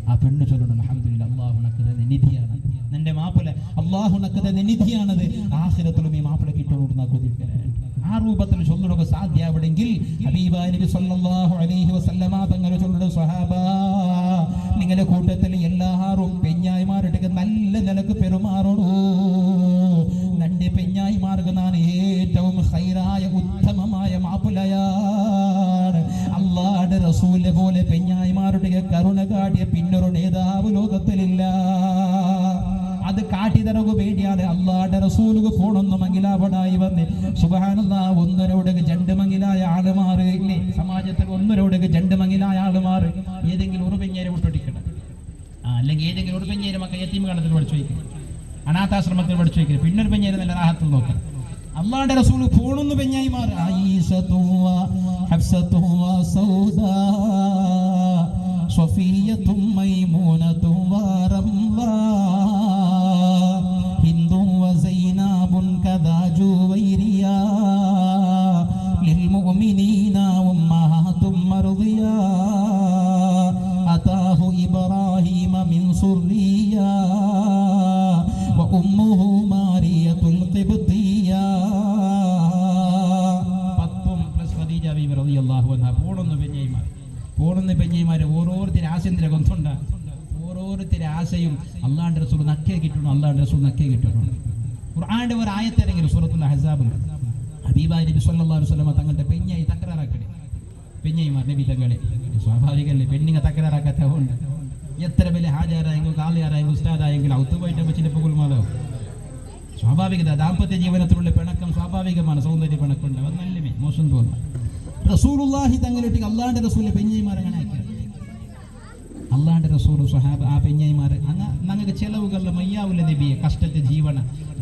ആ പെണ്ണ് ചൊല്ലണം അൽഹംദുലില്ലാഹ് അല്ലാഹു നക്കത നിധിയാണ് നിന്റെ മാപ്പിള അല്ലാഹു നക്കത നിധിയാണത് ആഖിറത്തിലും ഈ മാപ്പിള കിട്ടണോടുന്ന കൊതിക്കല ആ രൂപത്തിൽ ചൊല്ലുക സാധ്യമാവണമെങ്കിൽ ഹബീബായ നബി സല്ലല്ലാഹു അലൈഹി വസല്ലമ തങ്ങൾ ചൊല്ലുന്ന സ്വഹാബ, നിങ്ങളുടെ കൂട്ടത്തിൽ എല്ലാവരും പെഞ്ഞായിമാരുടെ നല്ല നിലക്ക് പെരുമാറണോ. നന്റെ പെഞ്ഞായിമാർക്ക് ഞാൻ ഏറ്റവും ഹൈറായ ഉത്തമമായ മാപ്പിളയാണ്. അല്ലാഹുവിന്റെ റസൂലിനെ പോലെ പെഞ്ഞായിമാരുടെ കരുണ കാട്ടിയ പിന്നൊരു നേതാവ് ലോകത്തിലില്ല. അത് കാട്ടിത്തരകു വേണ്ടിയാണ് അള്ളാഹുവിന്റെ റസൂലുക്ക് പോണൊന്നു മംഗിലാവടായി വന്ന്. സുബ്ഹാനല്ലാഹ്, ഒന്നരോടക്ക് രണ്ട് മംഗിലായ ആളുമാർ ഇല്ലേ സമാജത്തിൽ? ഒന്നരോടക്ക് രണ്ട് മംഗിലായ ആളുമാർ ഏതെങ്കിലും ഒരു പെഞ്ഞേരെ വിട്ടൊടിക്കണം, അല്ലെങ്കിൽ ഏതെങ്കിലും ഒരു പെഞ്ഞേരെ മക്കൾ യതീം കാലത്തിൽ പഠിച്ചു വയ്ക്കണം, അനാഥാശ്രമത്തിൽ പഠിച്ചു വയ്ക്കണം, പിന്നൊരു പെഞ്ഞേരെ നല്ല റാഹത്തിൽ നോക്കണം. അള്ളാഹുവിന്റെ റസൂൽ പോണൊന്നു പെഞ്ഞായിമാർ ആയിഷതു ഹഫ്സതു സൗദാ സ്വഫിയ്യതു മൈമൂനതു വറംലാ ഹിന്ദു വസൈനാബുൻ കദാ ജുവൈരിയാ ലിൽമുഅ്മിനീന ഉമ്മഹാതും മർദിയാ അതാഹു ഇബ്രാഹീമ മിൻ സുർരിയാ വഉമ്മുഹു മാരിയത്തുൽ ഖിബ്തിയാ. 10 പ്ലസ് ഖദീജ ബീവി റളിയല്ലാഹു അൻഹ പോണൊന്നു പെഞ്ഞൈമാർ. പോണൊന്നു പെഞ്ഞൈമാർ ഓരോരുത്തരും ആശയത്തിൻ്റെ കൊന്തുണ്ട. ഓരോരുത്തരും ആശയും അള്ളാഹുവിന്റെ റസൂൽ നക്കേ കിട്ടണം, അള്ളാഹുവിന്റെ റസൂൽ നക്കേ കിട്ടണം. ഖുർആന്റെ ഒരു ആയത്തിറങ്ങി സൂറത്തുൽ അഹ്സാബിൽ ഹബീബായ നബി സല്ലല്ലാഹു അലൈഹി വസല്ലം തങ്ങളുടെ പെഞ്ഞായി തകരാറാക്കണേ. പെഞ്ഞൈമാർ നബി തങ്ങളെ സ്വാഭാവികല്ലേ, പെണ്ണിങ്ങ തകരാറാക്കാത്തതുകൊണ്ട് എത്ര വലിയ ഹാജാരായെങ്കിലും കാളിയാരായെങ്കിലും ഉസ്താദായെങ്കിലും ഔത്തുപോയിട്ട് ചിലപ്പോൾ കുൽമാതാവും. സ്വാഭാവികത, ദാമ്പത്യ ജീവനത്തിലുള്ള പിണക്കം സ്വാഭാവികമാണ്. സൗന്ദര്യ പിണക്കുണ്ട്, അത് നല്ലമേ മോശം തോന്നുന്നു. റസൂലുള്ളാഹി തങ്ങളിട്ട് അള്ളാഹുവിന്റെ റസൂലിനെ പെഞ്ഞൈമാർ അങ്ങനെ ആക്കി. അള്ളാഹുവിന്റെ റസൂൽ സ്വഹാബ ആ പെഞ്ഞൈമാർ ഞങ്ങൾക്ക് ചെലവുകളിൽ മയ്യാവില്ല നബിയെ. കഷ്ടത്തെ ജീവന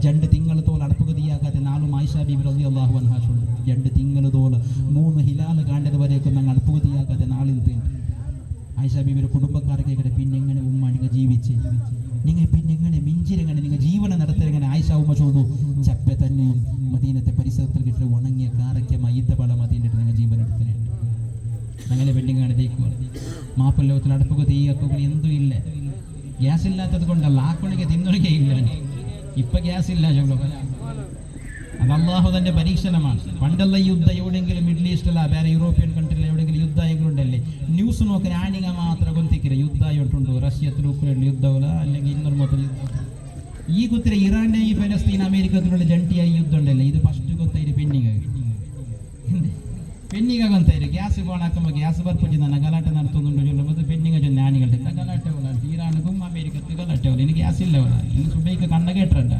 2 തിങ്കൾ തോൽ അടുപ്പുകതിയാക്കാത്ത 4 ആയിഷ ബീബി റളിയല്ലാഹു അൻഹ ചൊല്ലു. 2 തിങ്കൾ തോൽ 3 ഹിലാൽ കാണ്ടത് വരെയൊക്കെ ഞങ്ങൾ അടുപ്പുകതിയാക്കാത്ത 4 തീണ്ട് ആയിഷ ബീബിയുടെ കുടുംബക്കാർക്ക് കേട്ടെ, പിന്നെ എങ്ങനെ ഉമ്മ നിങ്ങൾ ജീവിച്ച്, നിങ്ങൾ പിന്നെ എങ്ങനെ മിഞ്ചിരെങ്ങനെ നിങ്ങൾ ജീവനം നടത്തലെങ്ങനെ? ആയിഷ ഉമ്മ ചൊല്ലു, ചപ്പ തന്നെയും മദീനത്തെ പരിസരത്തിൽ കിട്ടുന്ന ഉണങ്ങിയ കാരയ്ക്ക മയ്യത്തപള മദീനിട്ട് നിങ്ങൾ ജീവൻ എടുത്തിട്ടുണ്ട്. അങ്ങനെ പെണ്ണിങ്ങാണ് തേക്കുക. മാപ്പല്ലോകത്തിൽ അടുപ്പൊക്കെ തീയൊക്കെ എന്തും ഇല്ല. ഗ്യാസ് ഇല്ലാത്തത് കൊണ്ടല്ല, ആക്കണിക്ക് തിന്നൊഴികയില്ല. ഇപ്പൊ ഗ്യാസ് ഇല്ല ചൊല്ലോ. അത് അള്ളാഹു തന്റെ പരീക്ഷണമാണ്. പണ്ടുള്ള യുദ്ധം എവിടെയെങ്കിലും മിഡിൽ ഈസ്റ്റില വേറെ യൂറോപ്യൻ കൺട്രിയിൽ എവിടെയെങ്കിലും യുദ്ധമായെങ്കിലും ഉണ്ടല്ലേ, ന്യൂസ് നോക്കി ആണിങ്ങ മാത്രം കൊന്തിക്കില്ല. യുദ്ധമായിട്ടുണ്ടോ റഷ്യത്തിൽ ഉക്രൈനിൽ യുദ്ധമില്ല, അല്ലെങ്കിൽ ഇന്നൊരു മൊത്തം യുദ്ധം. ഈ കുത്തിരി ഇറാന്റെ ഈ ഫലസ്തീൻ അമേരിക്കത്തിലുള്ള ജಂಟಿಯಾಗಿ യുദ്ധം ഉണ്ടല്ലേ, ഇത് ഫസ്റ്റ് ಗೊತ್ತೈದು പെണ്ണിങ്ങ ಕೊಂತೈರು. ಗ್ಯಾಸ್ ಬೋಣಾಕುമ്പോൾ ಗ್ಯಾಸ್ ಬರ್ಪುಜಿ ನನ್ನ ಗಲಾಟೆ നടത്തുന്നുണ്ട് ചൊല്ലുമ്പോൾ പെണ്ണിങ്ങ ചൊല്ലി ആണികളുടെ ഗലാട്ടെ പോലാണ്. ഇറാനും അമേരിക്കത്ത് ഗലാട്ടെ പോലെ ഇനി ഗ്യാസ് ഇല്ല പോലെ ഇനി സുബൈക്ക് കണ്ണ കേട്ടിട്ടുണ്ട്.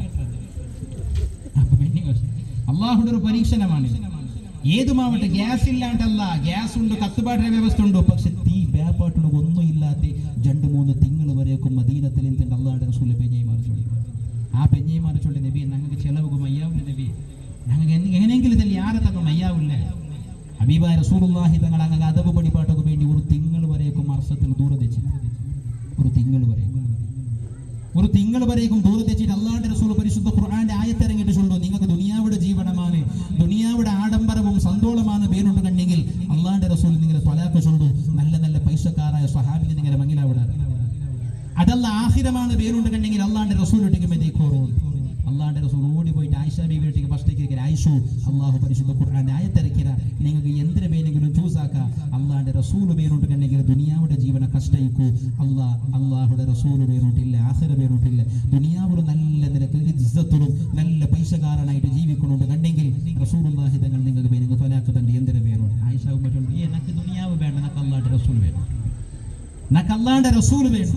അപ്പൊ പെണ്ണിങ്ങ അള്ളാഹുടെ ഒരു പരീക്ഷണമാണ്. ഏതുമാവട്ടെ ഗ്യാസ് ഇല്ലാണ്ടല്ല, ഗ്യാസ് ഉണ്ട്, കത്തുപാട്ടിന്റെ വ്യവസ്ഥ ഉണ്ട്. പക്ഷെ തീ വ്യാപാട്ടിന് ഒന്നും ഇല്ലാത്ത 2-3 തിങ്കൾ വരെയൊക്കെ മദീനത്തിൽ എന്തുണ്ട് അള്ളാഹുടെ റസൂൽ പെഞ്ഞൈമാർ ചൊല്ലി. ആ പെഞ്ഞൈമാർ ചൊല്ലി നബി ഞങ്ങൾക്ക് ചെലവുക മയ്യാവില്ല നബി, ഞങ്ങൾക്ക് എങ്ങനെയെങ്കിലും തന്നെ യാരെ തങ്ങൾ മയ്യാവില്ല. ഹബീബായ റസൂലുള്ളാഹി തങ്ങൾ അങ്ങനെ അദബ് പടിപ്പാട്ടൊക്കെ വേണ്ടി 1 തിങ്കൾ വരെയൊക്കെ വർഷത്തിൽ ദൂരം തെച്ചിട്ട് 1 തിങ്കൾ വരെയും ദൂരം തെച്ചിട്ട് അള്ളാഹുവിന്റെ റസൂൽ പരിശുദ്ധ ഖുർആന്റെ ആയത്തിറങ്ങിയിട്ട് ചൊല്ലുന്നു, നിങ്ങൾക്ക് ദുനിയാവിടെ ജീവനമാണ്, ദുനിയാവിടെ ആഡംബരവും സന്തോളമാണ് പേരുണ്ട് കണ്ടെങ്കിൽ അള്ളാഹുവിന്റെ റസൂൽ നിങ്ങളെ ത്വലാഖ് ചൊല്ലു. നല്ല നല്ല പൈസക്കാരായ സ്വഹാബിനെ നിങ്ങളെ മങ്ങിലാവിടാറ്. അതല്ല ആഖിറമാണ് പേരുണ്ട് കണ്ടെങ്കിൽ അള്ളാഹുവിന്റെ റസൂൽ ഒട്ടിക്കുമ്പോഴത്തേക്കോറും അള്ളാഹുവിന്റെ റസൂൽ ഓടി പോയിട്ട് ആയിഷ ബീവിയൊട്ടിക്ക് ഫസ്റ്റേക്ക് ആയിഷു അള്ളാഹു പരിശുദ്ധ ഖുർആന്റെ ആയത്തിറക്കിയ നിങ്ങൾക്ക് എന്തിനു പേരെങ്കിലും ചൂസാക്ക അള്ളാഹുവിന്റെ റസൂൽ പേരുണ്ട് കണ്ടെങ്കിൽ ദുനിയാവുടെ ജീവന കഷ്ടയിക്കൂ. അള്ളാഹുടെ റസൂൽ പേരുണ്ടില്ല, ആഖിറ പേരുണ്ടില്ല. ദുനിയാവിൽ നല്ല നിരക്ക് ഇസ്സത്തിലും നല്ല പൈസക്കാരനായിട്ട് ജീവിക്കണുണ്ട് കണ്ടെങ്കിൽ റസൂലുള്ളാഹി തങ്ങൾ നിങ്ങൾക്ക് പേര് ത്വലാഖ് തന്റെ എന്തിനു പേരുണ്ട്. ആയിഷ ഉമ്മ ചൊല്ലു, നക്ക് ദുനിയാവ് വേണ്ട, നക്ക് അള്ളാഹുടെ റസൂൽ വേണം, നക്ക് അള്ളാഹുടെ റസൂൽ വേണം.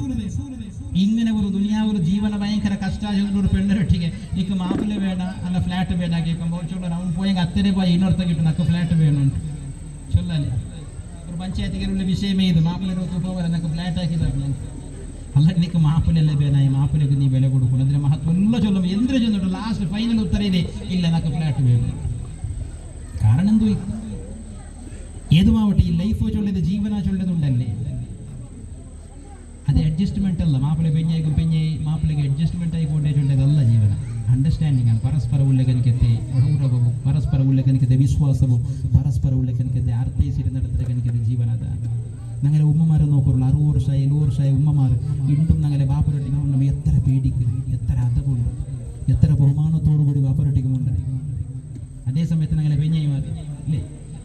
ഇങ്ങനെ ഒരു ദുനിയാവൊരു ജീവന ഭയങ്കര കഷ്ടമായൊരു പെണ്ണിരൊട്ടിക്ക് നിക്ക് മാപ്പില് വേണ്ട അല്ല ഫ്ലാറ്റ് വേണ്ട കേൾക്കുമ്പോൾ ചൊല്ലാൻ അവൻ പോയെങ്കിൽ അത്തരെ പോയി ഇന്നൊരുത്ത കിട്ടും, നക്ക് ഫ്ലാറ്റ് വേണുണ്ട് ചൊല്ലാലേ. ഒരു പഞ്ചായത്തിലുള്ള വിഷയമേ ഇത് മാപ്പിലൊരു പോലെ നക്ക് ഫ്ലാറ്റ് ആക്കി തരണം. അല്ല നിനക്ക് മാപ്പിലല്ലേ വേനായി, മാപ്പിലേക്ക് നീ വില കൊടുക്കണം. അതിന് മഹത്വമുള്ള ചൊല്ലുമ്പോൾ എന്തിനു ചെന്നിട്ട് ലാസ്റ്റ് ഫൈനൽ ഉത്തരയിലേ ഇല്ല നക്ക് ഫ്ലാറ്റ് വേണം. കാരണം എന്തോ ഏതുമാവട്ടെ ഈ ലൈഫ് ചൊല്ലിയത് ജീവനാ ചൊല്ലുന്നുണ്ടല്ലേ, അത് അഡ്ജസ്റ്റ്മെന്റ് അല്ല. മാപ്പിള പെഞ്ഞായിക്കും മാപ്പിളക്ക് അഡ്ജസ്റ്റ്മെന്റ് ആയിക്കൊണ്ടേറ്റുണ്ടതല്ല ജീവന. അണ്ടർസ്റ്റാൻഡിംഗ് ആണ്. പരസ്പര ഉള്ളകനിക്കത്തെ ഗൗരവവും പരസ്പര ഉള്ളകനിക്കത്തെ വിശ്വാസവും പരസ്പര ഉള്ളകനിക്കത്തെ അർത്ഥയിച്ചിരുന്നിടത്തേക്കനിക്കത്തെ ജീവന. അതാണ് ഞങ്ങളെ ഉമ്മമാരെ നോക്കുള്ളൂ. 60 വർഷമായി 70 വർഷമായി ഉമ്മമാർ ഇണ്ടും ഞങ്ങളെ വാപ്പരൊട്ടിക്ക് നമ്മൾ എത്ര പേടിക്കും, എത്ര അതവുണ്ട്, എത്ര ബഹുമാനത്തോടു കൂടി വാപ്പരൊട്ടിക്കുമുണ്ട്. അതേ സമയത്ത് ഞങ്ങളെ പെഞ്ഞായിമാർ അല്ലേ,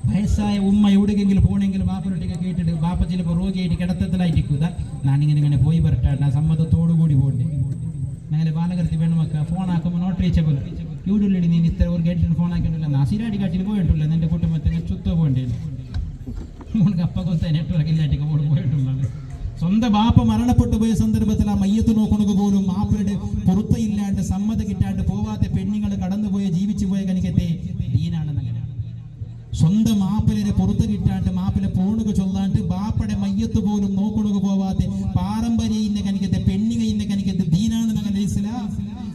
വയസ്സായ ഉമ്മ എവിടെയെങ്കിലും പോകണമെങ്കിലും ബാപ്പനൊട്ടിയൊക്കെ കേട്ടിട്ട് ബാപ്പ ചിലപ്പോൾ രോഗിയായിട്ട് കിടത്തത്തിലായിട്ടിരിക്കുക, ഞാനിങ്ങനെ പോയി വരട്ടെ, സമ്മതത്തോടു കൂടി പോകണ്ടേ. ഞങ്ങളെ ബാലകർത്തി പെണ്ണുമക്ക ഫോൺ ആക്കുമ്പോൾ നോട്ട് റീച്ചബിൾ ഇവിടുള്ളി നീ ഇത്ര ഒരു ഗേറ്റിന് ഫോൺ ആക്കിയിട്ടില്ല, നാസിരാടി കാട്ടിൽ പോയിട്ടില്ല, നിന്റെ കുടുംബത്തിന് ചുത്ത പോകണ്ടേ, മോൾക്ക് അപ്പ കൊത്ത നെറ്റ്വർക്ക് ഇല്ലാട്ടിക്ക് പോയിട്ടുള്ളത്. സ്വന്തം ബാപ്പ മരണപ്പെട്ടു പോയ സന്ദർഭത്തിൽ ആ മയ്യത്ത് നോക്കണക്ക് പോലും മാപ്പിളുടെ പുറത്തയില്ലാണ്ട് സമ്മതം കിട്ടാണ്ട് പോവാത്ത പെണ്ണുങ്ങൾ കടന്നുപോയ ജീവിച്ചു പോയ കനിക്കത്തെ ദീനാണെന്ന്. അങ്ങനെ സ്വന്തം മാപ്പിലെ പുറത്ത് കിട്ടാണ്ട് മാപ്പിലെ പോണുക ചൊല്ലാണ്ട് ബാപ്പയുടെ മയ്യത്ത് പോലും നോക്കണക്ക് പോവാത്ത പാരമ്പര്യ കനിക്കത്തെ പെണ്ണുക ഇന്ന കനിക്കത്തെ ദീനാണെന്ന് അങ്ങനെ ഇസ്ലാം.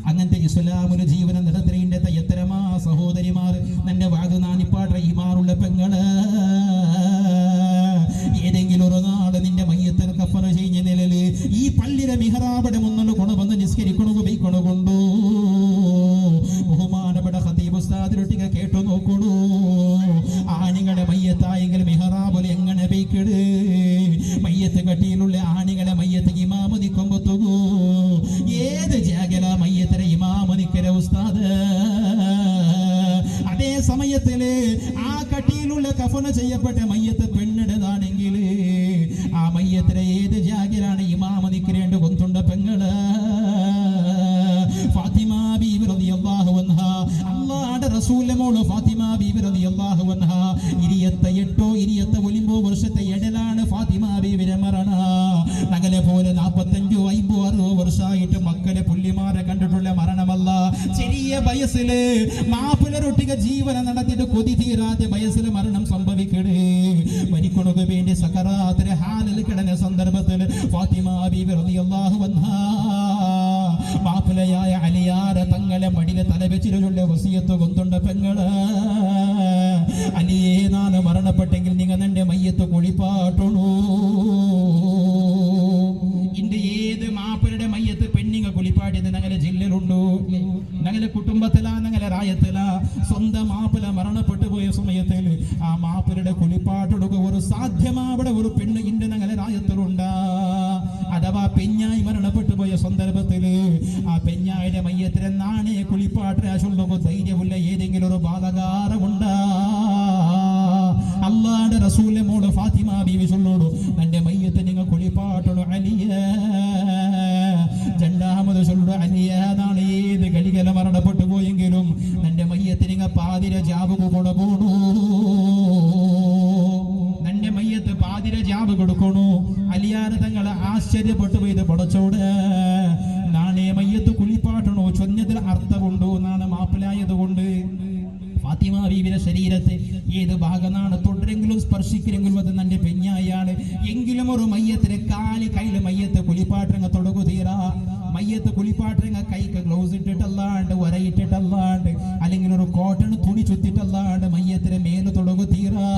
അങ്ങനത്തെ ഇസ്ലാമിന് ജീവനം നടത്തേണ്ട എത്തരമാ സഹോദരിമാർ നന്റെ വാത് നാനിപ്പാട്ട ഈമാറുള്ള പെങ്ങള് ഏതെങ്കിലും ഒരു നാട് നിന്റെ മയ്യത്തിന് കഫന ചെയ്യുന്ന നിലല് ഈ പള്ളിയുടെ മിഹ്റാബിടെ മുന്നോട്ട് കൊണ്ടുവന്ന് നിസ്കരിക്കണോ ബൈക്കണോ കൊണ്ടു ബഹുമാനപ്പെട്ട ഖതീബ് ഉസ്താദിനൊട്ടിക കേട്ടു നോക്കണു. ആണികളെ മയ്യത്തായെങ്കിൽ മിഹ്റാബിൽ എങ്ങനെ ബൈക്കിട് മയ്യത്ത് കട്ടിയിലുള്ള ആണികളെ മയ്യത്ത് ഇമാമ നിക്കുമ്പത്തുകൂ ഏത് ജാഗല മയ്യത്തിലെ ഇമാമ നിക്കര ഉസ്താദ്. അതേ സമയത്തില് ആ കട്ടിയിലുള്ള കഫന ചെയ്യപ്പെട്ട മയ്യത്ത് പെണ്ണിടതാണെങ്കിൽ ആ മയ്യത്തിലെ ഏത് ജാഗിലാണ് ഇമാമ നിക്കരേണ്ട കൊന്തുണ്ട പെങ്ങള് ഫാത്തിമ ബീവി റളിയല്ലാഹു അൻഹ, അല്ലാഹുവിന്റെ റസൂലിന്റെ മോള് ഫാത്തിമ ബീവി റളിയല്ലാഹു അൻഹ 28 ഒലിമ്പോ വർഷത്തെ ഇടലാണ് ഫാത്തിമ ബീവിയുടെ മരണ. നഗലെ പോലെ 45 50 60 വർഷമായിട്ട് മക്കളെ പുള്ളിമാരെ കണ്ടിട്ടുള്ള മരണമല്ല. ചെറിയ വയസ്സില് മാപ്പിളരൊട്ടിക ജീവനം നടത്തിയിട്ട് കൊതി തീരാതെ വയസ്സിൽ മരണം സംഭവിക്കണേ. മരിക്കണക്ക് വേണ്ടി സക്കറാത്തിലെ ഹാലിൽ കിടന്ന സന്ദർഭത്തിൽ ഫാത്തിമ ബീവി റളിയല്ലാഹു അൻഹ മാപ്പിളയായ അലിയാര തങ്ങളെ മടിയിലെ തലവെച്ചിലുള്ള വസിയത്ത് കൊന്തുണ്ട പെങ്ങള് അലിയേ നാല് മരണപ്പെട്ടെങ്കിൽ നിങ്ങൾ എന്റെ മയ്യത്ത് കുളിപ്പാട്ടണു. ഇന്റെ ഏത് മാപ്പിളുടെ മയ്യത്ത് പെണ്ണിങ്ങ കുളിപ്പാട്ടിയത് ഞങ്ങളുടെ ജില്ലയിലുണ്ടോ, ഞങ്ങളുടെ കുടുംബത്തിലാ, ഞങ്ങളുടെ റായത്തിലാ. സ്വന്തം മാപ്പിള മരണപ്പെട്ടു പോയ സമയത്തിൽ ആ മാപ്പിളുടെ കുളിപ്പാട്ടൊടുക്ക ഒരു സാധ്യമാവിടെ ഒരു പെണ്ണ് ഇന്റെ ഞങ്ങളുടെ റായത്തിലുണ്ടാ. അഥവാ പെഞ്ഞായി മരണപ്പെട്ടു പോയ സന്ദർഭത്തില് ആ പെഞ്ഞായുടെ മയ്യത്തിലെ നാണേ കുളിപ്പാട്ടാശുള്ളൂ ധൈര്യമുള്ള ഏതെങ്കിലും ഒരു ബാലകാരമുണ്ടാ. അല്ലാഹുവിന്റെ റസൂലിന്റെ മോള് ഫാത്തിമ ബീവി ചൊല്ലോളൂ തന്റെ മയ്യത്ത് നിങ്ങൾ കുളിപ്പാട്ടുള്ളൂ അലിയ. രണ്ടാമത് ചൊല്ലു അലിയ നാളെ ഏത് കളികല മരണപ്പെട്ടു പോയെങ്കിലും തന്റെ മയ്യത്ത് നിങ്ങൾ പാതിര ജാബ് കൂടെ പോണു, തന്റെ മയ്യത്ത് പാതിര ജാബ് കൊടുക്കണു. അലിയാറ് തങ്ങളെ ആശ്ചര്യപ്പെട്ടു പോയത് പടച്ചോട് നാളെ മയ്യത്ത് കുളിപ്പാട്ടണോ ചൊന്നതിൽ അർത്ഥമുണ്ടോ എന്നാണ് മാപ്പിലായത് കൊണ്ട്. ഫാത്തിമ ബീവിയുടെ ശരീരത്തെ ഏത് ഭാഗമാണ് തൊടരെങ്കിലും സ്പർശിക്കലെങ്കിലും അത് നന്റെ പെഞ്ഞായാണ്. എങ്കിലും ഒരു മയ്യത്തിലെ കയ്യില് മയ്യത്ത് കുളിപ്പാട്ടങ്ങ തൊടകു തീരാ. മയ്യത്ത് കുളിപ്പാട്ടങ്ങ കൈക്ക് ഗ്ലൗസ് ഇട്ടിട്ടല്ലാണ്ട് വരയിട്ടിട്ടല്ലാണ്ട് അല്ലെങ്കിൽ ഒരു കോട്ടൺ തുണി ചുത്തിട്ടല്ലാണ്ട് മയ്യത്തിലെ മേല് തൊടകു തീരാ.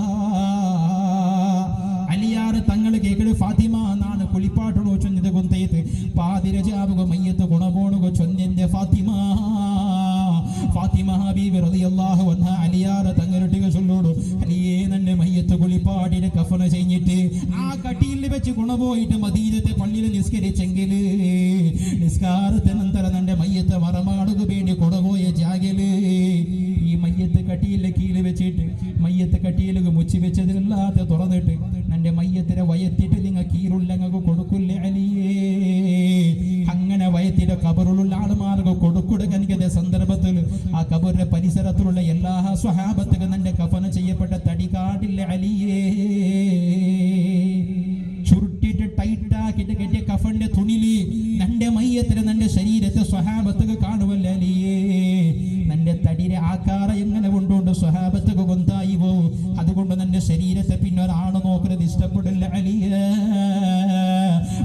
അലിയാറ് തങ്ങൾ കേക്കട് ഫാത്തിമ നാണ് കുളിപ്പാട്ടണോ ചൊന്നത് കൊന്തേത്ത് പാതിര ജാവുക മയ്യത്ത് ഗുണപോണുക ചൊന്നെ ഫാത്തിമ. ഫാത്തിമ ബീവി റളിയല്ലാഹു അൻഹ അലിയാറ് തങ്ങളൊട്ടിക ചൊല്ലോടു അലിയേ നന്റെ മയ്യത്ത് കുളിപ്പാടിനെ കഫന കഴിഞ്ഞിട്ട് ആ കട്ടിയിൽ വെച്ച് ഗുണപോയിട്ട് മദീനത്തെ പള്ളിയിൽ നിസ്കരിച്ചെങ്കില് നിസ്കാരത്തെ നന്തര നന്റെ മയ്യത്ത് മറമാടുക വേണ്ടി കൊടപോയ ജാഗല് ഈ മയ്യത്ത് കട്ടിയിലെ കീഴിൽ വെച്ചിട്ട് മയ്യത്ത് കട്ടിയിലേക്ക് മുച്ചി വെച്ചതില്ലാതെ തുറന്നിട്ട് നന്റെ മയ്യത്തിനെ വയത്തിട്ട് നിങ്ങൾ കീറുള്ളങ്ങൾക്ക് കൊടുക്കില്ലേ അലിയേ. അങ്ങനെ വയത്തിന്റെ കബറുള്ള ആളുമാർക്ക് കൊടുക്കുക സന്ദർഭത്തിൽ ആ കബറിന്റെ പരിസരത്തിലുള്ള എല്ലാ സ്വഹാബത്തുകൾ നന്റെ കഫന ചെയ്യപ്പെട്ട തടി കാടില്ല അലിയേ. ചുരുട്ടിട്ട് ടൈറ്റാക്കിട്ട് കെട്ടിയ കഫന്റെ തുണില് നന്റെ മയ്യത്തിന് നന്റെ ശരീരത്തെ സ്വഹാബത്തുകൾ കാണുമല്ല അലിയേ. നന്റെ തടിയുടെ ആകാരം എങ്ങനെ കൊണ്ടുകൊണ്ട് സ്വഹാബത്തുകൾ കൊന്തായി പോവും. അതുകൊണ്ട് നന്റെ ശരീരത്തെ പിന്നെ ഒരാണ് നോക്കുന്നത് ഇഷ്ടപ്പെടില്ല അലിയേ.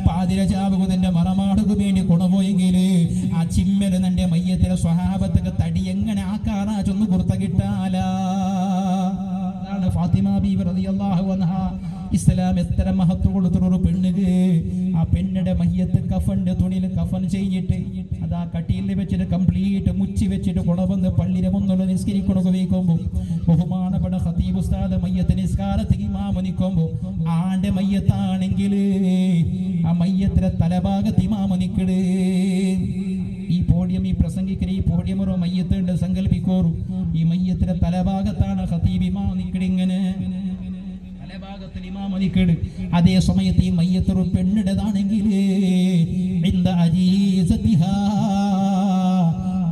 പാതിര ജാവുക നിന്റെ മറമാടുക വേണ്ടി കൊണ്ടുപോയെങ്കിൽ ആ ചിമ്മല് നിന്റെ മയ്യത്തിലെ സ്വഹാബത്തൊക്കെ തടി എങ്ങനെ ആക്കാറാ ചൊന്ന് പുറത്ത കിട്ടാല. ഫാത്തിമ ബീവി റളിയല്ലാഹു അൻഹ ഇസ്ലാം എത്ര മഹത്വം കൊടുത്തൊരു പെണ്ണുക്ക്. ആ പെണ്ണിന്റെ മയ്യത്ത് കഫന്റെ തുണിയിൽ കഫൻ ചെയ്തിട്ട് അത് ആ കട്ടിയിൽ വെച്ചിട്ട് കംപ്ലീറ്റ് മുച്ചി വെച്ചിട്ട് കൊടവന്ന് പള്ളിയുടെ മുന്നുള്ള നിസ്കരിക്കണക്ക് വയ്ക്കുമ്പോ ബഹുമാനപ്പെട്ട ഖതീബ് ഉസ്താദ് മയ്യത്ത് നിസ്കാരത്തിൽ ഇമാമ നിൽക്കുമ്പോ ആന്റെ മയ്യത്താണെങ്കിൽ ആ മയ്യത്തിലെ തലഭാഗത്ത് ഇമാമ നിക്കട്. ഈ പോഡിയം ഈ പ്രസംഗിക്കൽ ഈ പോഡിയമറോ മയ്യത്തുണ്ട് സങ്കല്പിക്കോറു. ഈ മയ്യത്തിന്റെ തലഭാഗത്താണ് ഖതീബ് ഇമാം നിക്കട്, ഇങ്ങനെ തലഭാഗത്തിൽ ഇമാം നിക്കട്. അതേ സമയത്ത് ഈ മയ്യത്തൊരു പെണ്ണിടേതാണെങ്കിൽ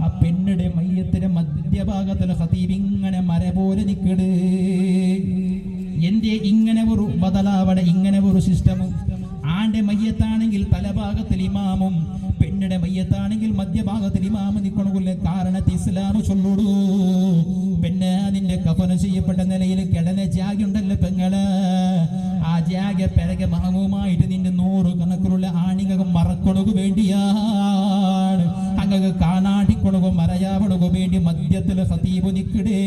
ആ പെണ്ണിടെ മയ്യത്തിന്റെ മധ്യഭാഗത്തിൽ ഖതീബ് ഇങ്ങനെ മര പോലെ നിക്കട്. എന്റെ ഇങ്ങനെ ഒരു ബദലാവടെ, ഇങ്ങനെ ഒരു സിസ്റ്റമും. ആന്റെ മയ്യത്താണെങ്കിൽ തലഭാഗത്തിൽ ഇമാമും, പെണ്ണിടെ മയ്യത്താണെങ്കിൽ മധ്യഭാഗത്തിൽ ഇമാമ് നിൽക്കണമില്ല. കാരണത്തിൽ ഇസ്ലാം ചൊല്ലുടൂ, പിന്നെ നിന്റെ കഫന് ചെയ്യപ്പെട്ട നിലയിൽ കിടന്ന ജാഗുണ്ടല്ലോ പെങ്ങള്, ആ ജാഗ പിറക മാങ്ങുമായിട്ട് നിന്റെ 100 കണക്കിലുള്ള ആണികകം മറക്കൊണകു വേണ്ടിയാണ്, അങ്ങക്ക് കാണാട്ടിക്കൊണകും മറയാവണകു വേണ്ടി മധ്യത്തിൽ ഖതീബ് നിൽക്കടേ.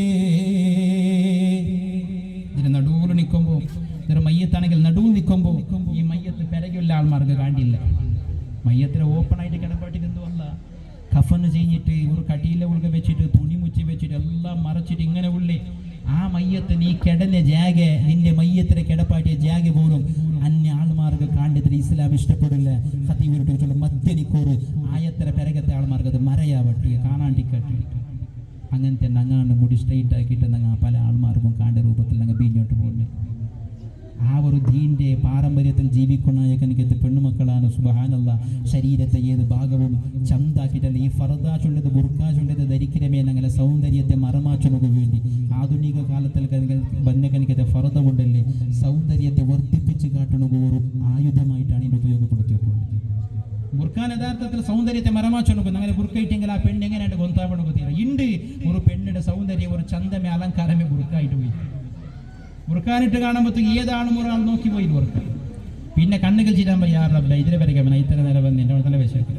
ഇതിന് നടുവിൽ നിൽക്കുമ്പോൾ, ഇതൊരു മയ്യത്താണെങ്കിൽ നടുവിൽ നിൽക്കുമ്പോൾ ഈ മയ്യത്ത് പിറകുള്ള ആൾമാർക്ക് കാണില്ല. മയ്യത്തിന് ഓപ്പൺ ആയിട്ട് കിടപ്പാട്ടിരുന്നു അല്ല, കഫന് ചെയ്തിട്ട് ഒരു കട്ടിയിലെ ഉൾക വെച്ചിട്ട് തുണി മുച്ചി വെച്ചിട്ട് എല്ലാം മറച്ചിട്ട് ഇങ്ങനെ ഉള്ളി ആ മയ്യത്ത് നീ കിടന്ന ജാഗ, നിന്റെ മയ്യത്തിനെ കിടപ്പാട്ടിയ ജാഗ പോലും അന്യ ആൾമാർക്ക് കാണ്ടതിന് ഇസ്ലാം ഇഷ്ടപ്പെടില്ല. ഖതീബിനോട് മധ്യ നിക്കോറ് ആയത്തര പിറകത്തെ ആൾമാർക്ക് അത് മറയാവട്ടെ, കാണാണ്ടിക്കട്ടെ. അങ്ങനത്തെ നങ്ങാണ്ട് മുടി സ്ട്രൈറ്റ് ആക്കിയിട്ട് നങ്ങ പല ആൾമാർക്കും കാണ്ട രൂപത്തിൽ നങ്ങ ബീഞ്ഞോട്ട് പോകുന്നത്. ആ ഒരു ദീൻ്റെ പാരമ്പര്യത്തിൽ ജീവിക്കുന്നയക്കനിക്കത്ത് പെണ്ണുമക്കളാണ്. സുബ്ഹാനല്ലാഹ്, ശരീരത്തെ ഏത് ഭാഗവും ചന്താക്കിയിട്ടല്ല ഈ ഫർദാ ചൊല്ലത് ബുർക്കാ ചൊല്ലത് ധരിക്കണമേ ഞങ്ങളെ സൗന്ദര്യത്തെ മറമാച്ചുനക്ക് വേണ്ടി. ആധുനിക കാലത്തിൽ ബന്നക്കനിക്കത്തെ ഫർദ കൊണ്ടല്ലേ സൗന്ദര്യത്തെ വർദ്ധിപ്പിച്ച് കാട്ടുന്ന ഒരു ആയുധമായിട്ടാണ് ഇത് ഉപയോഗപ്പെടുത്തിയിട്ടുള്ളത്. ബുർഖാൻ യഥാർത്ഥത്തിൽ സൗന്ദര്യത്തെ മറമാച്ചുനക്കും. അങ്ങനെ ബുർക്കയിട്ടെങ്കിൽ ആ പെണ്ണ് എങ്ങനെയായിട്ട് കൊന്താവണക്ക് തീരെ ഉണ്ട്. ഒരു പെണ്ണിന്റെ സൗന്ദര്യം ഒരു ചന്തമേ അലങ്കാരമേ ബുർക്കായിട്ട് പോയി. ബുർക്കാനിട്ട് കാണുമ്പോഴത്തേക്ക് ഏതാണും ഒരാൾ നോക്കി പോയി ബുർക്ക. പിന്നെ കണ്ണുകൾ ചിരാൻ പറയാറില്ല, ഇതിലെ വരയ്ക്കാൻ ഇത്ര നേരം വന്ന് എൻ്റെ തല വെച്ചേക്കും.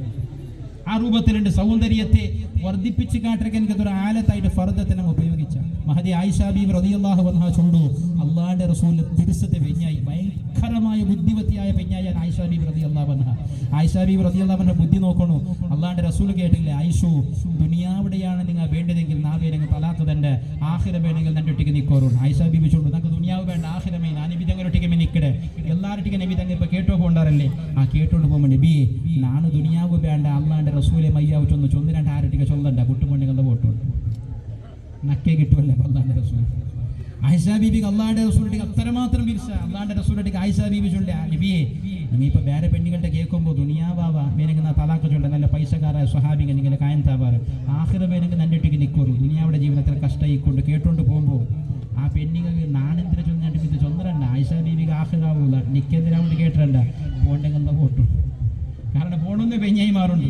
ആ രൂപത്തിലുണ്ട് സൗന്ദര്യത്തെ വർദ്ധിപ്പിച്ച് കാട്ടൊക്കെ എനിക്കതൊരു ആലത്തായിട്ട് ഫർദത്തെ നമ്മൾ ഉപയോഗിച്ച മഹദി ആയിഷ ബീബി റളിയല്ലാഹു അൻഹ ചൊല്ലു. അള്ളാന്റെ റസൂലിന്റെ തിരുസത്തെ പെഞ്ഞായി, ഭയങ്കരമായ ബുദ്ധിവത്തിയായ പെഞ്ഞായി ആയിഷ ബീബി റളിയല്ലാഹു അൻഹ. ആയിഷ ബീബി റളിയല്ലാഹു അൻഹ ബുദ്ധി നോക്കണു. അള്ളാന്റെ റസൂൽ കേട്ടില്ലേ, ആയിഷു ദുനിയാവിടെയാണ് നിങ്ങൾ വേണ്ടതെങ്കിൽ നാവേ നിങ്ങൾ തലാക്ക് തന്നെ, ആഖിറ വേണമെങ്കിൽ തൻ്റെ ഒട്ടിക്ക് നിൽക്കോറും. ആയിഷ ബീബി ചൊല്ലു, നമുക്ക് ദുനിയാവ് വേണ്ട ആഖിറമേ, ഞാൻ നബി തങ്ങളുടെ ഒട്ടിക്ക് നിൽക്കടെ. എല്ലാവരുടെ നബി തങ്ങൾ ഇപ്പൊ കേട്ടോ പോണ്ടാറല്ലേ, ആ കേട്ടോണ്ട് പോകുമ്പോൾ നബിയെ നാണ് ദുനിയാവ് വേണ്ട, അള്ളാന്റെ റസൂലെ മയ്യാവ് ചൊന്ന് 2 ആരട്ടിക്ക് ചൊല്ലണ്ട, കുട്ടുമണ്ണികളുടെ വോട്ടുണ്ട് നക്കേ കിട്ടുമല്ലേ അള്ളാന്റെ റസൂൽ. ആയിഷ ബീബിക്ക് അള്ളാന്റെ റസൂലിലേക്ക് അത്രമാത്രം വിരിച്ച അള്ളാന്റെ റസൂലിലേക്ക് ആയിഷ ബീബി ചൊല്ലേ, നബിയെ നീയിപ്പോൾ വേറെ പെണ്ണുകളുടെ കേൾക്കുമ്പോൾ ദുനിയാവാ വേണമെങ്കിൽ തലാക്ക് ചൊല്ല, നല്ല പൈസക്കാരായ സ്വഹാബികൾ നിങ്ങളെ കായന്താവാറ്, ആഖിറ വേണമെങ്കിൽ നൻ്റെ ഒട്ടിക്ക് നിൽക്കോളൂ. ദുനിയാവിടെ ജീവിതത്തിൽ കഷ്ടമായിക്കൊണ്ട് കേട്ടോണ്ട് പോകുമ്പോൾ ആ പെണ്ണുങ്ങൾ നാണെന്തിനെ ചൊന്നിട്ട് ഇത് ചൊന്നരണ്ട. ആയിഷ ബീബിക്ക് ആഖിറാവൂല, നിക്കെന്തിനാവുണ്ട് കേട്ടിരണ്ട, പോണ്ടെങ്കിൽ പോട്ടു. കാരണം പോണൊന്ന് പെഞ്ഞായി മാറുണ്ട്.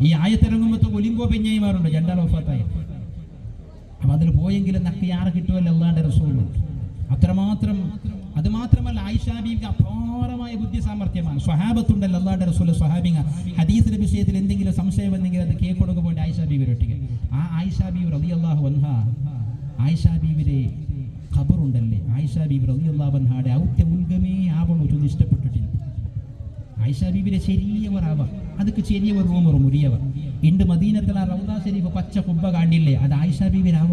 ഈ ആയത്തിറങ്ങുമ്പോൾ ഒലിമ്പോ പെഞ്ഞായി മാറുണ്ട്, 2 വഫാത്തായി. അപ്പം അതിൽ പോയെങ്കിലും നക്ക് ആരെ കിട്ടുമല്ലോ അള്ളാന്റെ റസൂലുണ്ട്. അത്രമാത്രം. അത് മാത്രമല്ല ആയിഷ ബീവിക്ക് അപാരമായ ബുദ്ധി സാമർത്ഥ്യമാണ്. സ്വഹാബത്തുണ്ടല്ലോ അള്ളാന്റെ റസൂൽ സ്വഹാബിങ്ങ. ഹദീസിന്റെ വിഷയത്തിൽ എന്തെങ്കിലും സംശയം വന്നെങ്കിൽ അത് കേൾക്കൊടുക്കുക പോയിട്ട് ആയിഷ ബീവി ഒട്ടിക്ക്. ആ ആയിഷ ബീവി റളിയല്ലാഹു അൻഹ, ആയിഷ ബീവിയുടെ ഖബറുണ്ടല്ലേ, ആയിഷ ബീവി റളിയല്ലാഹു അൻഹയുടെ ഔത്തെ ഉൽഗമേ ആവണോ ചൊന്ന് ഇഷ്ടപ്പെട്ടിട്ടില്ല. ആയിഷ ബീവിയുടെ ചെറിയ ഒരാവ, അതൊക്കെ ചെറിയ ഒരു റൂം ഒരു മുറിയവ ഉണ്ട്. മദീനത്തിൽ ആ റൗദ ശരീഫ് പച്ച കുബ്ബ കാണില്ലേ, അത് ആയിഷ ബീവിരാവ.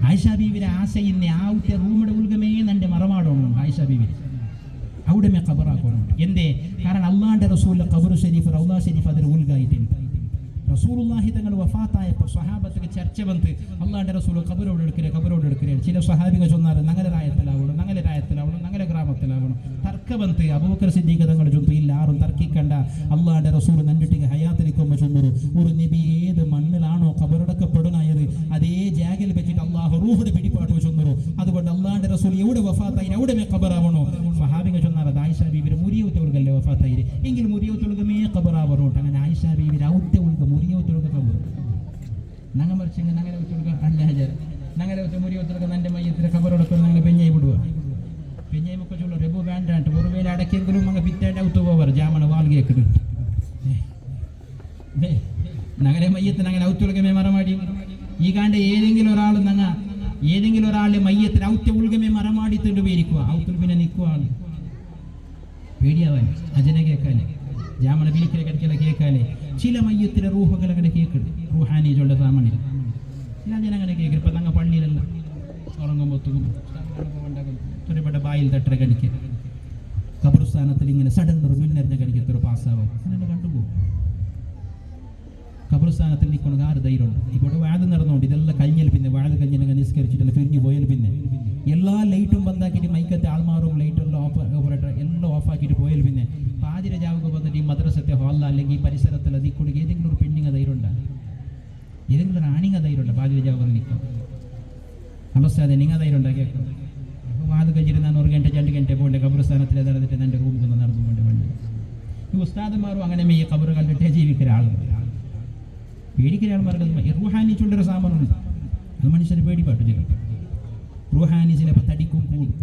ആയിഷ ബീവിരെ ആശയിന്നെ ആവുത്തെ റൂമിടെ ഉൽഗമേ നൻ്റെ മറമാടോണുണ്ട് ആയിഷ ബീവി. അവിടെ ഖബറാക്കണുണ്ട്. എന്തേ? കാരണം അള്ളാന്റെ റസൂലിന്റെ ഖബർ ഷരീഫ് റൗദ ഷരീഫ് അതിൽ ഉൽഗായിട്ടുണ്ട്. റസൂലുള്ളാഹി തങ്ങൾ വഫാത്തായപ്പോൾ സ്വഹാബത്തേക്ക് ചർച്ച വന്ന് അള്ളാന്റെ റസൂൽ ഖബറോട് എടുക്കരുത്. ചില സ്വഹാബികൾ ചൊന്നാറ് ഞങ്ങളെ രായത്തിലാവണം, ഞങ്ങളെ ഗ്രാമത്തിലാവണം. തർക്കബന്ത് അബൂബക്കർ സിദ്ദീഖ് തങ്ങൾ ചൊന്നു, ഇല്ല ആരും തർക്കിക്കണ്ട, അള്ളാന്റെ റസൂൽ നണ്ടിട്ടിക്ക് ഹയാത്തിലിക്കുമ്പോൾ ചൊന്നൊരു ഒരു നബി ഏത് മണ്ണിലാണോ ഖബറടക്കപ്പെടുന്നത് അതേ ജാഗിൽ വെച്ചിട്ട് അള്ളാഹു റൂഹിന്റെ പിടിപ്പാട്ട് ചൊന്നൊരു. അതുകൊണ്ട് അള്ളാന്റെ റസൂൽ എവിടെ വഫാത്തായി അവിടെ ഖബറാവണോ. സ്വഹാബികൾ ചൊന്നാറ് അത് ആയിഷ ബീവിയുടെ മുരിയത്തുകല്ലേ വഫാത്തായി, എങ്കിൽ മുരിയത്തുകമേ ഖബറാവണോട്ട്. അങ്ങനെ ആയിഷ ബീവിയുടെ ഔത്തെ ഉൽഗ മുരിയത്തുക ഖബർ ഞങ്ങൾ മറിച്ചെങ്കിൽ ഞങ്ങളെ വെച്ചുകൊടുക്കുക അല്ല ഹജർ ഞങ്ങളെ വെച്ച് മുരിയത്തുക നൻ്റെ മയ്യത്തിൻ്റെ ഖബറടക്കം ഞങ്ങൾ പെഞ്ഞായി വിടുക. പെഞ്ഞായി ഒക്കെ ചൊല്ലു റെബു വേണ്ടാണ്ട് ഒരു വേല അടക്കിയെങ്കിലും അങ്ങ് പിറ്റേണ്ട ഔത്ത് പോവാർ ജാമണ് വാൽകിയേക്കിടും. ഞങ്ങളെ മയ്യത്തിന് അങ്ങനെ ഔത്തുൽഗമേ മറമാടി ഈ കാണ്ട് ഏതെങ്കിലും ഒരാൾ മയ്യത്തിന് ഔത്ത ഉൽഗമേ മറമാടി തിണ്ടുപോയിരിക്കുക. ഔത്തുൽ പിന്നെ നിൽക്കുവാണ് പേടിയാവാൻ അജനെ കേൾക്കാലേ, ജാമണ ബീക്കിലെ കിടക്കല കേൾക്കാലേ. ചില മയ്യത്തിലെ റൂഹകളങ്ങനെ കേൾക്കുന്നുണ്ട്, റൂഹാനി ചൊല്ല സാമാനിൽ ചില ജനങ്ങനെ കേൾക്കും. ഇപ്പം ഞങ്ങൾ പള്ളിയിലല്ല ഉറങ്ങുമ്പോൾ തുറപ്പെട്ട ബായിൽ തട്ടര കടിക്കുക, ഖബർസ്ഥാനത്തിൽ ഇങ്ങനെ സഡൻ ഒരു മിന്നറിഞ്ഞ കടിക്കത്തൊരു പാസ്സാവും അങ്ങനെ കണ്ടുപോകും. ഖബർസ്ഥാനത്തിൽ നിൽക്കുന്ന ആറ് ധൈര്യമുണ്ട്. ഇവിടെ വാത് നടന്നുകൊണ്ട് ഇതെല്ലാം കഴിഞ്ഞാൽ പിന്നെ വാത് കഴിഞ്ഞാൽ നിസ്കരിച്ചിട്ടല്ല പിരിഞ്ഞു പോയാൽ പിന്നെ എല്ലാ ലൈറ്റും ബന്ധാക്കിയിട്ട് മൈക്കത്തെ ആൾമാറും ലൈറ്റെല്ലാം ഓപ്പറേറ്റർ എല്ലാം ഓഫാക്കിയിട്ട് പോയാൽ പിന്നെ പാതിര ജാവുക വന്നിട്ട് ഈ മദ്രസത്തെ ഹാളിൽ അല്ലെങ്കിൽ ഈ പരിസരത്തിൽ അതിക്കൂടി ഏതെങ്കിലും ഒരു പെണ്ണിങ് ധൈര്യം ഉണ്ടാകും, ഏതെങ്കിലും ഒരു ആണിങ്ങ ധൈര്യം ഉണ്ട് പാതിര ജാവുക നിൽക്കും. അവസ്ഥ അതെ നിങ്ങൾ ധൈര്യം ഉണ്ടാക്കിയേക്കും. അപ്പോൾ വാത് കഴിഞ്ഞിട്ട് ഞാൻ 1 ഗಂಟೆ 2 ಗಂಟೆ പോകേണ്ട ഖബർസ്ഥാനത്തിൽ നടന്നിട്ട് എൻ്റെ റൂമിൽ നിന്ന് നടന്നു കൊണ്ട് വേണ്ടി ഈ ഉസ്താദന്മാരും അങ്ങനെ ഈ ഖബർ കണ്ടിട്ടേ ജീവിക്കുന്ന ആളുകൾ പേടിക്കുന്ന ആൾമാർക്ക് റൂഹാനി ചുണ്ടൊരു സാമാനുണ്ട്. അത് മനുഷ്യന് പേടിപ്പാട്ട് ചിലപ്പോൾ റൂഹാനി ചിലപ്പോൾ തടിക്കും കൂടും.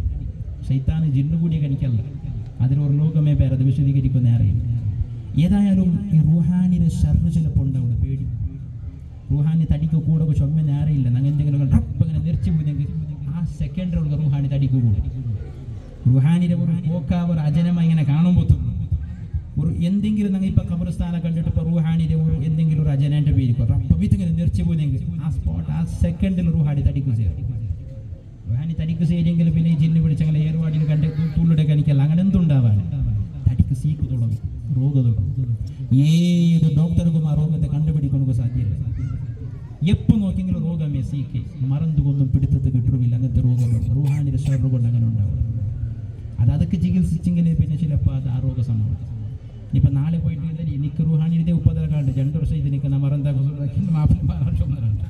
ശൈത്താന് ജിന്നു കൂടിയ കണിക്കല്ല, അതിലൊരു ലോകമേ പേര് അത് വിശദീകരിക്കുന്ന അറിയില്ല. ഏതായാലും ഈ റൂഹാനിയുടെ ഷർറ് ചിലപ്പോൾ ഉണ്ടാവും പേടി. റൂഹാനി തടിക്ക് കൂടെ ചുമ നേരെയില്ല, അങ്ങനെ എന്തെങ്കിലും റപ്പ് ഇങ്ങനെ നിറച്ചു പോയില്ലെങ്കിൽ ആ സെക്കൻഡിലുള്ള റൂഹാനി തടിക്ക് കൂടും. റൂഹാനിയുടെ ഒരു പോക്കാവർ അജനമായി ഇങ്ങനെ കാണുമ്പോൾ ഒരു എന്തെങ്കിലും ഞങ്ങൾ ഇപ്പം ഖബർസ്ഥാനം കണ്ടിട്ട് ഇപ്പോൾ റൂഹാനിയുടെ ഒരു എന്തെങ്കിലും ഒരു അജനേൻ്റെ പേര് റപ്പം ഇതിങ്ങനെ നിറച്ചു പോയെങ്കിൽ ആ സ്പോട്ട് ആ സെക്കൻഡിൽ റൂഹാനി തടിക്ക് ചേരും. റൂഹാനി തടിക്ക് ചേരെങ്കിൽ പിന്നെ ഈ ജിന്ന് പിടിച്ചങ്ങനെ ഏർവാടിയിൽ കണ്ട് തുള്ളിടെ കണിക്കല്ല അങ്ങനെ എന്തുണ്ടാവാൻ തടിക്ക് സീക്ക് തുടങ്ങും, രോഗം തുടങ്ങും. ഏത് ഡോക്ടർക്കും ആ രോഗത്തെ കണ്ടുപിടിക്കാൻ സാധ്യമല്ല. എപ്പോൾ നോക്കിയെങ്കിലും രോഗമേ സീക്ക് മറന്നുകൊന്നും പിടുത്തത്ത് കിട്ടുമില്ല. അങ്ങനത്തെ രോഗം റൂഹാനിയുടെ ഷർറ് കൊണ്ട് അങ്ങനെ ഉണ്ടാവും. അതൊക്കെ ചികിത്സിച്ചെങ്കിൽ പിന്നെ ചിലപ്പോൾ അത് ആ രോഗ സംഭവം. ഇപ്പം നാളെ പോയിട്ട് എനിക്ക് റൂഹാനിയുടെ ഉപദ്രവമുണ്ട് 2 വർഷം ഇത് നിൽക്കുന്ന മറന്താ മാപ്പിളമാരുണ്ട്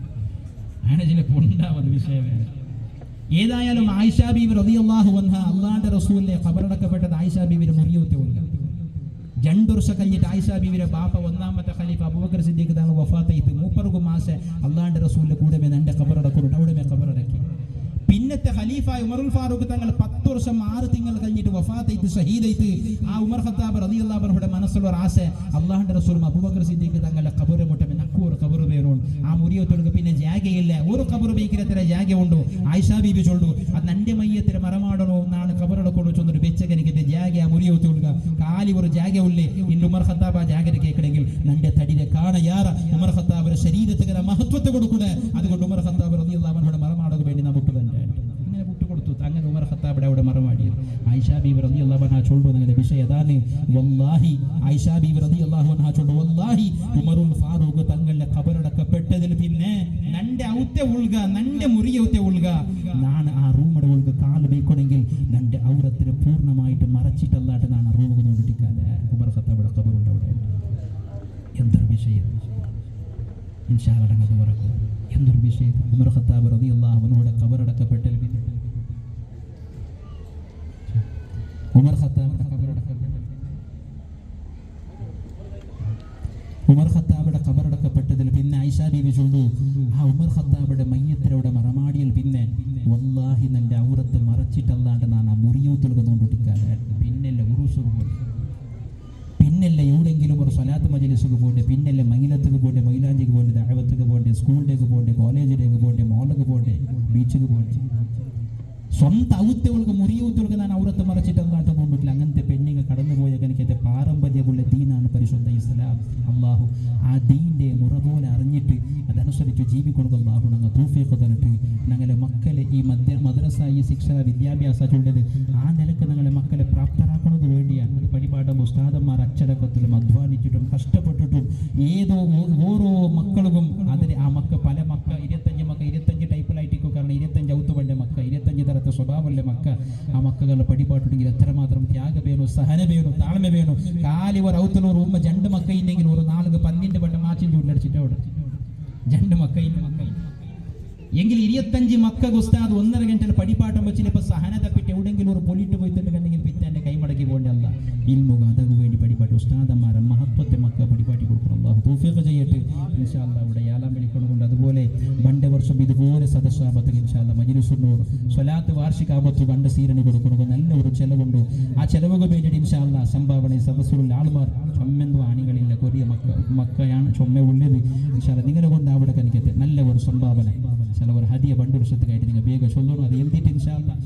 അങ്ങനെ ചിലപ്പോൾ ഉണ്ടാവുന്ന വിഷയമേ. ഏതായാലും ആയിഷ ബീവി റളിയല്ലാഹു അൻഹ അള്ളാന്റെ റസൂലിനെ ഖബറടക്കപ്പെട്ടത് ആയിഷ ബീവിയുടെ മുറിയൂത്തി കൊടുക്കുക. 2 വർഷം കഴിഞ്ഞിട്ട് ആയിഷ ബീവിയുടെ ബാപ്പ 1ാമത്തെ ഖലീഫ അബൂബക്കർ സിദ്ദീഖ് തങ്ങൾ വഫാത്ത് ചെയ്ത് 30 മാസം അള്ളാന്റെ റസൂലിന്റെ കൂടെ എൻ്റെ ഖബറടക്കുന്നുണ്ട്. അവിടെ ഖബറടക്കി. പിന്നത്തെ ഖലീഫ ഉമറുൽ ഫാറൂഖ് തങ്ങൾ 10 വർഷം 6 തിങ്കൾ കഴിഞ്ഞിട്ട് വഫാത്തായിട്ട് ഷഹീദായിട്ട് ആ ഉമർ ഖത്താബ് റളിയല്ലാഹു അൻഹുയുടെ മനസ്സിലുള്ള ആശ അള്ളാഹുവിന്റെ റസൂലും അബൂബക്കർ സിദ്ദീഖ് തങ്ങളുടെ ഖബർ മുട്ടമേ നക്കൂർ ഖബർ വേണം ആ മുറിയത്തോൾക്ക് പിന്നെ ജാഗയില്ല. ഒരു ഖബർ ബേക്കിരത്ര ജാഗ ഉണ്ടോ ആയിഷ ബീബി ചൊല്ലു അത് നന്റെ മയ്യത്തിന് മറമാടണോ നാണ് ഖബറടക്കൊണ്ടു ചൊന്നൊരു വെച്ചകനിക്ക് ജാഗ ആ മുറിയത്തോളുക കാലി ഒരു ജാഗ ഉള്ളേ ഇന്ന് ഉമർ ഖത്താബ് ആ ജാഗര കേൾക്കണമെങ്കിൽ നന്റെ തടിരെ കാണ യാറ ഉമർ ഖത്താബിന്റെ ശരീരത്തിന് മഹത്വത്തെ കൊടുക്കൂടെ. അതുകൊണ്ട് ഉമർ ഖത്താബ് റളിയല്ലാഹു അൻഹുയുടെ മറമാടക വേണ്ടി നാം വിട്ടുതന്നെ അങ്ങനെ വിട്ടുകൊടുത്തു. അങ്ങനെ ഉമർ ഖത്താബിടെ അവിടെ മറമാടിയത് ആയിഷ ബീവി റളിയല്ലാഹു അൻഹ ചൊല്ലു അങ്ങനെ വിഷയം അതാണ്. വല്ലാഹി ആയിഷ ബീവി റളിയല്ലാഹു അൻഹ ചൊല്ലു വല്ലാഹി ഉമറുൽ ഫാറൂഖ് തങ്ങളുടെ ഖബറടക്കപ്പെട്ടതിൽ പിന്നെ നന്റെ ഔത്തെ ഉൾക നന്റെ മുറിയൗത്തെ ഉൾക നാണ് ആ റൂമടെ ഉൾക കാല് വെക്കണമെങ്കിൽ നന്റെ ഔറത്തിന് പൂർണ്ണമായിട്ട് മറച്ചിട്ടല്ലാട്ട് നാണ് റൂമ് നോണ്ടിട്ടിക്കാതെ ഉമർ ഖത്താബിടെ ഖബറുണ്ട് അവിടെ. എന്തൊരു വിഷയം ഇൻഷാ അല്ലാഹ് അങ്ങ് തുറക്കും. എന്തൊരു വിഷയം ഉമർ ഖത്താബ് റളിയല്ലാഹു അൻഹുയുടെ ഖബറടക്കപ്പെട്ടതിൽ പിന്നെ ഉമർ ഖത്താബിന്റെ ഖബറടക്കപ്പെട്ടതിൽ പിന്നെ ആയിഷ ബീവി ചൊല്ലു ആ ഉമർ ഖത്താബിന്റെ മയ്യത്തിലൂടെ മറമാടിയിൽ പിന്നെ വല്ലാഹി നല്ല ഔറത്ത് മറച്ചിട്ടല്ലാണ്ട് ഞാൻ ആ മുറിയൂത്തുകൾ നോണ്ടിട്ടിക്കാതെ പിന്നല്ല ഉറൂസുക പോലെ പിന്നല്ല എവിടെയെങ്കിലും ഒരു സ്വലാത്ത് മജ്ലിസുക്ക് പോകണ്ടേ പിന്നല്ല മൈലത്തുക്ക് പോകണ്ടേ മൈലാഞ്ചിക്ക് പോകണ്ടേ ദഅവത്തുക്ക് പോകണ്ടേ സ്കൂളിലേക്ക് പോകണ്ടേ കോളേജിലേക്ക് പോകണ്ടേ മോളിലേക്ക് പോകണ്ടേ ബീച്ചിലേക്ക് പോകണ്ടേ സ്വന്തം ഔത്യവൾക്ക് മുറിയൂത്തുകൾക്ക് ഞാൻ ഔറത്ത് മറച്ചിട്ടല്ലാണ്ട് നോണ്ടിട്ടില്ല. അങ്ങനത്തെ പെണ്ണിങ്ങൾ കടന്നുപോയ എനിക്കത്തെ പാരമ്പര്യമുള്ള ദീനാണ് പരിശുദ്ധ ഇസ്ലാം. അള്ളാഹു ആ ദീൻ്റെ മുറ പോലെ അറിഞ്ഞിട്ട് അതനുസരിച്ച് ജീവിക്കുന്നത് അള്ളാഹു ഞങ്ങൾ തൗഫീഖ് തന്നിട്ട് ഞങ്ങളെ മക്കളെ ഈ മദ്രസ ഈ ശിക്ഷ വിദ്യാഭ്യാസ ചൊല്ലത് ആ നിലക്ക് ഞങ്ങളെ മക്കളെ പ്രാപ്തരാക്കുന്നത് വേണ്ടിയാണ്. അത് പരിപാടിയും ഉസ്താദന്മാർ അച്ചടക്കത്തിലും അധ്വാനിച്ചിട്ടും കഷ്ടപ്പെട്ടിട്ടും ഓരോ മക്കളും അതിൽ ആ പല 25 ടൈപ്പിലായിട്ടിരിക്കും. കാരണം 25 ഔത്തുവന്റെ 25 തരത്തെ സ്വഭാവമല്ലേ ആ മക്കളുടെ പടിപാട്ടുണ്ടെങ്കിൽ എത്രമാത്രം ത്യാഗം വേണു സഹന വേണു താഴ്മ വേണു. കാലി ഒരു ഔത്തിനൊരു ഉമ്മ 2 മക്കയില്ലെങ്കിൽ ഒരു 4 12 പണ്ട് മാച്ചിൻ ചൂടിലടിച്ചിട്ട് അവിടെ 2 മക്കയിൻ്റെ എങ്കിൽ 25 മക്ക ഉസ്താദ് 1.5 ഗಂಟೆ പടിപ്പാട്ടം വെച്ചിപ്പോൾ സഹന തപ്പിട്ട് എവിടെയെങ്കിലും ഒരു പൊലിട്ട് പോയിട്ടുണ്ടെങ്കിൽ പിറ്റേൻ്റെ കൈമടക്കി പോകേണ്ട അല്ല ഇൽമുക അതക്ക് വേണ്ടി പടിപ്പാട്ട് ഉസ്താദന്മാരെ മഹത്വത്തെ മക്ക പടിപ്പാട്ടി കൊടുക്കണം. അല്ലാഹു തൗഫീഖ് ചെയ്യട്ടെ ഇൻഷാ അല്ലാഹ്. അവിടെ യാലാം വിളിക്കൊണ്ടുകൊണ്ട് അതുപോലെ 2 വർഷം ഇതുപോലെ സദസ്സാപത്തേക്ക് ഇൻഷാ അല്ലാഹ് മജ്ലിസുന്നൂർ സ്വലാത്ത് വാർഷികാപത്ത് 2 സീരണി കൊടുക്കുന്നത് നല്ല ഒരു ചെലവുണ്ട്. ആ ചെലവുകൾ വേണ്ടിയിട്ട് ഇൻഷാ അല്ലാഹ് സംഭാവന സദസ്സുള്ള ആൾമാർ ചൊമ്മെന്തോ ആണികളില്ല കൊറിയ മക്കയാണ് ചൊമ്മ ഉള്ളത് ഇൻഷാ അല്ലാഹ് നിങ്ങളെ കൊണ്ട് അവിടെ കനിക്കത്തെ നല്ല ഒരു സംഭാവന ചില ഒരു ഹദിയ 2 വർഷത്തേക്കായിട്ട് നിങ്ങൾ വേഗം ചൊല്ലണം. അത് എഴുതിയിട്ട് ഇൻഷാ അല്ലാഹ്